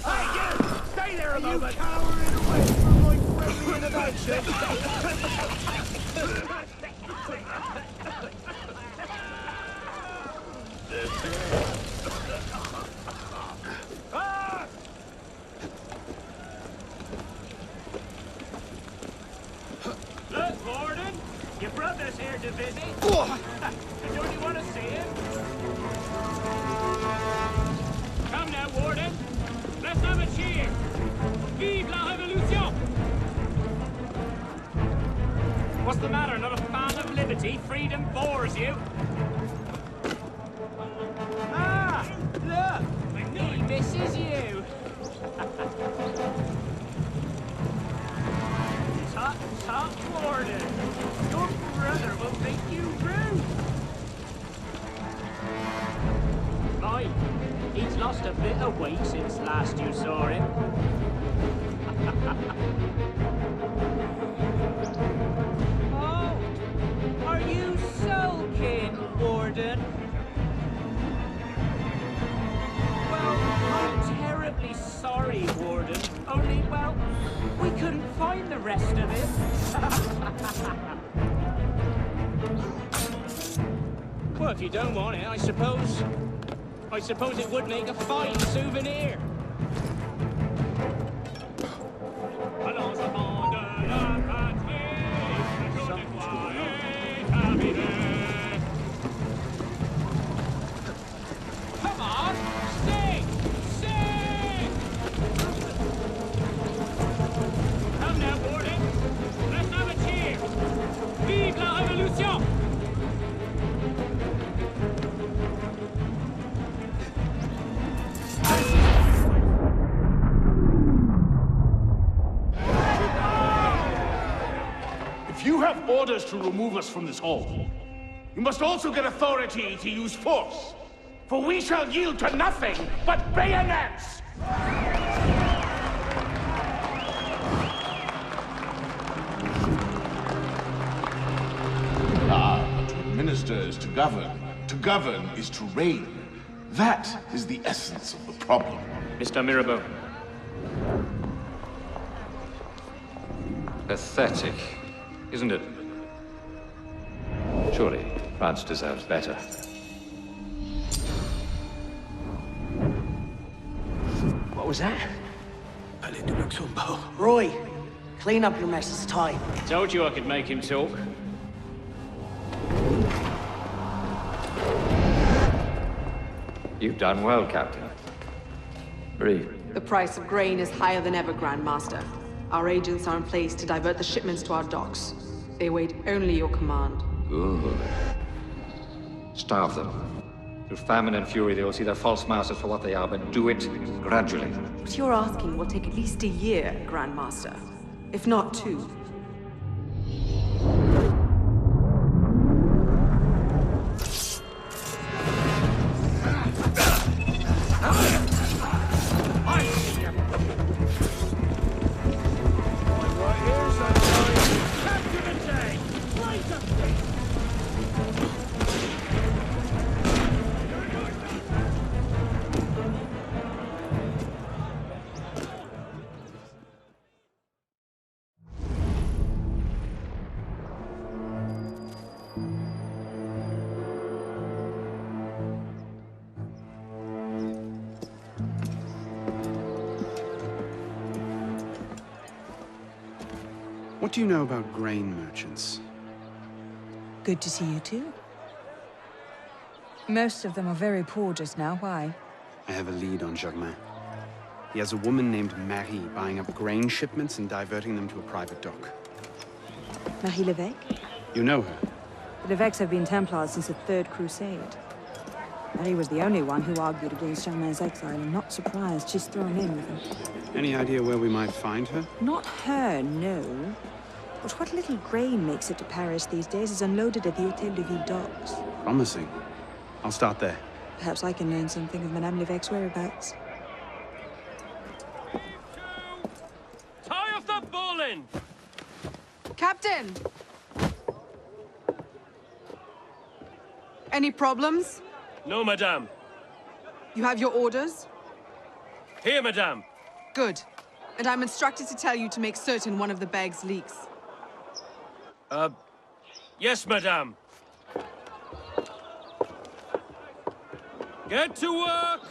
Speaker 5: Hey, you! Stay there a moment! You cowering away from my friendly innovation!
Speaker 10: Look, Warden! Your brother's here to visit. Don't you want to see him? Come now, Warden. Let's have a cheer. Vive la Révolution! What's the matter? Not a fan of liberty? Freedom bores you? Ah! Look! He misses you! Tut, tut, Warden! Your brother will think you rude! Right, he's lost a bit of weight since last you saw him. Oh! Are you sulking, Warden? Well, I'm terribly sorry, Warden. Only, well, we couldn't find the rest of it. Well, if you don't want it, I suppose it would make a fine souvenir. Allons avant de la patrie, je ne crois établir. Come on, sing! Sing! Come now, Warden. Let's have a cheer. Vive la Révolution!
Speaker 5: If you have orders to remove us from this hall, you must also get authority to use force. For we shall yield to nothing but bayonets!
Speaker 23: Ah, to administer is to govern. To govern is to reign. That is the essence of the problem.
Speaker 10: Mr. Mirabeau.
Speaker 6: Pathetic, isn't it? Surely France deserves better.
Speaker 15: What was that? Palais de Luxembourg. Roy, clean up your mess. It's time.
Speaker 10: Told you I could make him talk.
Speaker 6: You've done well, Captain. Breathe.
Speaker 24: The price of grain is higher than ever, Grandmaster. Our agents are in place to divert the shipments to our docks. They await only your command.
Speaker 23: Good.
Speaker 6: Starve them. Through famine and fury, they will see their false masters for what they are, but do it gradually.
Speaker 24: What you're asking will take at least a year, Grandmaster. If not 2.
Speaker 14: What do you know about grain merchants?
Speaker 9: Good to see you too. Most of them are very poor just now. Why?
Speaker 14: I have a lead on Germain. He has a woman named Marie buying up grain shipments and diverting them to a private dock.
Speaker 9: Marie Levesque?
Speaker 14: You know her?
Speaker 9: The Levesques have been Templars since the Third Crusade. Marie was the only one who argued against Germain's exile. I'm not surprised she's thrown in with him.
Speaker 14: Any idea where we might find her?
Speaker 9: Not her, no. But what little grain makes it to Paris these days is unloaded at the Hôtel de Ville docks.
Speaker 14: Promising. I'll start there.
Speaker 9: Perhaps I can learn something of Madame Levesque's whereabouts.
Speaker 11: Tie off that bowline!
Speaker 24: Captain! Any problems?
Speaker 11: No, madame.
Speaker 24: You have your orders?
Speaker 11: Here, madame.
Speaker 24: Good. And I'm instructed to tell you to make certain one of the bags leaks.
Speaker 11: Yes, madame. Get to work!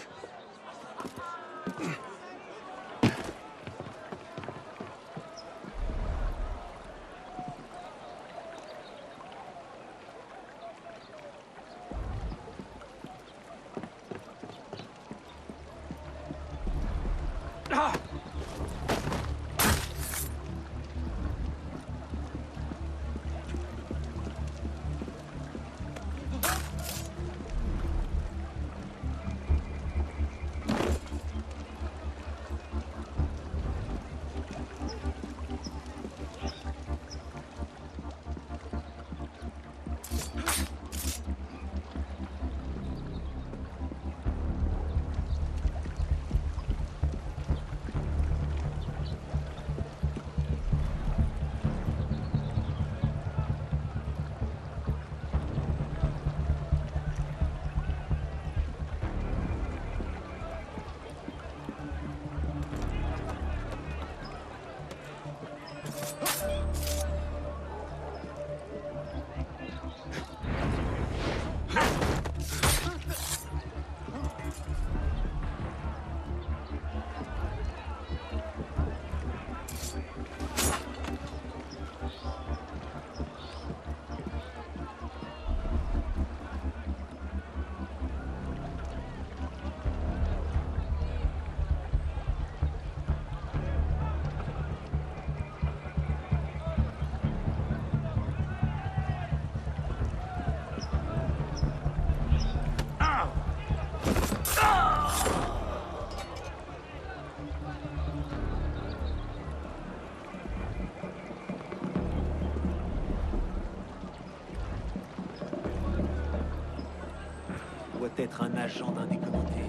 Speaker 16: Être un agent d'un des comités.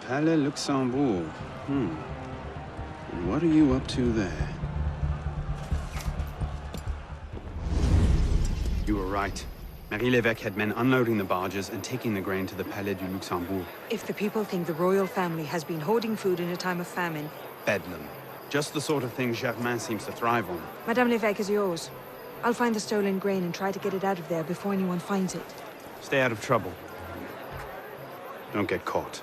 Speaker 14: Palais Luxembourg. And what are you up to there? You were right. Marie Lévesque had men unloading the barges and taking the grain to the Palais du Luxembourg.
Speaker 9: If the people think the royal family has been hoarding food in a time of famine...
Speaker 14: Bedlam. Just the sort of thing Germain seems to thrive on.
Speaker 9: Madame Lévesque is yours. I'll find the stolen grain and try to get it out of there before anyone finds it.
Speaker 14: Stay out of trouble. Don't get caught.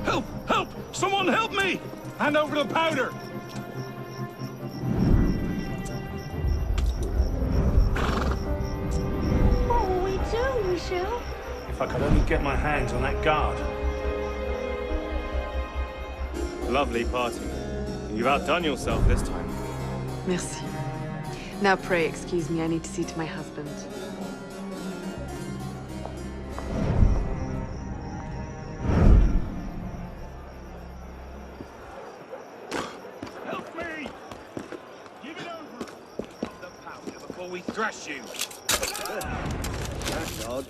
Speaker 2: Help! Help! Someone help me! Hand over the powder!
Speaker 13: What will we do, Michel?
Speaker 2: If I could only get my hands on that guard. Lovely party. You've outdone yourself this time.
Speaker 24: Merci. Now pray excuse me, I need to see to my husband.
Speaker 2: Help me! Give it over! Of the powder before we thrash you!
Speaker 3: That's odd.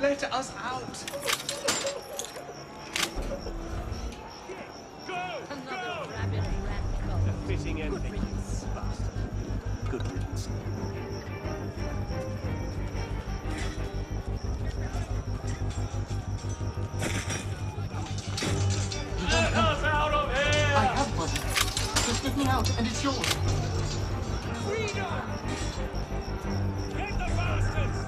Speaker 11: Let us out!
Speaker 1: Another rabid rat.
Speaker 3: A fitting ending. Good riddance.
Speaker 11: Let us out of here!
Speaker 19: I have one. Just get me out, and it's yours.
Speaker 11: Freedom! Get the bastards!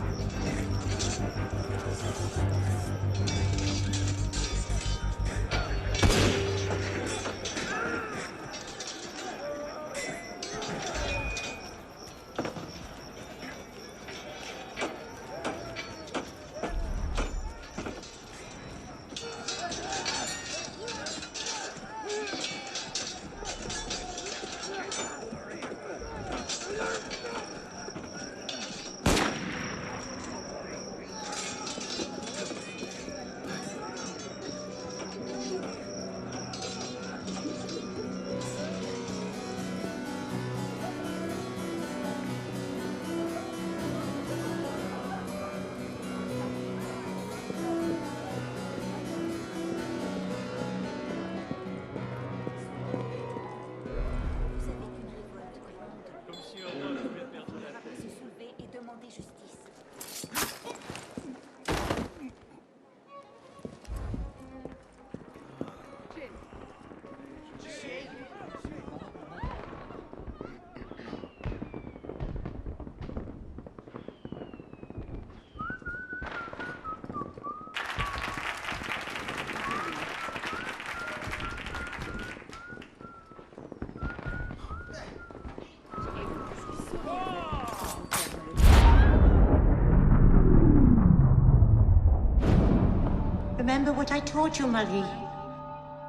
Speaker 19: Remember what I taught you, Marie?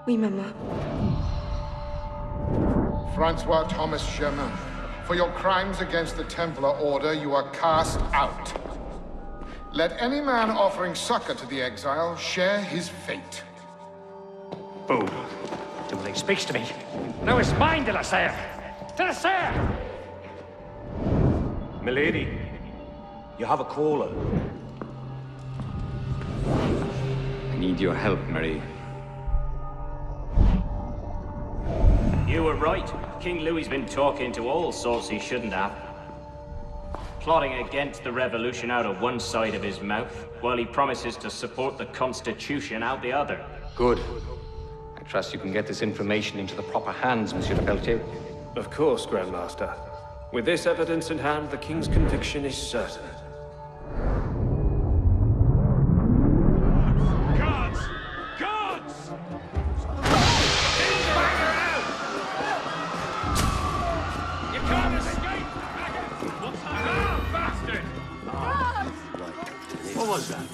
Speaker 24: Oui, Maman.
Speaker 21: Francois Thomas Germain, for your crimes against the Templar Order, you are cast out. Let any man offering succor to the exile share his fate.
Speaker 7: Boom. Dueling speaks to me. Now it's mine, de la Serre! De la Serre!
Speaker 8: Milady, you have a caller.
Speaker 17: I need your help, Marie.
Speaker 10: You were right. King Louis's been talking to all sorts he shouldn't have. Plotting against the revolution out of one side of his mouth, while he promises to support the Constitution out the other.
Speaker 17: Good. I trust you can get this information into the proper hands, Monsieur de Pelletier.
Speaker 8: Of course, Grandmaster. With this evidence in hand, the King's conviction is certain.
Speaker 11: Guards! Guards! You can't escape! Ah, bastard!
Speaker 3: What was that?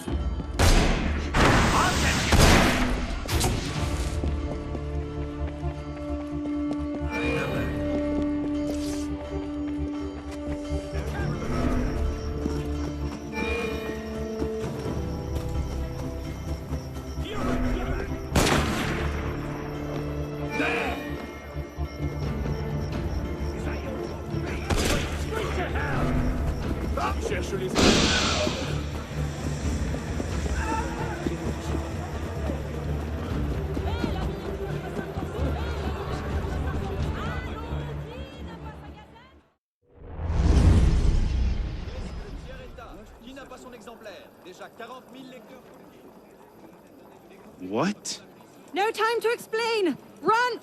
Speaker 2: What?
Speaker 9: No time to explain! Run!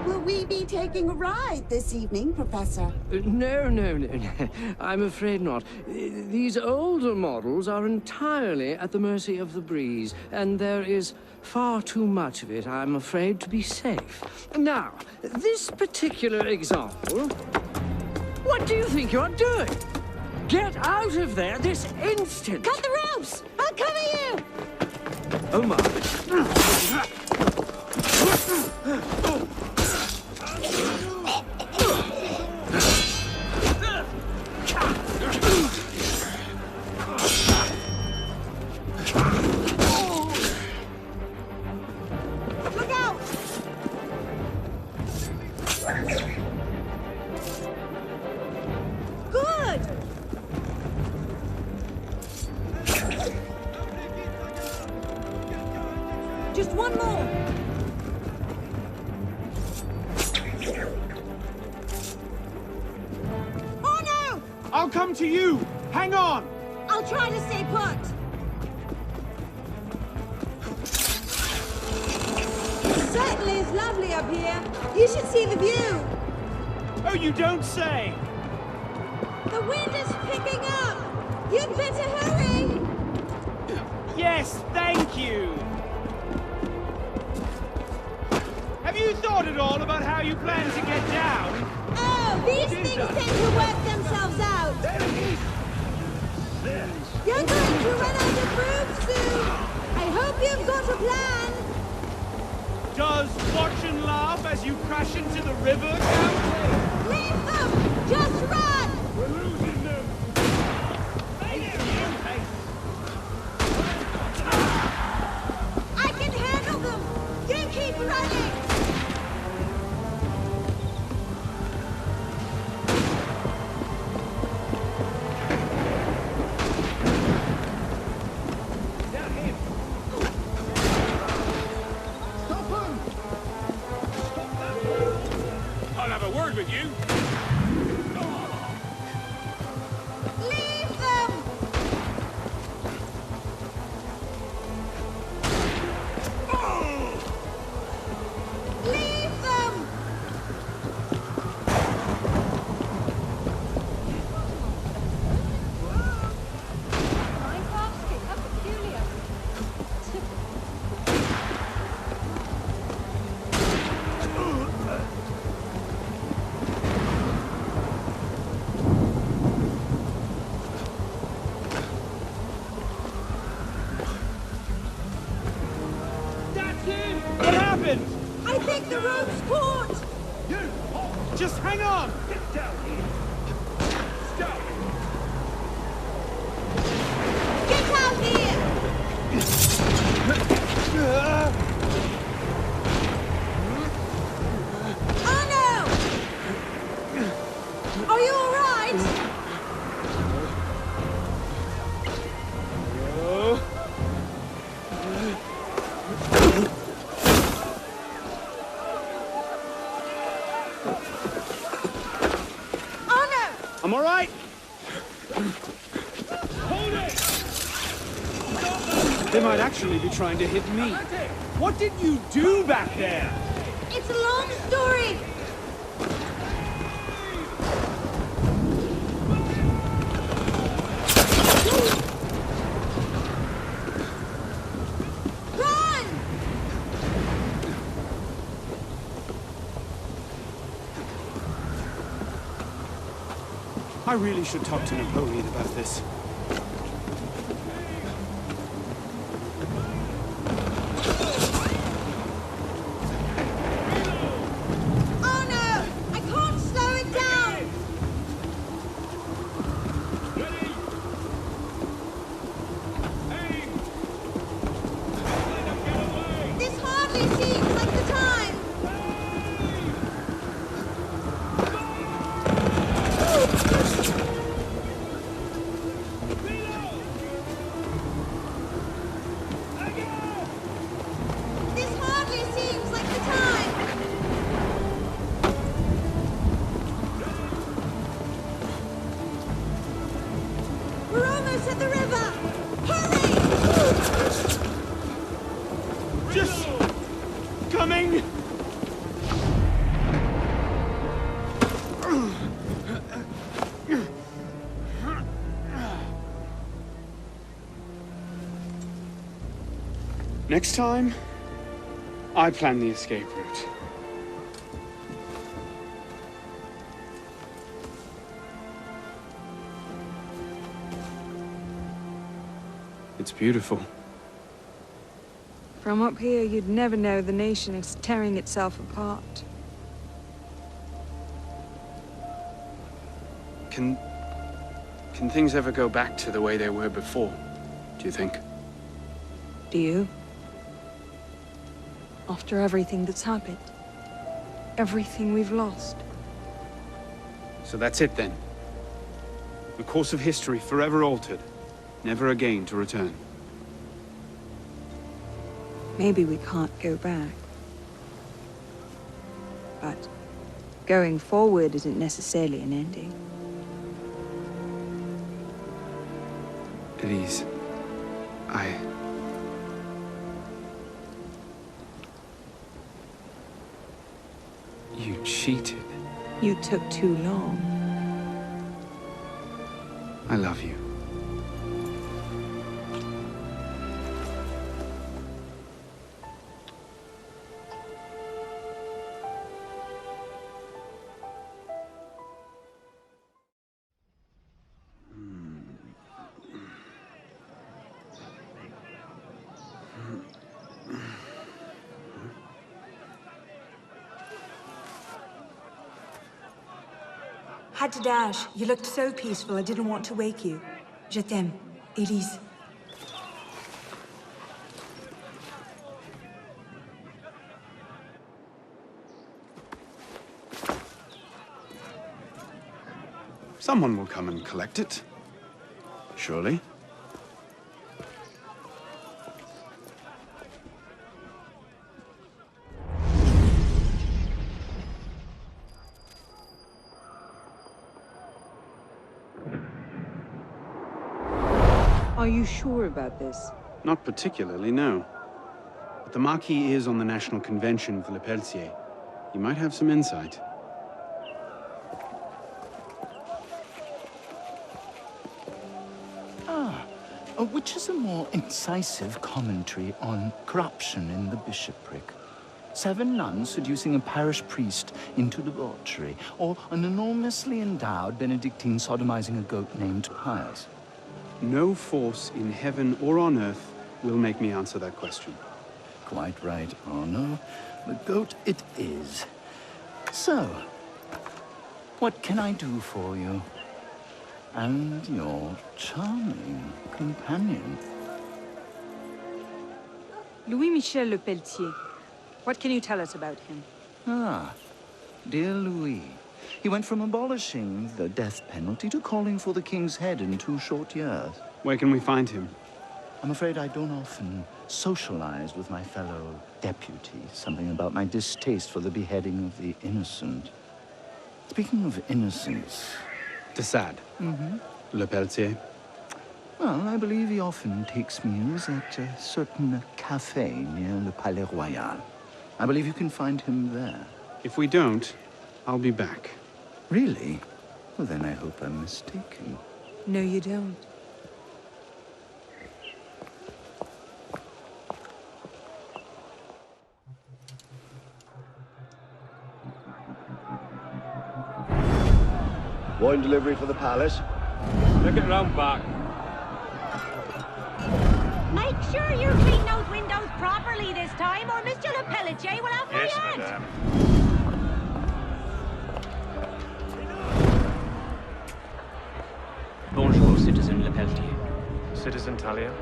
Speaker 19: Will we be taking a ride this evening, Professor?
Speaker 12: No. I'm afraid not. These older models are entirely at the mercy of the breeze, and there is far too much of it, I'm afraid, to be safe. Now, this particular example... What do you think you're doing? Get out of there this instant!
Speaker 9: Cut the ropes! I'll cover you!
Speaker 12: Oh my.
Speaker 9: Look out! Good! Just one more! Oh no!
Speaker 5: I'll come to you! Hang on!
Speaker 9: I'll try to stay put! Certainly is lovely up here. You should see the view.
Speaker 5: Oh, you don't say!
Speaker 9: The wind is picking up. You'd better hurry.
Speaker 5: Yes, thank you! Have you thought at all about how you plan to get down?
Speaker 9: Oh, these things tend to work themselves out. You're going to run out of room soon. I hope you've got a plan.
Speaker 5: Does watch and laugh as you crash into the river count?
Speaker 9: Leave them! Just run!
Speaker 5: We're losing them!
Speaker 9: I can handle them! You keep running!
Speaker 5: I'll have a word with you.
Speaker 9: Leave them! Leave them!
Speaker 5: That's it! What happened?
Speaker 9: I think the rope's caught!
Speaker 5: Just hang on! Get down here! Stop!
Speaker 9: Get out here! Oh no! Are you all right? Oh no!
Speaker 5: I'm all right. They might actually be trying to hit me. What did you do back there?
Speaker 9: It's a long story.
Speaker 14: I really should talk to Napoleon about this. Next time, I plan the escape route. It's beautiful.
Speaker 9: From up here, you'd never know the nation is tearing itself apart.
Speaker 14: Can things ever go back to the way they were before, do you think?
Speaker 9: Do you? After everything that's happened? Everything we've lost?
Speaker 14: So that's it then. The course of history forever altered, never again to return.
Speaker 9: Maybe we can't go back. But going forward isn't necessarily an ending.
Speaker 14: Elise, You cheated.
Speaker 9: You took too long.
Speaker 14: I love you.
Speaker 9: Had to dash. You looked so peaceful, I didn't want to wake you. Je t'aime, Elise.
Speaker 14: Someone will come and collect it. Surely.
Speaker 9: Are you sure about this?
Speaker 14: Not particularly, no. But the Marquis is on the National Convention for Le Pelletier. He might have some insight.
Speaker 4: Which is a more incisive commentary on corruption in the bishopric? 7 nuns seducing a parish priest into debauchery, or an enormously endowed Benedictine sodomizing a goat named Pius?
Speaker 14: No force in heaven or on earth will make me answer that question.
Speaker 4: Quite right, Arno. The goat it is. So, what can I do for you? And your charming companion.
Speaker 9: Louis-Michel Le Pelletier. What can you tell us about him?
Speaker 4: Ah, dear Louis. He went from abolishing the death penalty to calling for the king's head in 2 short years.
Speaker 14: Where can we find him?
Speaker 4: I'm afraid I don't often socialize with my fellow deputies. Something about my distaste for the beheading of the innocent. Speaking of innocence...
Speaker 14: De Sade. Le Pelletier.
Speaker 4: Well, I believe he often takes meals at a certain cafe near Le Palais Royal. I believe you can find him there.
Speaker 14: If we don't, I'll be back.
Speaker 4: Really? Well, then I hope I'm mistaken.
Speaker 9: No, you don't.
Speaker 15: Wine delivery for the palace.
Speaker 8: Take it round back.
Speaker 13: Make sure you clean those windows properly this time, or Mr. Le Pelletier will have my head.
Speaker 8: Madame.
Speaker 10: Bonjour, Citizen Le Pelletier.
Speaker 8: Citizen Talia.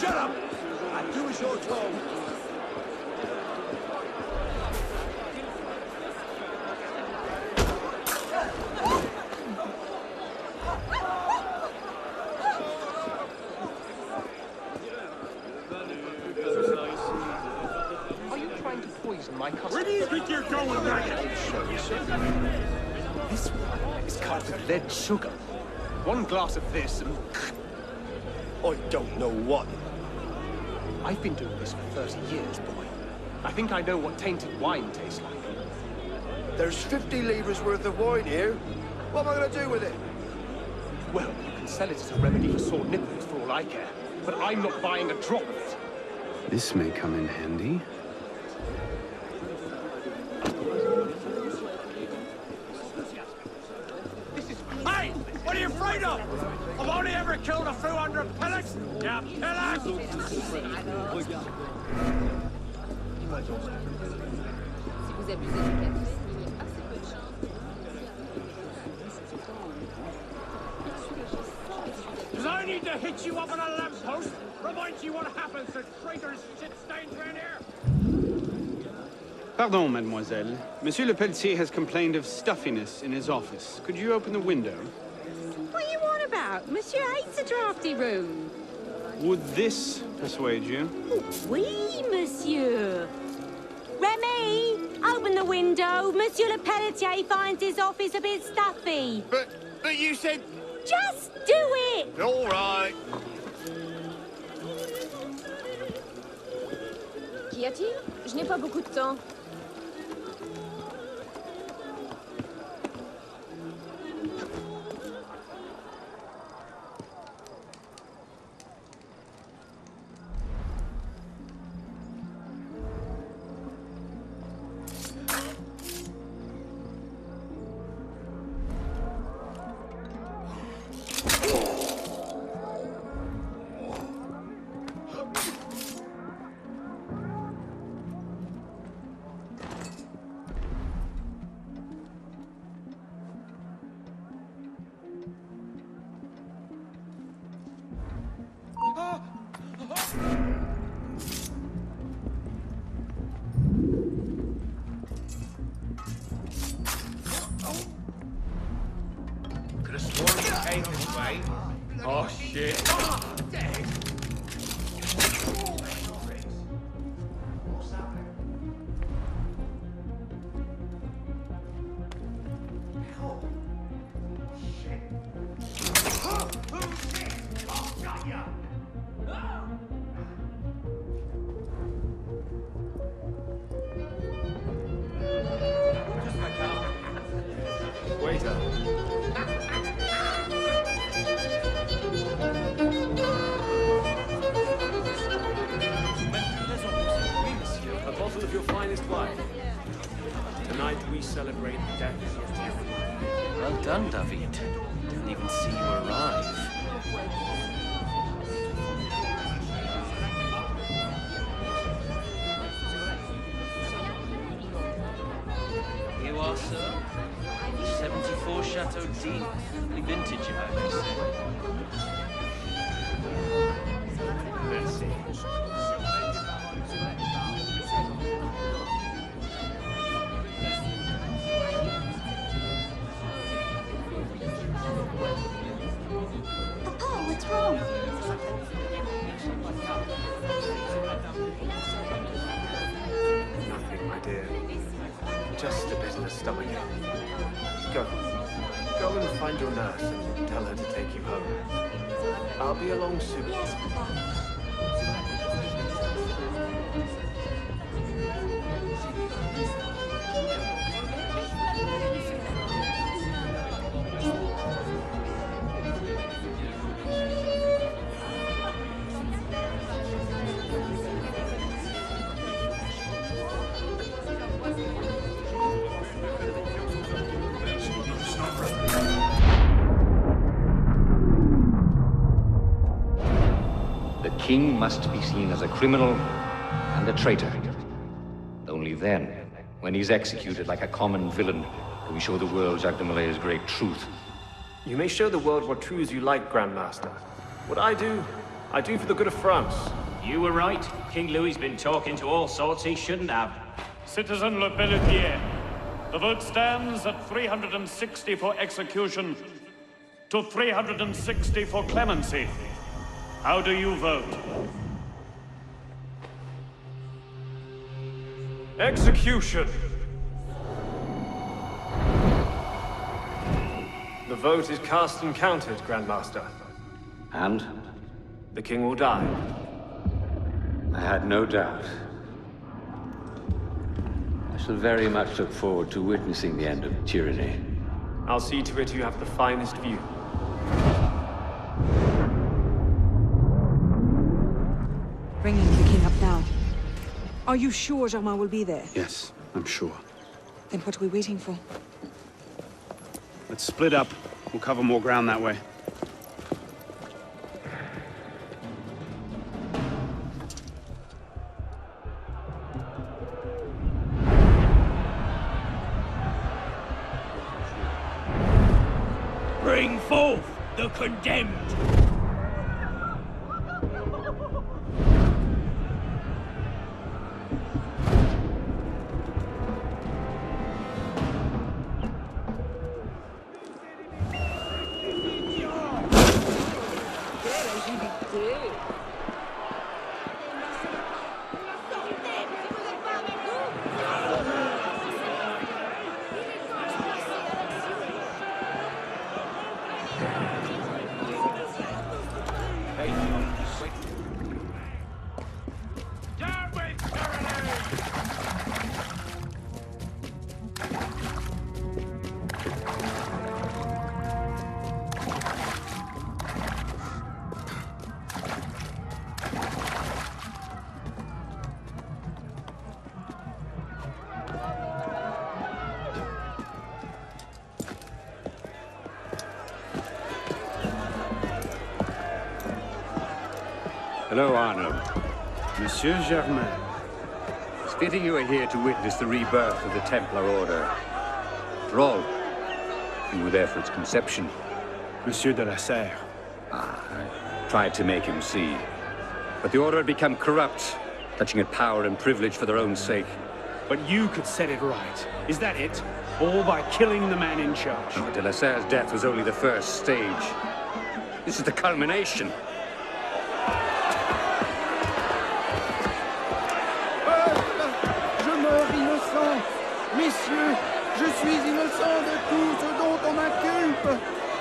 Speaker 3: Shut up! And do as you're told.
Speaker 18: Are you trying to poison my customers?
Speaker 3: Where do you think you're going, Maggot?
Speaker 18: This one is cut with lead sugar. One glass of this and...
Speaker 3: I don't know what.
Speaker 18: I've been doing this for 30 years, boy. I think I know what tainted wine tastes like.
Speaker 3: There's 50 livres worth of wine here. What am I going to do with it?
Speaker 18: Well, you can sell it as a remedy for sore nipples for all I care. But I'm not buying a drop of it.
Speaker 14: This may come in handy.
Speaker 11: Hey! What are you afraid of? I've only ever killed a few hundred pellets! Yeah, pellets!
Speaker 1: Si vous abusez du cadeau, il y a assez peu de chance.
Speaker 11: Does I need to hit you up on a lamppost? Remind you what happens to traitors shit-stains around here?
Speaker 14: Pardon, mademoiselle. Monsieur Le Pelletier has complained of stuffiness in his office. Could you open the window?
Speaker 13: What are you on about? Monsieur hates a drafty room.
Speaker 14: Would this persuade you?
Speaker 13: Oui, monsieur. Remy, open the window. Monsieur Le Pelletier finds his office a bit stuffy.
Speaker 3: But you said...
Speaker 13: Just do it!
Speaker 3: All right.
Speaker 1: Qu'y a-t-il? Je n'ai pas beaucoup de temps.
Speaker 11: Could have sworn you came this way. Oh, shit.
Speaker 8: Waiter. A bottle of your finest wine. Tonight we celebrate the death of your tyranny.
Speaker 10: Well done, David. Didn't even see you arrive. Here you are, sir. 74 Chateau d'If. Really vintage, if I may say.
Speaker 8: Merci.
Speaker 19: Papa, what's wrong?
Speaker 8: Nothing, my dear. Just a bit of a stomachache. Go. Go and find your nurse and tell her to take you home. I'll be along soon.
Speaker 19: Yes, Papa.
Speaker 6: The king must be seen as a criminal and a traitor. Only then, when he's executed like a common villain, can we show the world Jacques de Malay's great truth.
Speaker 8: You may show the world what truths you like, Grandmaster. What I do for the good of France.
Speaker 10: You were right. King Louis's been talking to all sorts he shouldn't have.
Speaker 11: Citizen Le Pelletier, the vote stands at 360 for execution to 360 for clemency. How do you vote?
Speaker 8: Execution! The vote is cast and counted, Grandmaster.
Speaker 6: And?
Speaker 8: The king will die.
Speaker 6: I had no doubt. I shall very much look forward to witnessing the end of tyranny.
Speaker 8: I'll see to it you have the finest view.
Speaker 9: Bringing the king up now. Are you sure Germain will be there?
Speaker 14: Yes, I'm sure.
Speaker 9: Then what are we waiting for?
Speaker 14: Let's split up. We'll cover more ground that way.
Speaker 3: Bring forth the condemned!
Speaker 6: Hello, Arno.
Speaker 14: Monsieur Germain.
Speaker 6: It's fitting you are here to witness the rebirth of the Templar Order. After all, you were there for its conception.
Speaker 14: Monsieur de la Serre.
Speaker 6: I tried to make him see. But the Order had become corrupt, clutching at power and privilege for their own sake.
Speaker 14: But you could set it right. Is that it? All by killing the man in charge?
Speaker 6: No, de la Serre's death was only the first stage. This is the culmination.
Speaker 15: Messieurs, je suis innocent de tout ce dont on m'inculpe.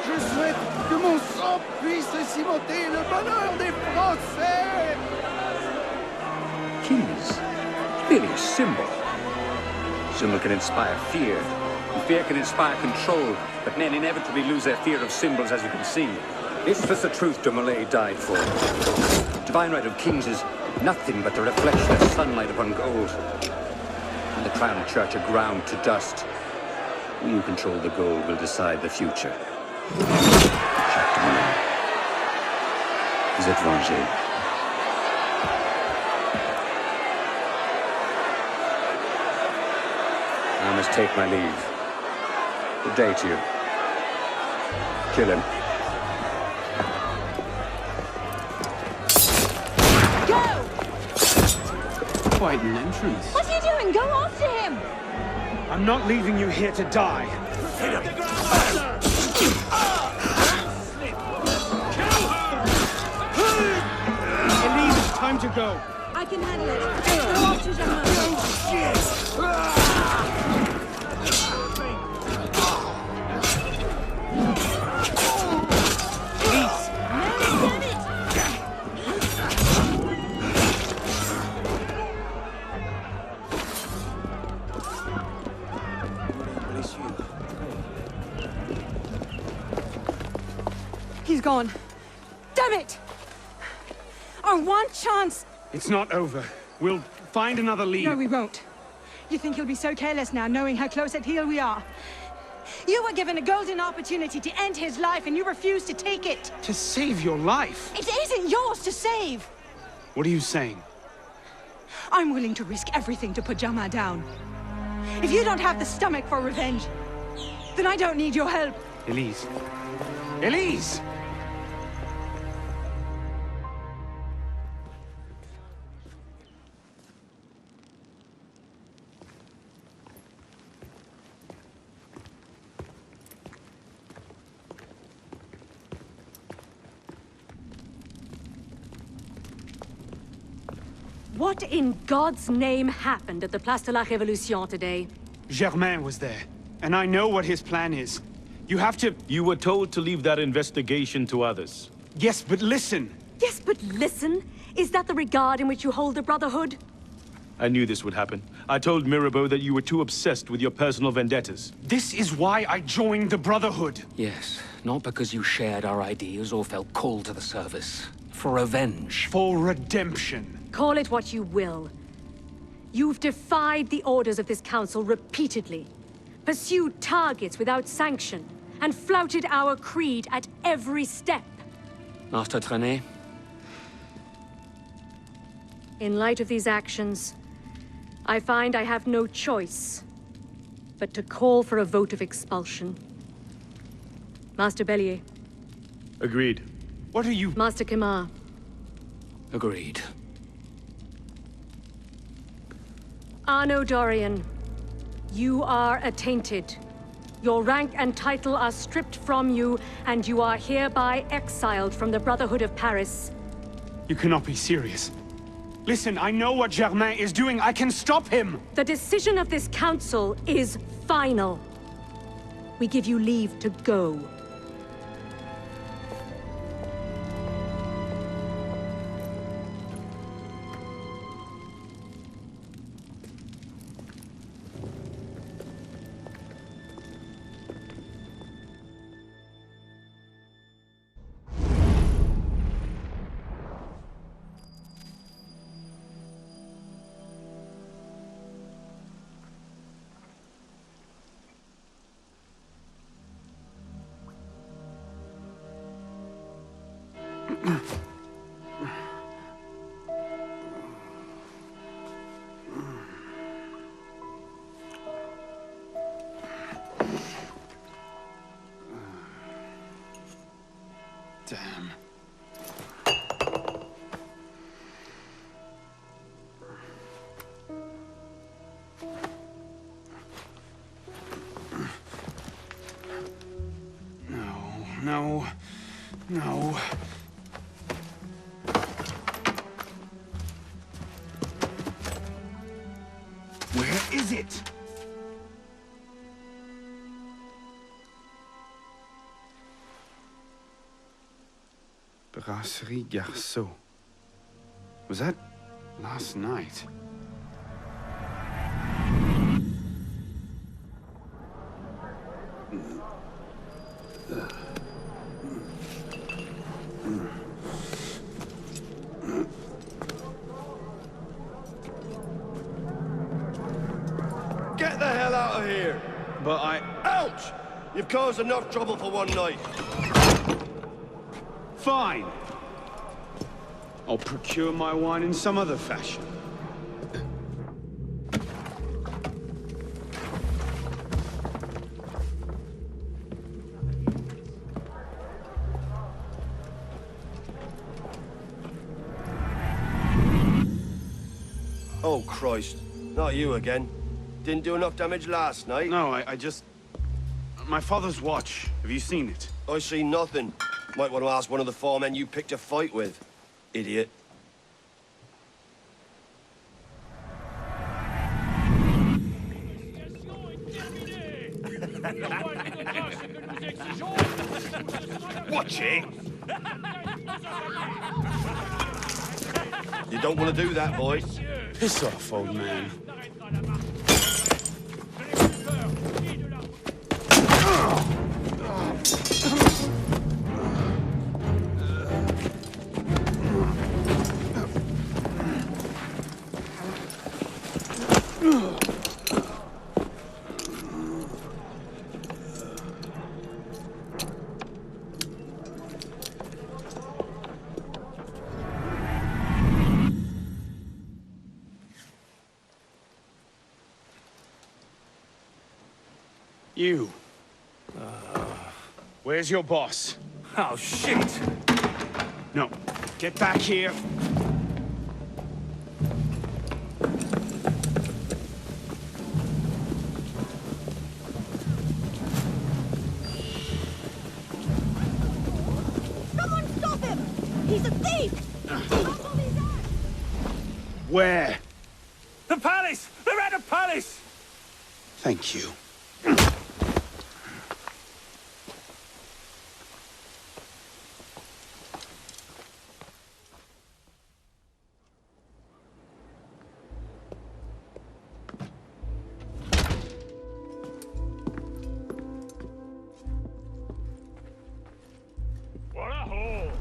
Speaker 15: Je souhaite que mon sang puisse cimenter le bonheur des Français.
Speaker 6: Keys. Really a symbol. Symbol can inspire fear. And fear can inspire control. But men inevitably lose their fear of symbols, as you can see. This was the truth de Molay died for. Divine right of kings is nothing but the reflection of sunlight upon gold. And the crown and church are ground to dust. We who control the gold will decide the future. Jacques de Molay. Vous êtes vengé. I must take my leave. Good day to you. Kill him.
Speaker 14: Quite an entrance.
Speaker 9: What are you doing? Go after him!
Speaker 14: I'm not leaving you here to die. Elise, it's time to go.
Speaker 9: I can handle it. Go after Germain. He's gone. Damn it! Our one chance!
Speaker 14: It's not over. We'll find another lead.
Speaker 9: No, we won't. You think he'll be so careless now, knowing how close at heel we are? You were given a golden opportunity to end his life, and you refused to take it!
Speaker 14: To save your life?
Speaker 9: It isn't yours to save!
Speaker 14: What are you saying?
Speaker 9: I'm willing to risk everything to put Jama down. If you don't have the stomach for revenge, then I don't need your help.
Speaker 14: Elise. Elise!
Speaker 16: What in God's name happened at the Place de la Révolution today?
Speaker 14: Germain was there, and I know what his plan is. You have to...
Speaker 2: You were told to leave that investigation to others.
Speaker 14: Yes, but listen.
Speaker 16: Yes, but listen? Is that the regard in which you hold the Brotherhood?
Speaker 2: I knew this would happen. I told Mirabeau that you were too obsessed with your personal vendettas.
Speaker 14: This is why I joined the Brotherhood.
Speaker 12: Yes, not because you shared our ideas or felt called to the service. For revenge.
Speaker 14: For redemption.
Speaker 16: Call it what you will. You've defied the orders of this council repeatedly, pursued targets without sanction, and flouted our creed at every step.
Speaker 12: Master Trenet?
Speaker 16: In light of these actions, I find I have no choice but to call for a vote of expulsion. Master Bellier.
Speaker 2: Agreed.
Speaker 14: What are you...
Speaker 16: Master Kemar.
Speaker 12: Agreed.
Speaker 16: Arno Dorian, you are attainted. Your rank and title are stripped from you, and you are hereby exiled from the Brotherhood of Paris.
Speaker 14: You cannot be serious. Listen, I know what Germain is doing. I can stop him!
Speaker 16: The decision of this council is final. We give you leave to go.
Speaker 14: Damn. No. Where is it? Brasserie Garceau. Was that last night?
Speaker 20: Get the hell out of here!
Speaker 14: But
Speaker 20: Ouch! You've caused enough trouble for one night.
Speaker 14: Fine. I'll procure my wine in some other fashion.
Speaker 20: Oh, Christ. Not you again. Didn't do enough damage last night.
Speaker 14: No, I just... My father's watch. Have you seen it?
Speaker 20: I see nothing. Might want to ask one of the four men you picked a fight with. Idiot. Watch it! You don't want to do that, boy.
Speaker 14: Piss off, old man.
Speaker 3: You. Where's your boss?
Speaker 8: Oh, shit!
Speaker 3: No. Get back here.
Speaker 13: Someone stop him! He's a thief!
Speaker 3: Where?
Speaker 8: The palace! They're at the palace!
Speaker 3: Thank you.
Speaker 11: What a hole!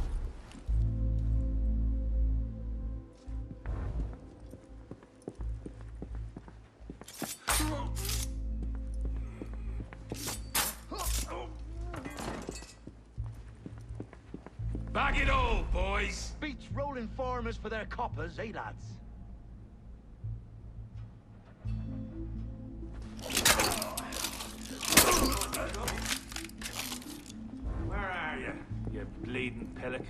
Speaker 5: Bag it all, boys!
Speaker 4: Beats rolling farmers for their coppers, eh, lads?
Speaker 5: Where are you, you bleeding pillock?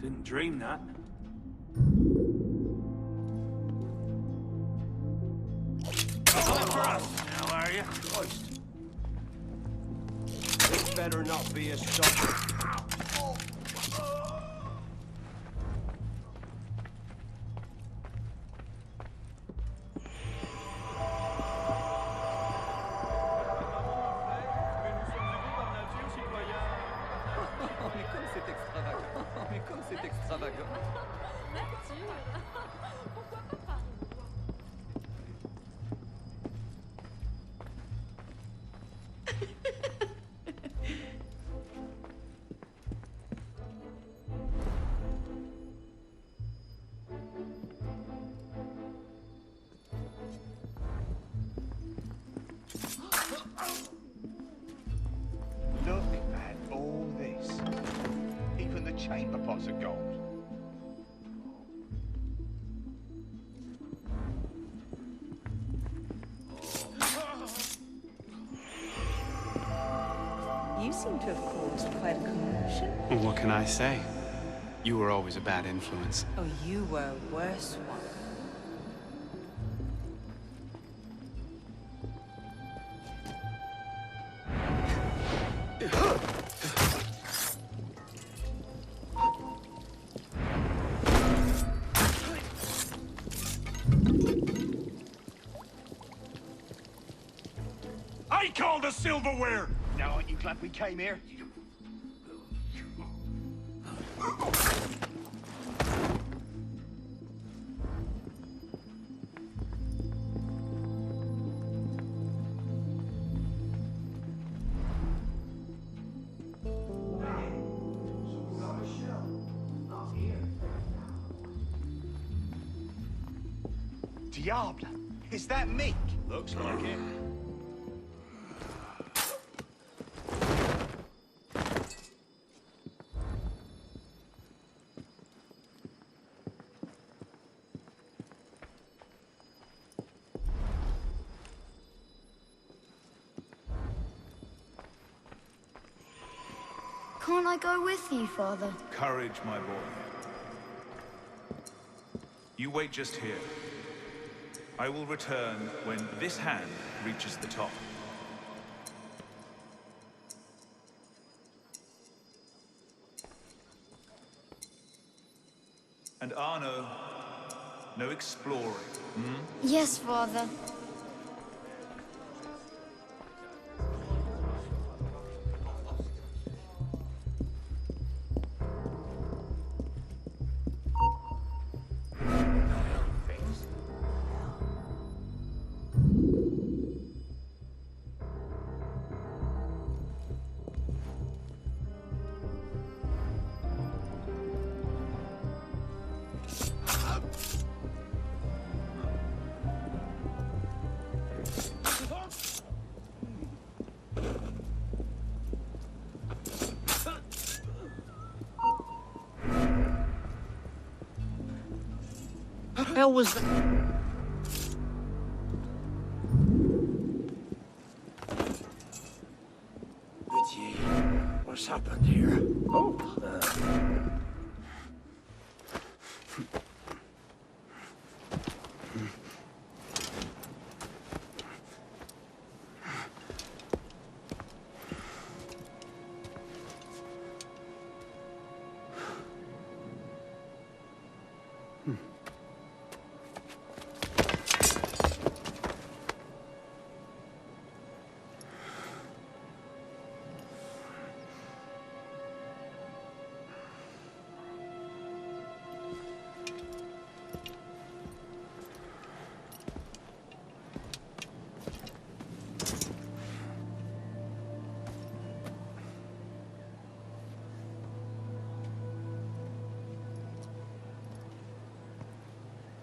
Speaker 5: Didn't dream that. Coming for us now, are you? Christ.
Speaker 20: This better not be a stop.
Speaker 15: Mais comme c'est extravagant.
Speaker 1: Nature. Pourquoi pas?
Speaker 21: Look at all this. Even the chamber pots are gold.
Speaker 9: You seem to have caused quite a commotion.
Speaker 14: Well, what can I say? You were always a bad influence.
Speaker 9: Oh, you were a worse one.
Speaker 5: I call the silverware!
Speaker 21: Now, aren't you glad we came here? Diable! Is that Meek?
Speaker 20: Looks like it.
Speaker 22: Can't I go with you, Father?
Speaker 23: Courage, my boy. You wait just here. I will return when this hand reaches the top. And Arno, no exploring, hmm?
Speaker 22: Yes, Father.
Speaker 12: hell was that?
Speaker 3: What's happened here? Oh.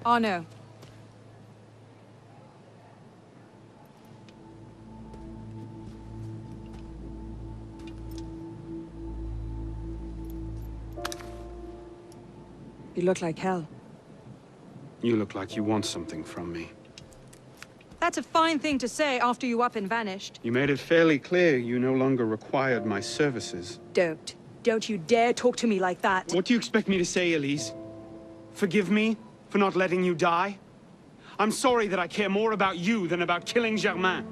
Speaker 9: Arno. You look like hell.
Speaker 14: You look like you want something from me.
Speaker 9: That's a fine thing to say after you up and vanished.
Speaker 14: You made it fairly clear you no longer required my services.
Speaker 9: Don't. Don't you dare talk to me like that.
Speaker 14: What do you expect me to say, Elise? Forgive me for not letting you die? I'm sorry that I care more about you than about killing Germain.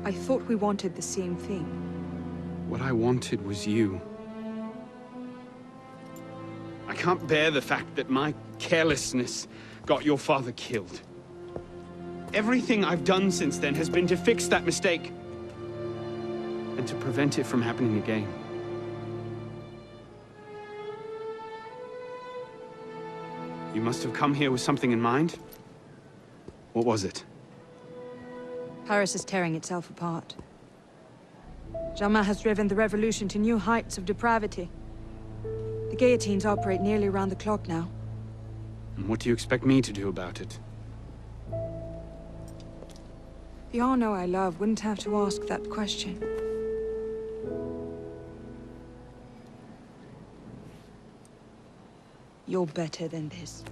Speaker 9: I thought we wanted the same thing.
Speaker 14: What I wanted was you. I can't bear the fact that my carelessness got your father killed. Everything I've done since then has been to fix that mistake and to prevent it from happening again. You must have come here with something in mind. What was it?
Speaker 9: Paris is tearing itself apart. Germain has driven the revolution to new heights of depravity. The guillotines operate nearly around the clock now.
Speaker 14: And what do you expect me to do about it?
Speaker 9: The Arno I love wouldn't have to ask that question. You're better than this.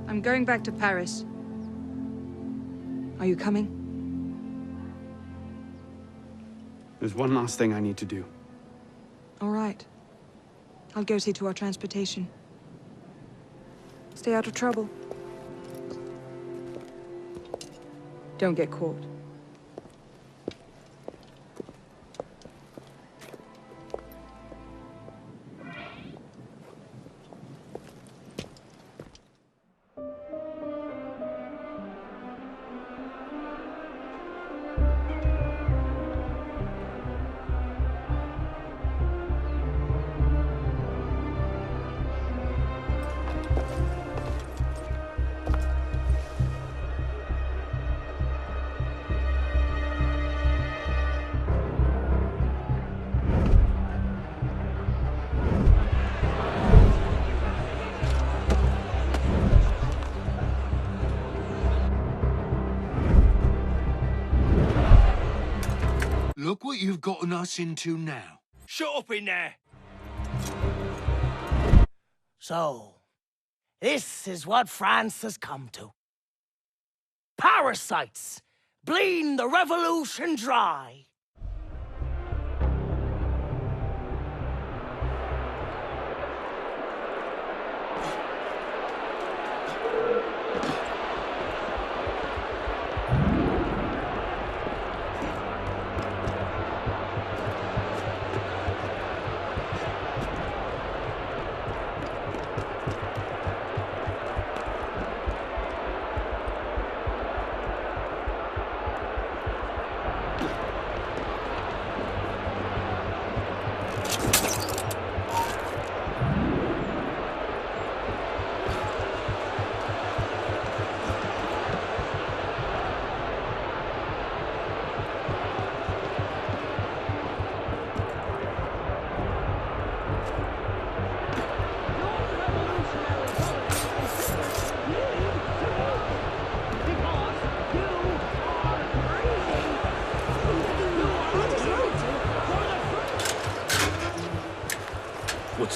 Speaker 9: I'm going back to Paris. Are you coming?
Speaker 14: There's one last thing I need to do.
Speaker 9: All right. I'll go see to our transportation. Stay out of trouble. Don't get caught.
Speaker 7: Look what you've gotten us into now.
Speaker 3: Shut up in there! So, this is what France has come to. Parasites, bleeding the revolution dry.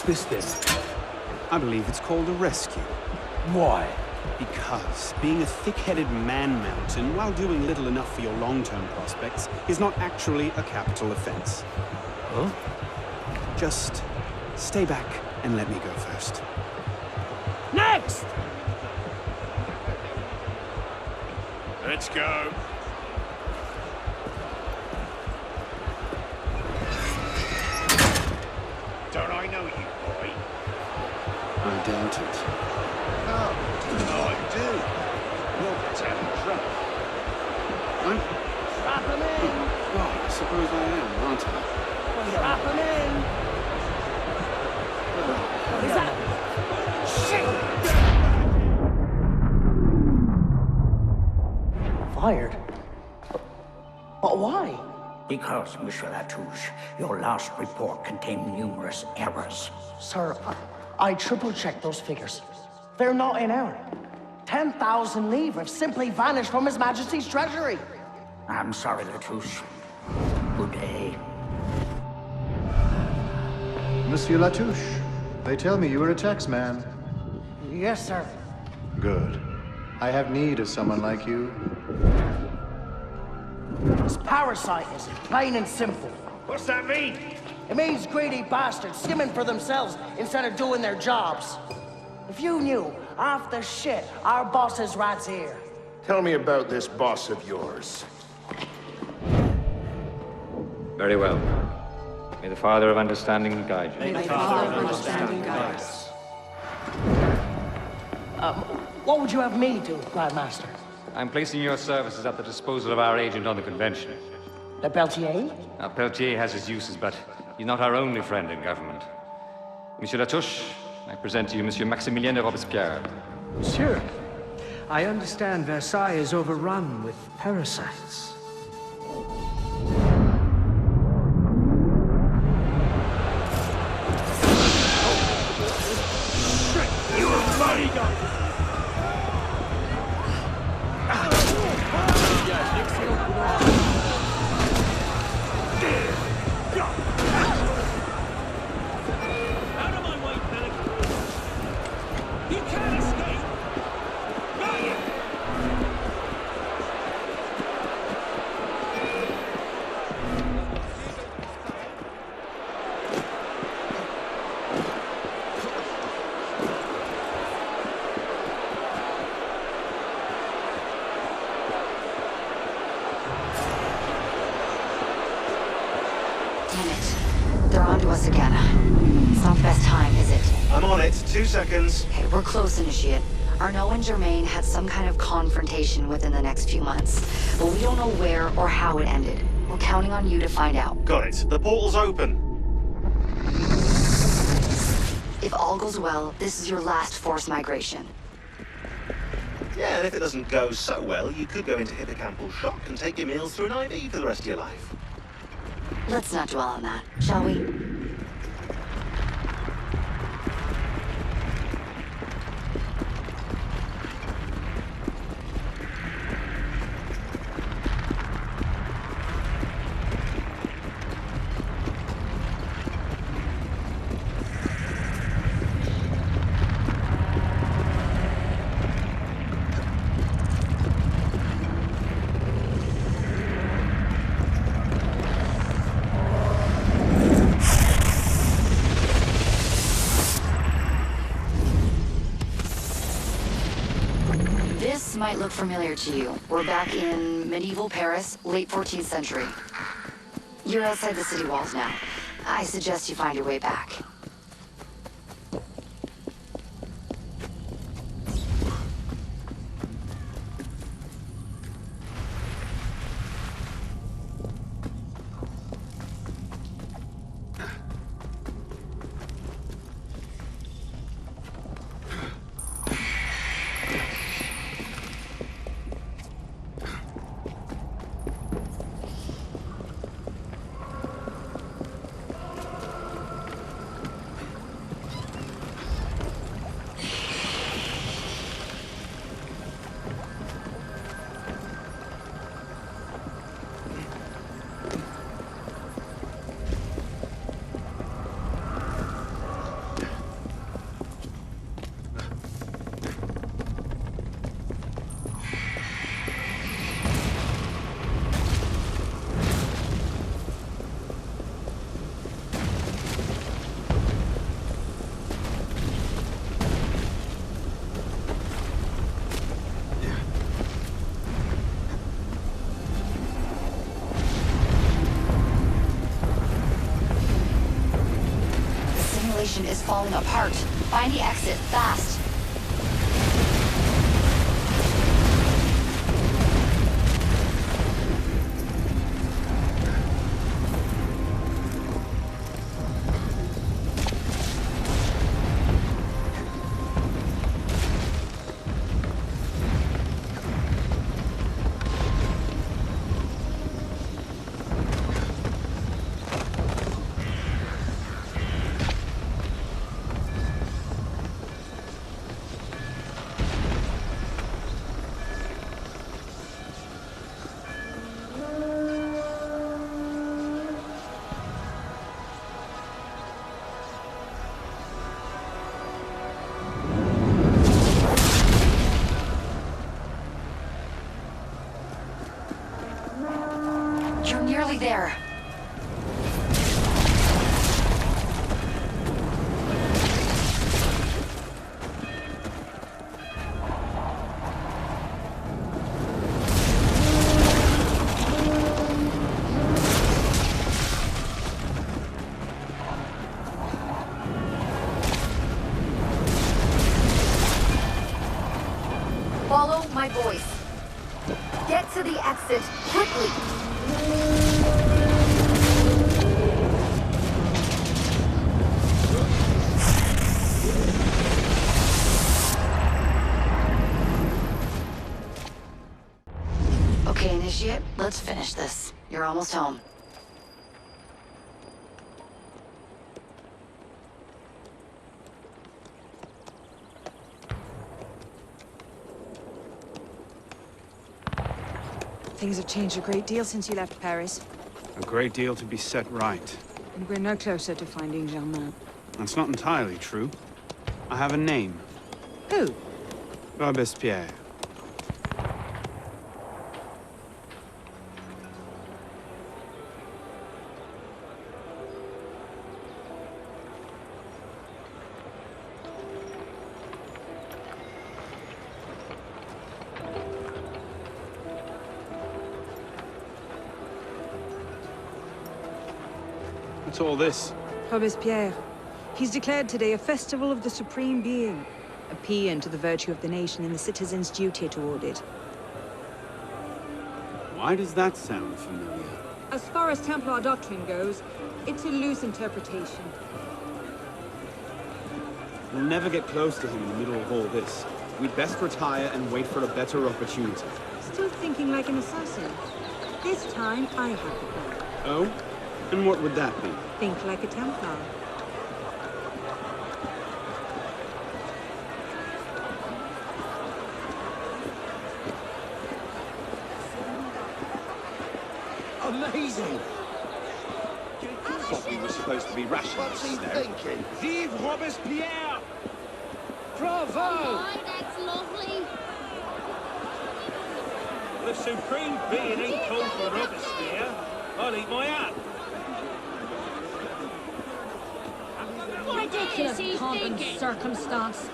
Speaker 3: this then?
Speaker 14: I believe it's called a rescue.
Speaker 3: Why?
Speaker 14: Because being a thick-headed man-mountain, while doing little enough for your long-term prospects, is not actually a capital offense.
Speaker 3: Huh?
Speaker 14: Just stay back and let me go first.
Speaker 3: Next!
Speaker 5: Let's go. Don't I know you, boy?
Speaker 14: I doubt it.
Speaker 5: Oh, I do. You're pretending drunk.
Speaker 14: I'm...
Speaker 15: Strap him in!
Speaker 14: Oh, I suppose I am, aren't I?
Speaker 15: Strap him in! What is that? Shit! Fired? But why?
Speaker 17: Because, Monsieur Latouche, your last report contained numerous errors.
Speaker 15: Sir, I triple-checked those figures. They're not in error. 10,000 livres simply vanished from His Majesty's treasury.
Speaker 17: I'm sorry, Latouche. Good day.
Speaker 18: Monsieur Latouche, they tell me you are a taxman.
Speaker 15: Yes, sir.
Speaker 18: Good. I have need of someone like you.
Speaker 15: It's parasitism, plain and simple.
Speaker 5: What's that mean?
Speaker 15: It means greedy bastards skimming for themselves instead of doing their jobs. If you knew half the shit our bosses rats here.
Speaker 5: Tell me about this boss of yours.
Speaker 6: Very well. May the Father of Understanding guide you.
Speaker 1: May the Father of Understanding guide us.
Speaker 15: What would you have me do, Grand Master?
Speaker 6: I'm placing your services at the disposal of our agent on the convention.
Speaker 15: Le Peltier?
Speaker 6: Now, Peltier has his uses, but he's not our only friend in government. Monsieur Latouche, I present to you Monsieur Maximilien de Robespierre.
Speaker 12: Monsieur, I understand Versailles is overrun with parasites.
Speaker 5: You were bodyguard!
Speaker 3: Out of my way, Pelican! You can't escape! Ryan!
Speaker 19: They're on to us again. It's not the best time, is it?
Speaker 24: I'm on it. 2 seconds.
Speaker 19: Okay, we're close, Initiate. Arno and Germain had some kind of confrontation within the next few months, but we don't know where or how it ended. We're counting on you to find out.
Speaker 24: Got it. The portal's open.
Speaker 19: If all goes well, this is your last forced migration.
Speaker 24: Yeah, and if it doesn't go so well, you could go into hippocampal shock and take your meals through an IV for the rest of your life.
Speaker 19: Let's not dwell on that, shall we? Might look familiar to you. We're back in medieval Paris, late 14th century. You're outside the city walls now. I suggest you find your way back. civilization is falling apart. Find the exit, fast. You're nearly there. Follow my voice. Get to the exit, quickly! Okay, Initiate, let's finish this. You're almost home.
Speaker 9: Things have changed a great deal since you left Paris.
Speaker 14: A great deal to be set right.
Speaker 9: And we're no closer to finding Germain.
Speaker 14: That's not entirely true. I have a name.
Speaker 9: Who?
Speaker 14: Robespierre. What's all this?
Speaker 9: Robespierre. He's declared today a festival of the Supreme Being. A paean to the virtue of the nation and the citizens' duty toward it.
Speaker 14: Why does that sound familiar?
Speaker 9: As far as Templar doctrine goes, it's a loose interpretation.
Speaker 14: We'll never get close to him in the middle of all this. We'd best retire and wait for a better opportunity.
Speaker 9: Still thinking like an assassin. This time, I have the plan.
Speaker 14: Oh? And what would that be?
Speaker 9: Think like a Templar.
Speaker 2: Amazing! Thought we were supposed to be rationalists. What's he thinking?
Speaker 5: Vive Robespierre!
Speaker 2: Bravo!
Speaker 10: Oh, that's lovely.
Speaker 5: The Supreme Being ain't called for Robespierre. I'll eat my hat.
Speaker 10: Ridiculous pomp and circumstance.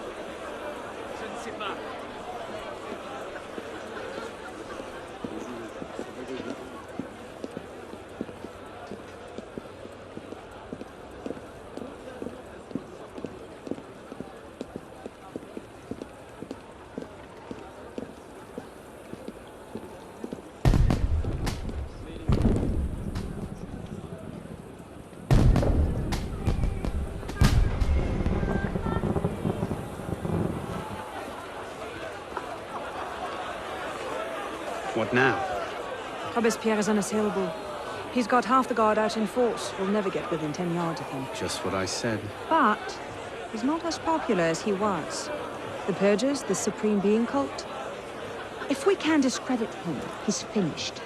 Speaker 14: What now?
Speaker 9: Robespierre is unassailable. He's got half the guard out in force. We'll never get within 10 yards of him.
Speaker 14: Just what I said.
Speaker 9: But he's not as popular as he was. The Purgers, the Supreme Being cult. If we can discredit him, he's finished.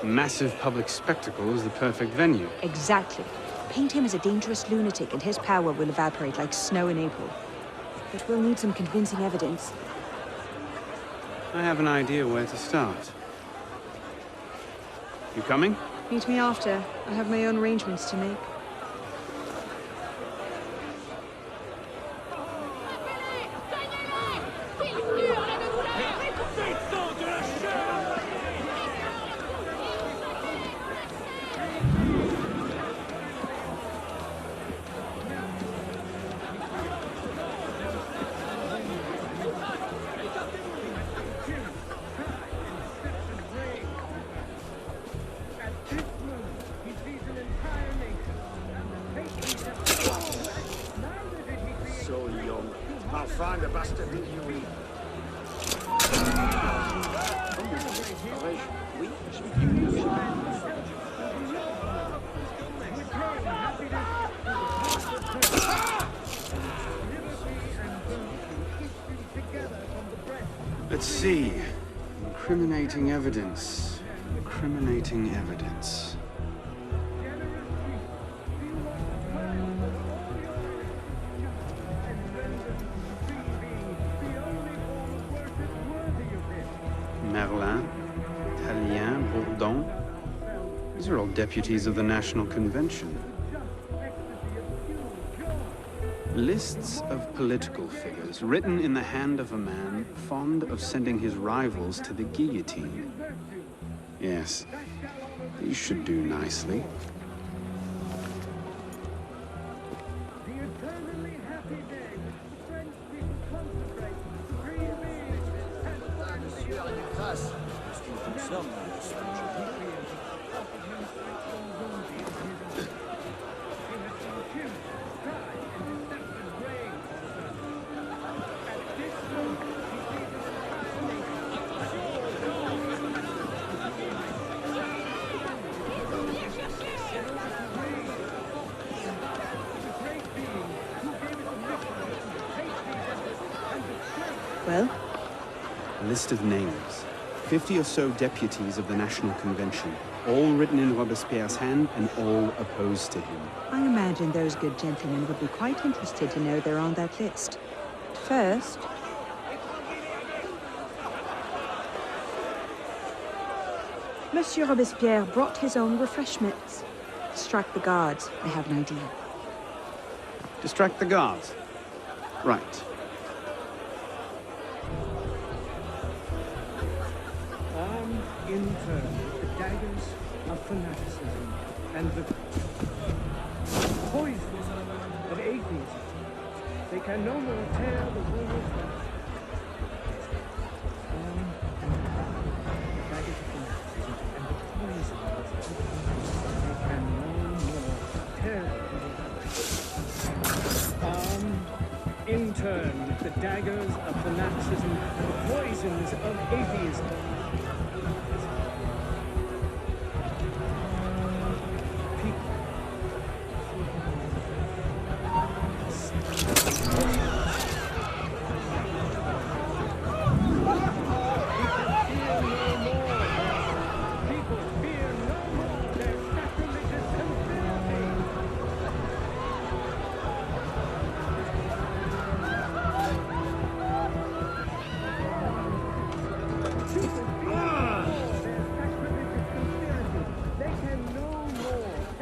Speaker 14: A massive public spectacle is the perfect venue.
Speaker 9: Exactly. Paint him as a dangerous lunatic and his power will evaporate like snow in April. But we'll need some convincing evidence.
Speaker 14: I have an idea where to start. You coming?
Speaker 9: Meet me after. I have my own arrangements to make.
Speaker 14: Let's see. Incriminating evidence. Incriminating evidence. Merlin, Tallien, Bourdon. These are all deputies of the National Convention. Lists of political figures written in the hand of a man fond of sending his rivals to the guillotine. Yes, these should do nicely.
Speaker 9: Well?
Speaker 14: A list of names. 50 or so deputies of the National Convention, all written in Robespierre's hand and all opposed to him.
Speaker 9: I imagine those good gentlemen would be quite interested to know they're on that list. First... Monsieur Robespierre brought his own refreshments. Distract the guards. I have an idea.
Speaker 14: Distract the guards? Right.
Speaker 2: In turn, the daggers of fanaticism and the poisons of atheism. They can no more tear the world apart. The daggers of fanaticism and the poisons of atheism. They can no more tear the world apart.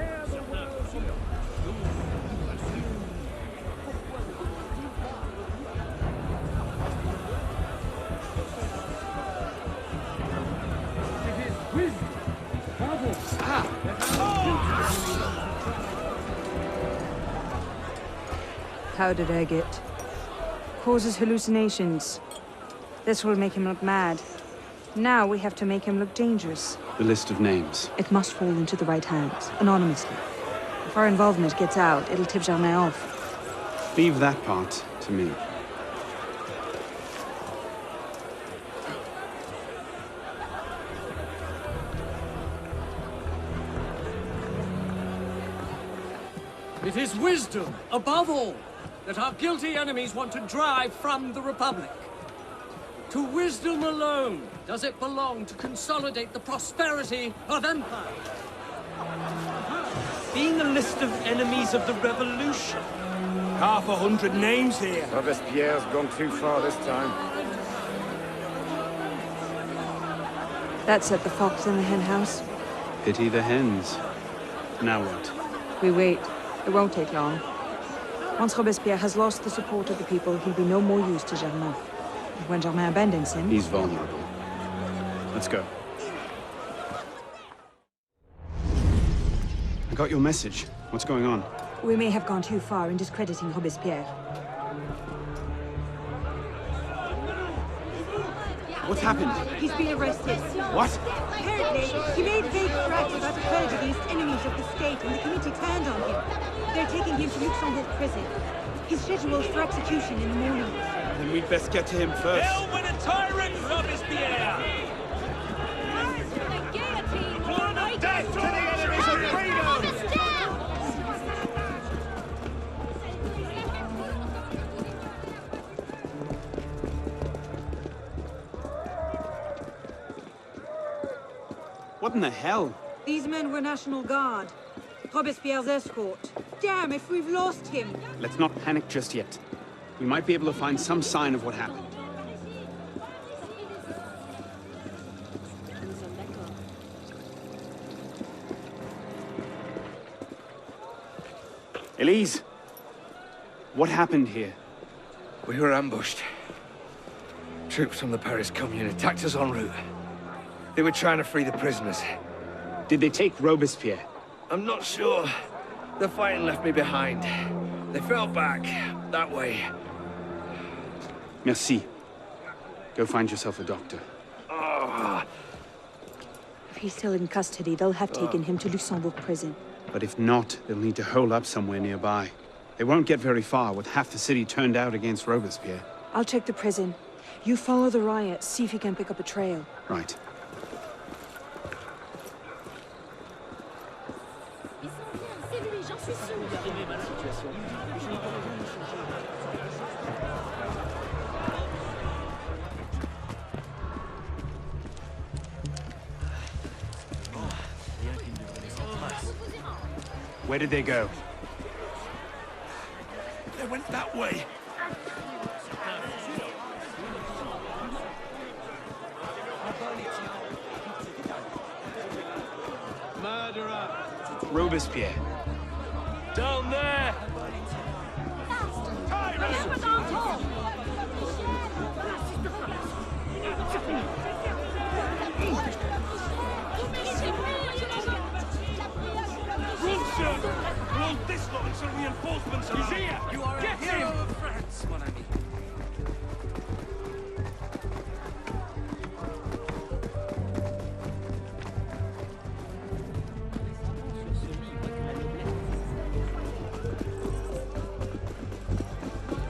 Speaker 2: In turn, the daggers of fanaticism and the poisons of atheism.
Speaker 9: How did I get? Causes hallucinations. This will make him look mad. Now we have to make him look dangerous.
Speaker 14: The list of names.
Speaker 9: It must fall into the right hands, anonymously. If our involvement gets out, it'll tip Germain off.
Speaker 14: Leave that part to me.
Speaker 12: It is wisdom, above all, that our guilty enemies want to drive from the Republic. To wisdom alone does it belong to consolidate the prosperity of empire.
Speaker 3: Being a list of enemies of the revolution. 100 names here.
Speaker 8: Robespierre's gone too far this time.
Speaker 9: That set the fox in the hen house.
Speaker 14: Pity the hens. Now what?
Speaker 9: We wait. It won't take long. Once Robespierre has lost the support of the people, he'll be no more use to Germain. And when Germain abandons him...
Speaker 14: He's vulnerable. Let's go. I got your message. What's going on?
Speaker 9: We may have gone too far in discrediting Robespierre.
Speaker 14: What's happened?
Speaker 9: He's been arrested.
Speaker 14: What?
Speaker 9: Apparently, he made vague threats about a purge against enemies of the state, and the committee turned on him. They're taking him to Luxembourg prison. He's scheduled for execution in the morning.
Speaker 14: Then we'd best get to him first.
Speaker 4: Hell with a tyrant, Robespierre!
Speaker 21: Death to the enemies of freedom!
Speaker 14: What in the hell?
Speaker 9: These men were National Guard. Robespierre's escort. Damn, if we've lost him!
Speaker 14: Let's not panic just yet. We might be able to find some sign of what happened. Elise! What happened here?
Speaker 6: We were ambushed. Troops from the Paris Commune attacked us en route. They were trying to free the prisoners.
Speaker 14: Did they take Robespierre?
Speaker 6: I'm not sure. The fighting left me behind. They fell back, that way.
Speaker 14: Merci. Go find yourself a doctor.
Speaker 6: Oh.
Speaker 9: If he's still in custody, they'll have taken him to Luxembourg prison.
Speaker 14: But if not, they'll need to hole up somewhere nearby. They won't get very far with half the city turned out against Robespierre.
Speaker 9: I'll check the prison. You follow the riot, see if you can pick up a trail.
Speaker 14: Right. Where did they go?
Speaker 3: They went that way.
Speaker 4: Murderer!
Speaker 14: Robespierre.
Speaker 4: Down there!
Speaker 3: Roll this lot until reinforcements are here!
Speaker 4: You are a hero of France, mon ami.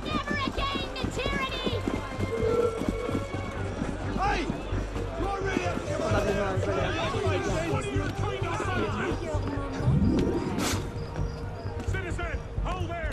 Speaker 10: Never again the tyranny!
Speaker 21: Hey! You're really up
Speaker 5: Citizen, hold there!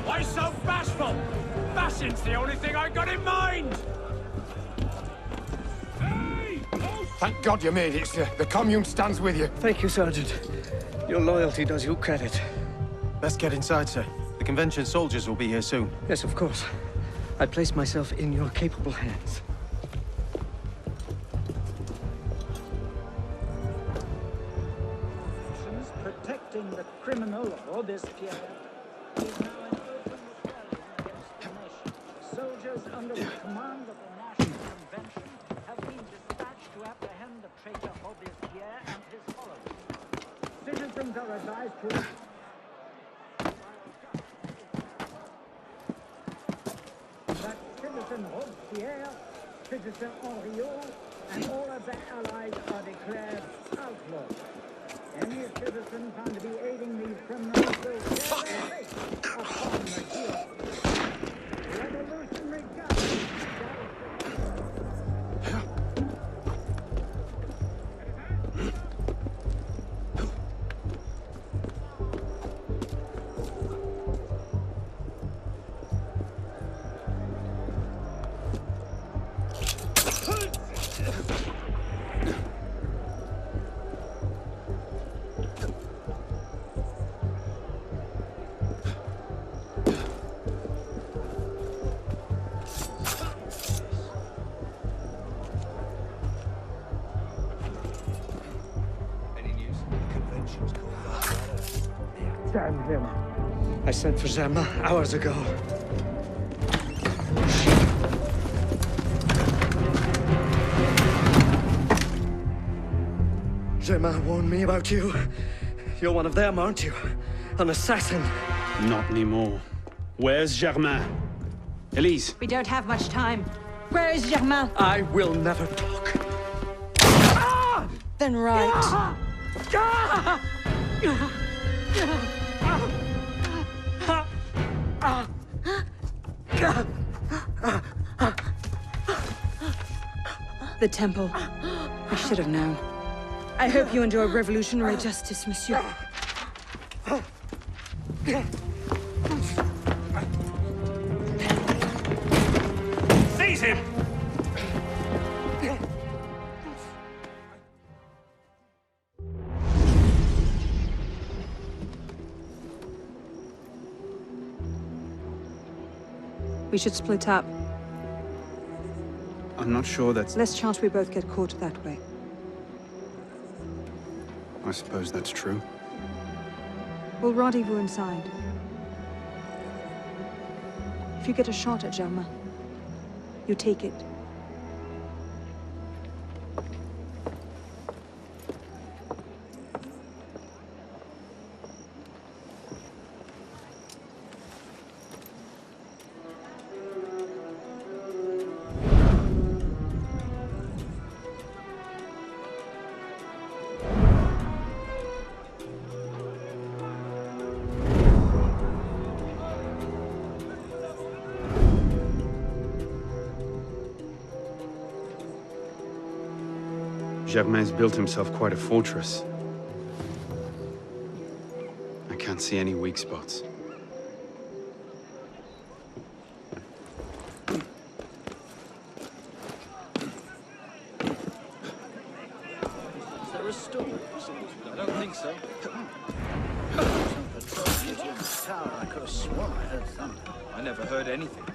Speaker 4: Why so bashful? Bashing's the only thing I got in mind!
Speaker 8: Thank God you made it, sir. The Commune stands with you.
Speaker 11: Thank you, Sergeant. Your loyalty does you credit.
Speaker 18: Best get inside, sir. The convention soldiers will be here soon.
Speaker 11: Yes, of course. I place myself in your capable hands.
Speaker 13: Protecting the criminal Robespierre is now an open rebellion against the nation. Soldiers under the command of the National Convention have been dispatched to apprehend the traitor Robespierre and his followers. Citizens are advised to... that Citizen Robespierre, Citizen Henriot, and all of their allies are declared outlaws. Any citizen found to be aiding these criminals will share their fate upon the guillotine. Revolutionary government.
Speaker 2: Damn him.
Speaker 11: I sent for Germain hours ago. Germain warned me about you. You're one of them, aren't you? An assassin.
Speaker 14: Not anymore. Where's Germain? Elise.
Speaker 9: We don't have much time. Where is Germain?
Speaker 11: I will never talk.
Speaker 9: Then right. The temple. I should have known. I hope you enjoy revolutionary justice, monsieur.
Speaker 3: Seize him!
Speaker 9: We should split up.
Speaker 14: I'm not sure that's...
Speaker 9: Less chance we both get caught that way.
Speaker 14: I suppose that's true.
Speaker 9: We'll rendezvous inside. If you get a shot at Germain, you take it.
Speaker 14: Germain's built himself quite a fortress. I can't see any weak spots.
Speaker 11: Is there a storm? I don't think so. Tower, I could have sworn I heard thunder. I never heard anything.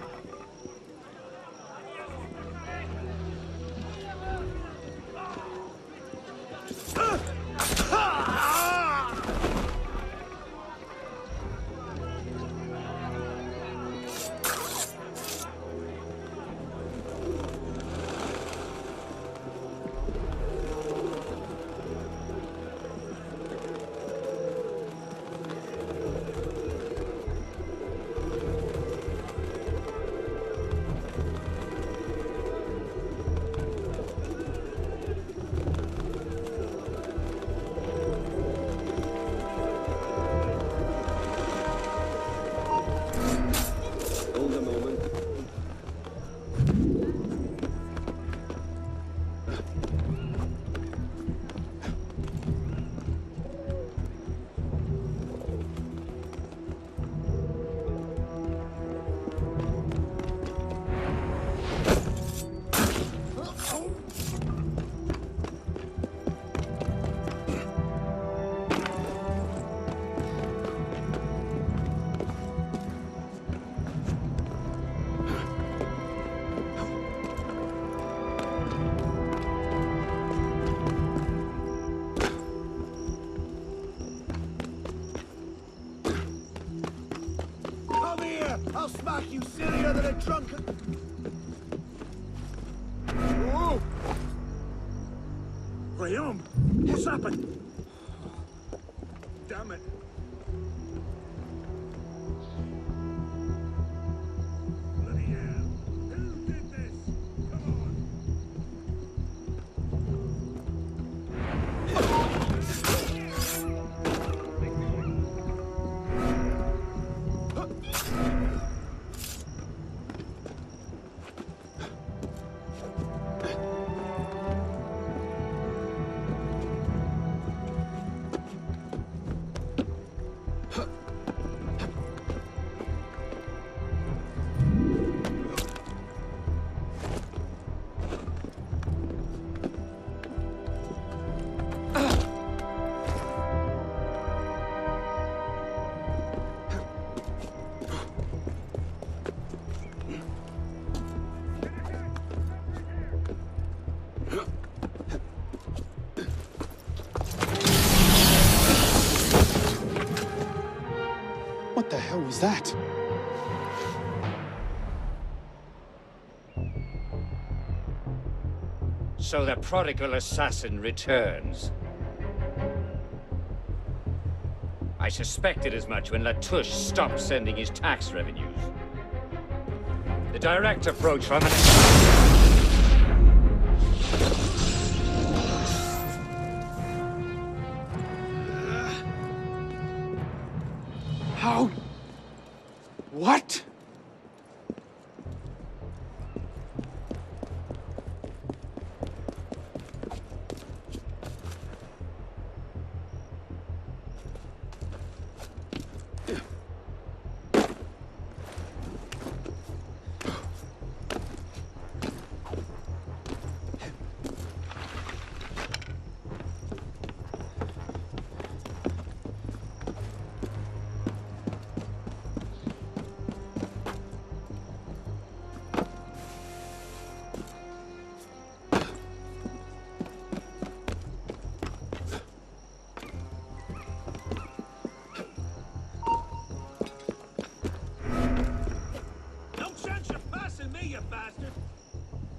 Speaker 15: I'll smack you sillier than a drunken... Whoa!
Speaker 3: Guillaume, what's happened?
Speaker 15: Damn it. Bloody hell. Who did this? Come on.
Speaker 14: hell was that?
Speaker 16: So the prodigal assassin returns. I suspected as much when Latouche stopped sending his tax revenues. The direct approach from an...
Speaker 14: How? What?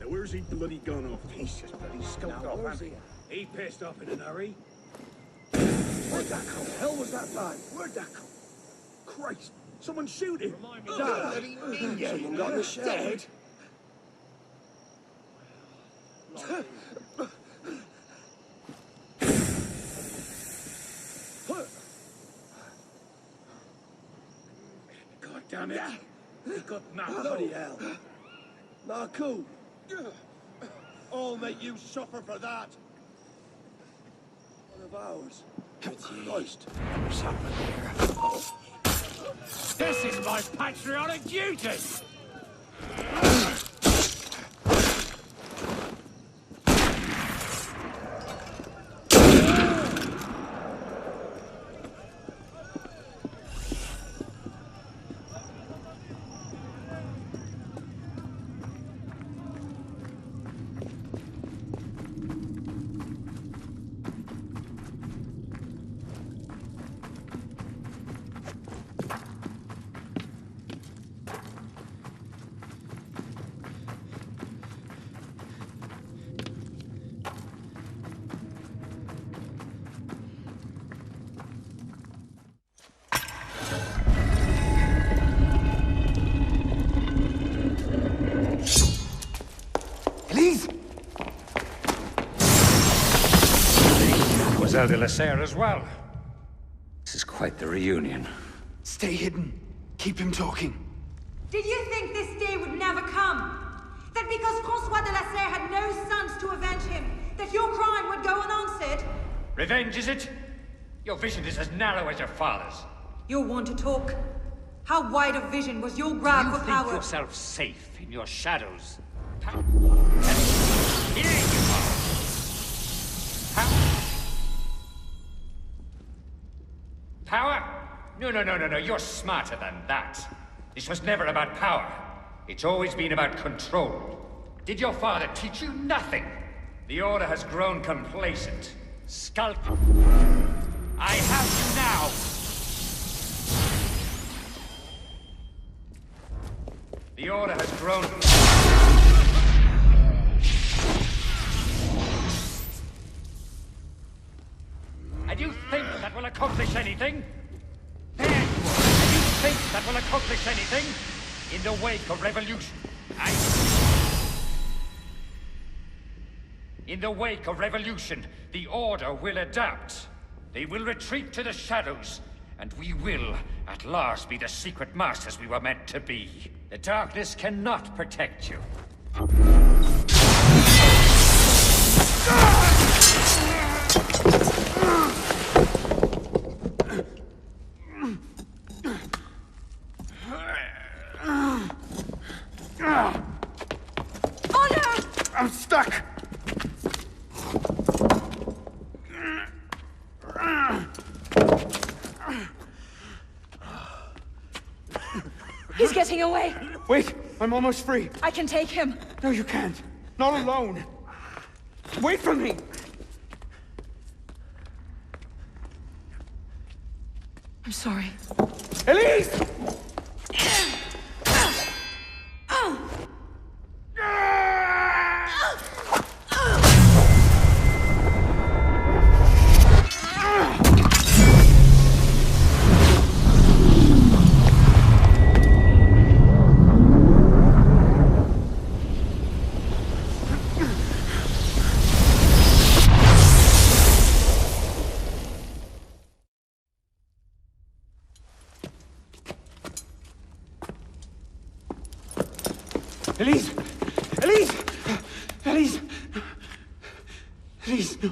Speaker 5: Where's he bloody gone off? He's just bloody skulked off, hasn't he? He pissed off in a hurry. Where'd that come? Hell was that bad? Where'd that come? Christ! Someone shoot him! Remind me bloody ninja! Someone got in the shell. Dead? God damn it! He got knocked. Bloody hell! Marco! I'll make you suffer for that. One of ours. Christ.
Speaker 3: What's happened here?
Speaker 4: This is my patriotic duty!
Speaker 16: De la Serre as well. This is quite the reunion.
Speaker 14: Stay hidden. Keep him talking.
Speaker 9: Did you think this day would never come? That because Francois de la Serre had no sons to avenge him, that your crime would go unanswered?
Speaker 16: Revenge, is it? Your vision is as narrow as your father's.
Speaker 9: You're one to talk. How wide of vision was your grab for power?
Speaker 16: You think yourself safe in your shadows? Here you are. Power? No, you're smarter than that. This was never about power. It's always been about control. Did your father teach you nothing? The Order has grown complacent. Skulk. I have you now! The Order has grown... And you think that will accomplish anything? There you are. And you think that will accomplish anything? In the wake of revolution. In the wake of revolution, the Order will adapt. They will retreat to the shadows, and we will, at last, be the secret masters we were meant to be. The darkness cannot protect you.
Speaker 9: Oh no!
Speaker 14: I'm stuck!
Speaker 9: He's getting away!
Speaker 14: Wait! I'm almost free!
Speaker 9: I can take him!
Speaker 14: No, you can't! Not alone! Wait for me!
Speaker 9: I'm sorry.
Speaker 14: Elise!
Speaker 2: Elise! Elise! Elise! Elise, no.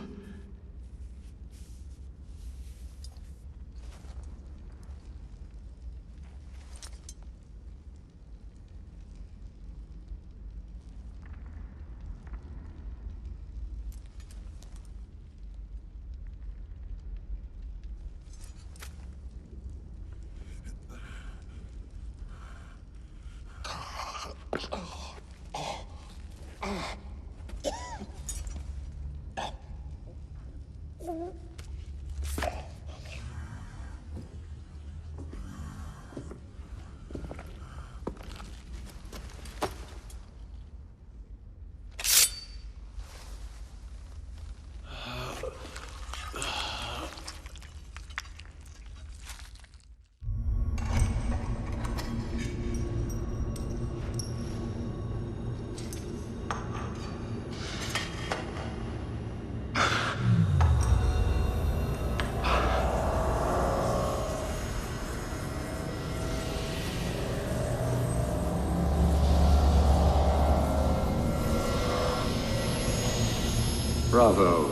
Speaker 7: Bravo.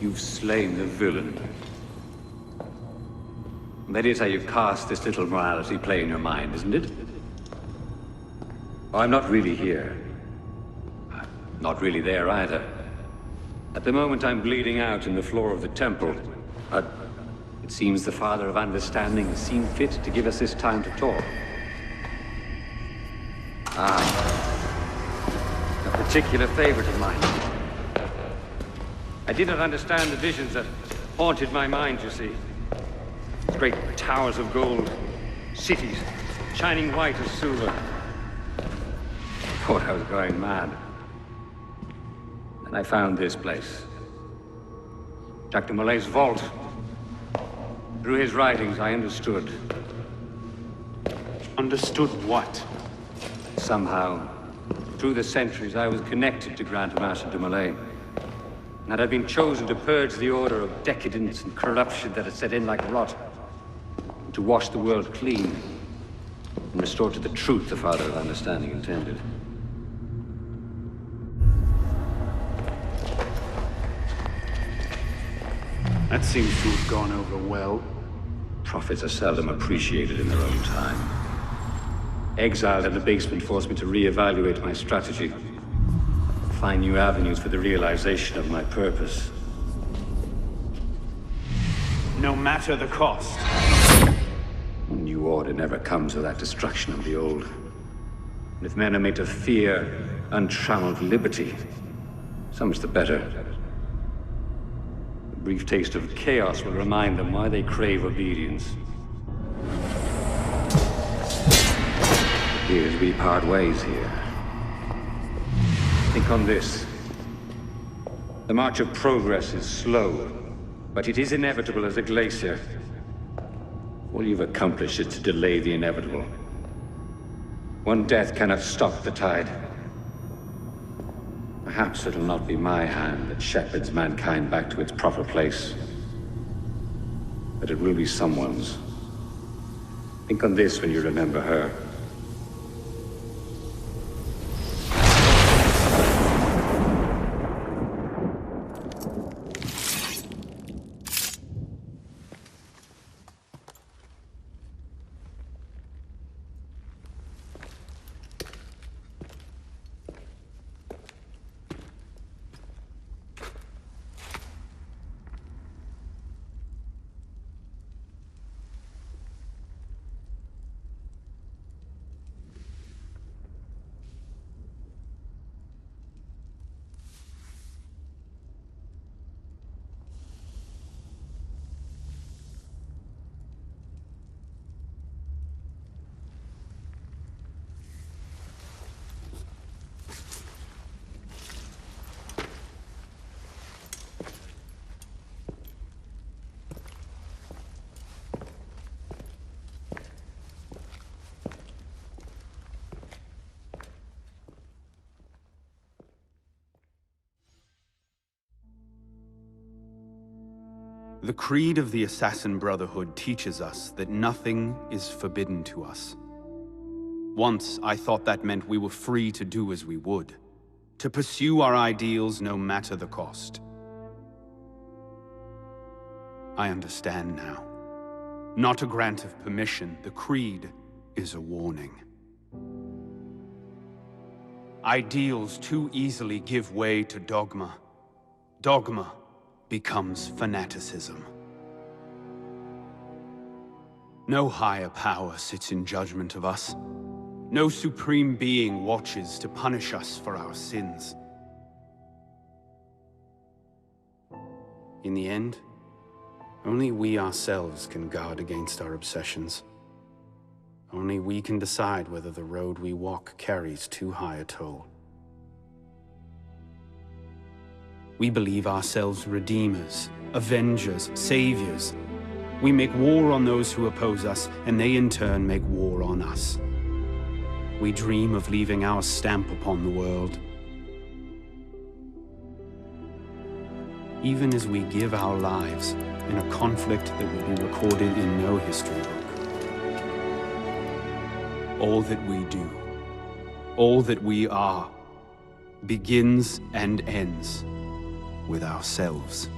Speaker 7: You've slain the villain. That is how you cast this little morality play in your mind, isn't it? Oh, I'm not really here. I'm not really there either. At the moment, I'm bleeding out in the floor of the temple. But it seems the Father of Understanding has seen fit to give us this time to talk. A particular favorite of mine. I did not understand the visions that haunted my mind, you see. Great towers of gold, cities, shining white as silver. I thought I was going mad. And I found this place. Jacques de Molay's vault. Through his writings, I understood.
Speaker 14: Understood what?
Speaker 7: Somehow, through the centuries, I was connected to Grand Master de Molay. And that I'd been chosen to purge the order of decadence and corruption that had set in like rot. And to wash the world clean. And restore to the truth the Father of Understanding intended.
Speaker 14: That seems to have gone over well.
Speaker 7: Prophets are seldom appreciated in their own time. Exiled in the basement forced me to reevaluate my strategy. Find new avenues for the realization of my purpose.
Speaker 14: No matter the cost.
Speaker 7: A new order never comes without destruction of the old. And if men are made to fear untrammeled liberty, so much the better. A brief taste of chaos will remind them why they crave obedience. It appears we part ways here. Think on this. The march of progress is slow, but it is inevitable as a glacier. All you've accomplished is to delay the inevitable. One death cannot stop the tide. Perhaps it'll not be my hand that shepherds mankind back to its proper place. But it will be someone's. Think on this when you remember her.
Speaker 14: The creed of the Assassin Brotherhood teaches us that nothing is forbidden to us. Once, I thought that meant we were free to do as we would, to pursue our ideals no matter the cost. I understand now. Not a grant of permission, the creed is a warning. Ideals too easily give way to dogma. Dogma becomes fanaticism. No higher power sits in judgment of us. No supreme being watches to punish us for our sins. In the end, only we ourselves can guard against our obsessions. Only we can decide whether the road we walk carries too high a toll. We believe ourselves redeemers, avengers, saviors. We make war on those who oppose us, and they in turn make war on us. We dream of leaving our stamp upon the world. Even as we give our lives in a conflict that will be recorded in no history book. All that we do, all that we are, begins and ends with ourselves.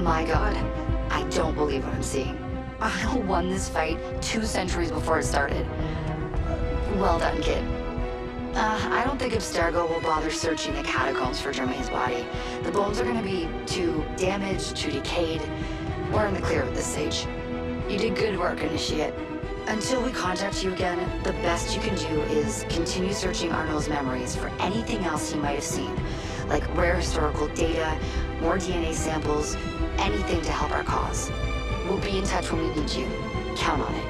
Speaker 19: My god, I don't believe what I'm seeing. Arno won this fight 2 centuries before it started. Well done, kid. I don't think Abstergo will bother searching the catacombs for Germain's body. The bones are gonna be too damaged, too decayed. We're in the clear at this stage. You did good work, Initiate. Until we contact you again, the best you can do is continue searching Arno's memories for anything else he might have seen, like rare historical data, more DNA samples, anything to help our cause. We'll be in touch when we need you. Count on it.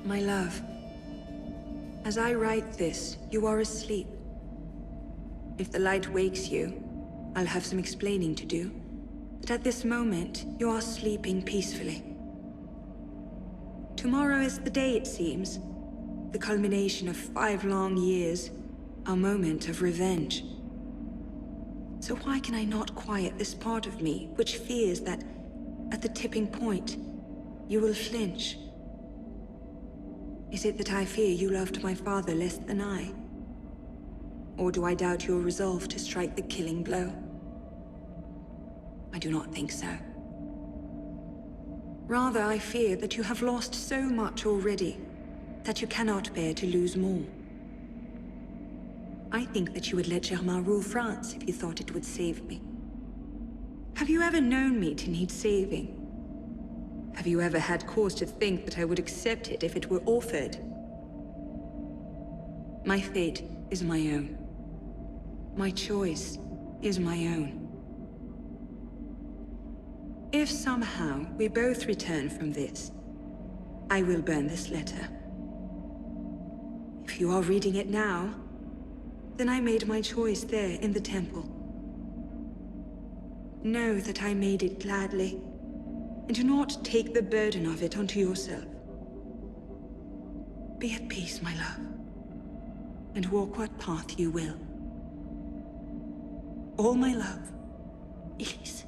Speaker 9: My love, as I write this, you are asleep. If the light wakes you, I'll have some explaining to do. But at this moment, you are sleeping peacefully. Tomorrow is the day, it seems. The culmination of 5 long years. Our moment of revenge. So why can I not quiet this part of me, which fears that, at the tipping point, you will flinch? Is it that I fear you loved my father less than I? Or do I doubt your resolve to strike the killing blow? I do not think so. Rather, I fear that you have lost so much already, that you cannot bear to lose more. I think that you would let Germain rule France if you thought it would save me. Have you ever known me to need saving? Have you ever had cause to think that I would accept it if it were offered? My fate is my own. My choice is my own. If somehow we both return from this, I will burn this letter. If you are reading it now, then I made my choice there in the temple. Know that I made it gladly, and do not take the burden of it onto yourself. Be at peace, my love, and walk what path you will. All my love, Elise.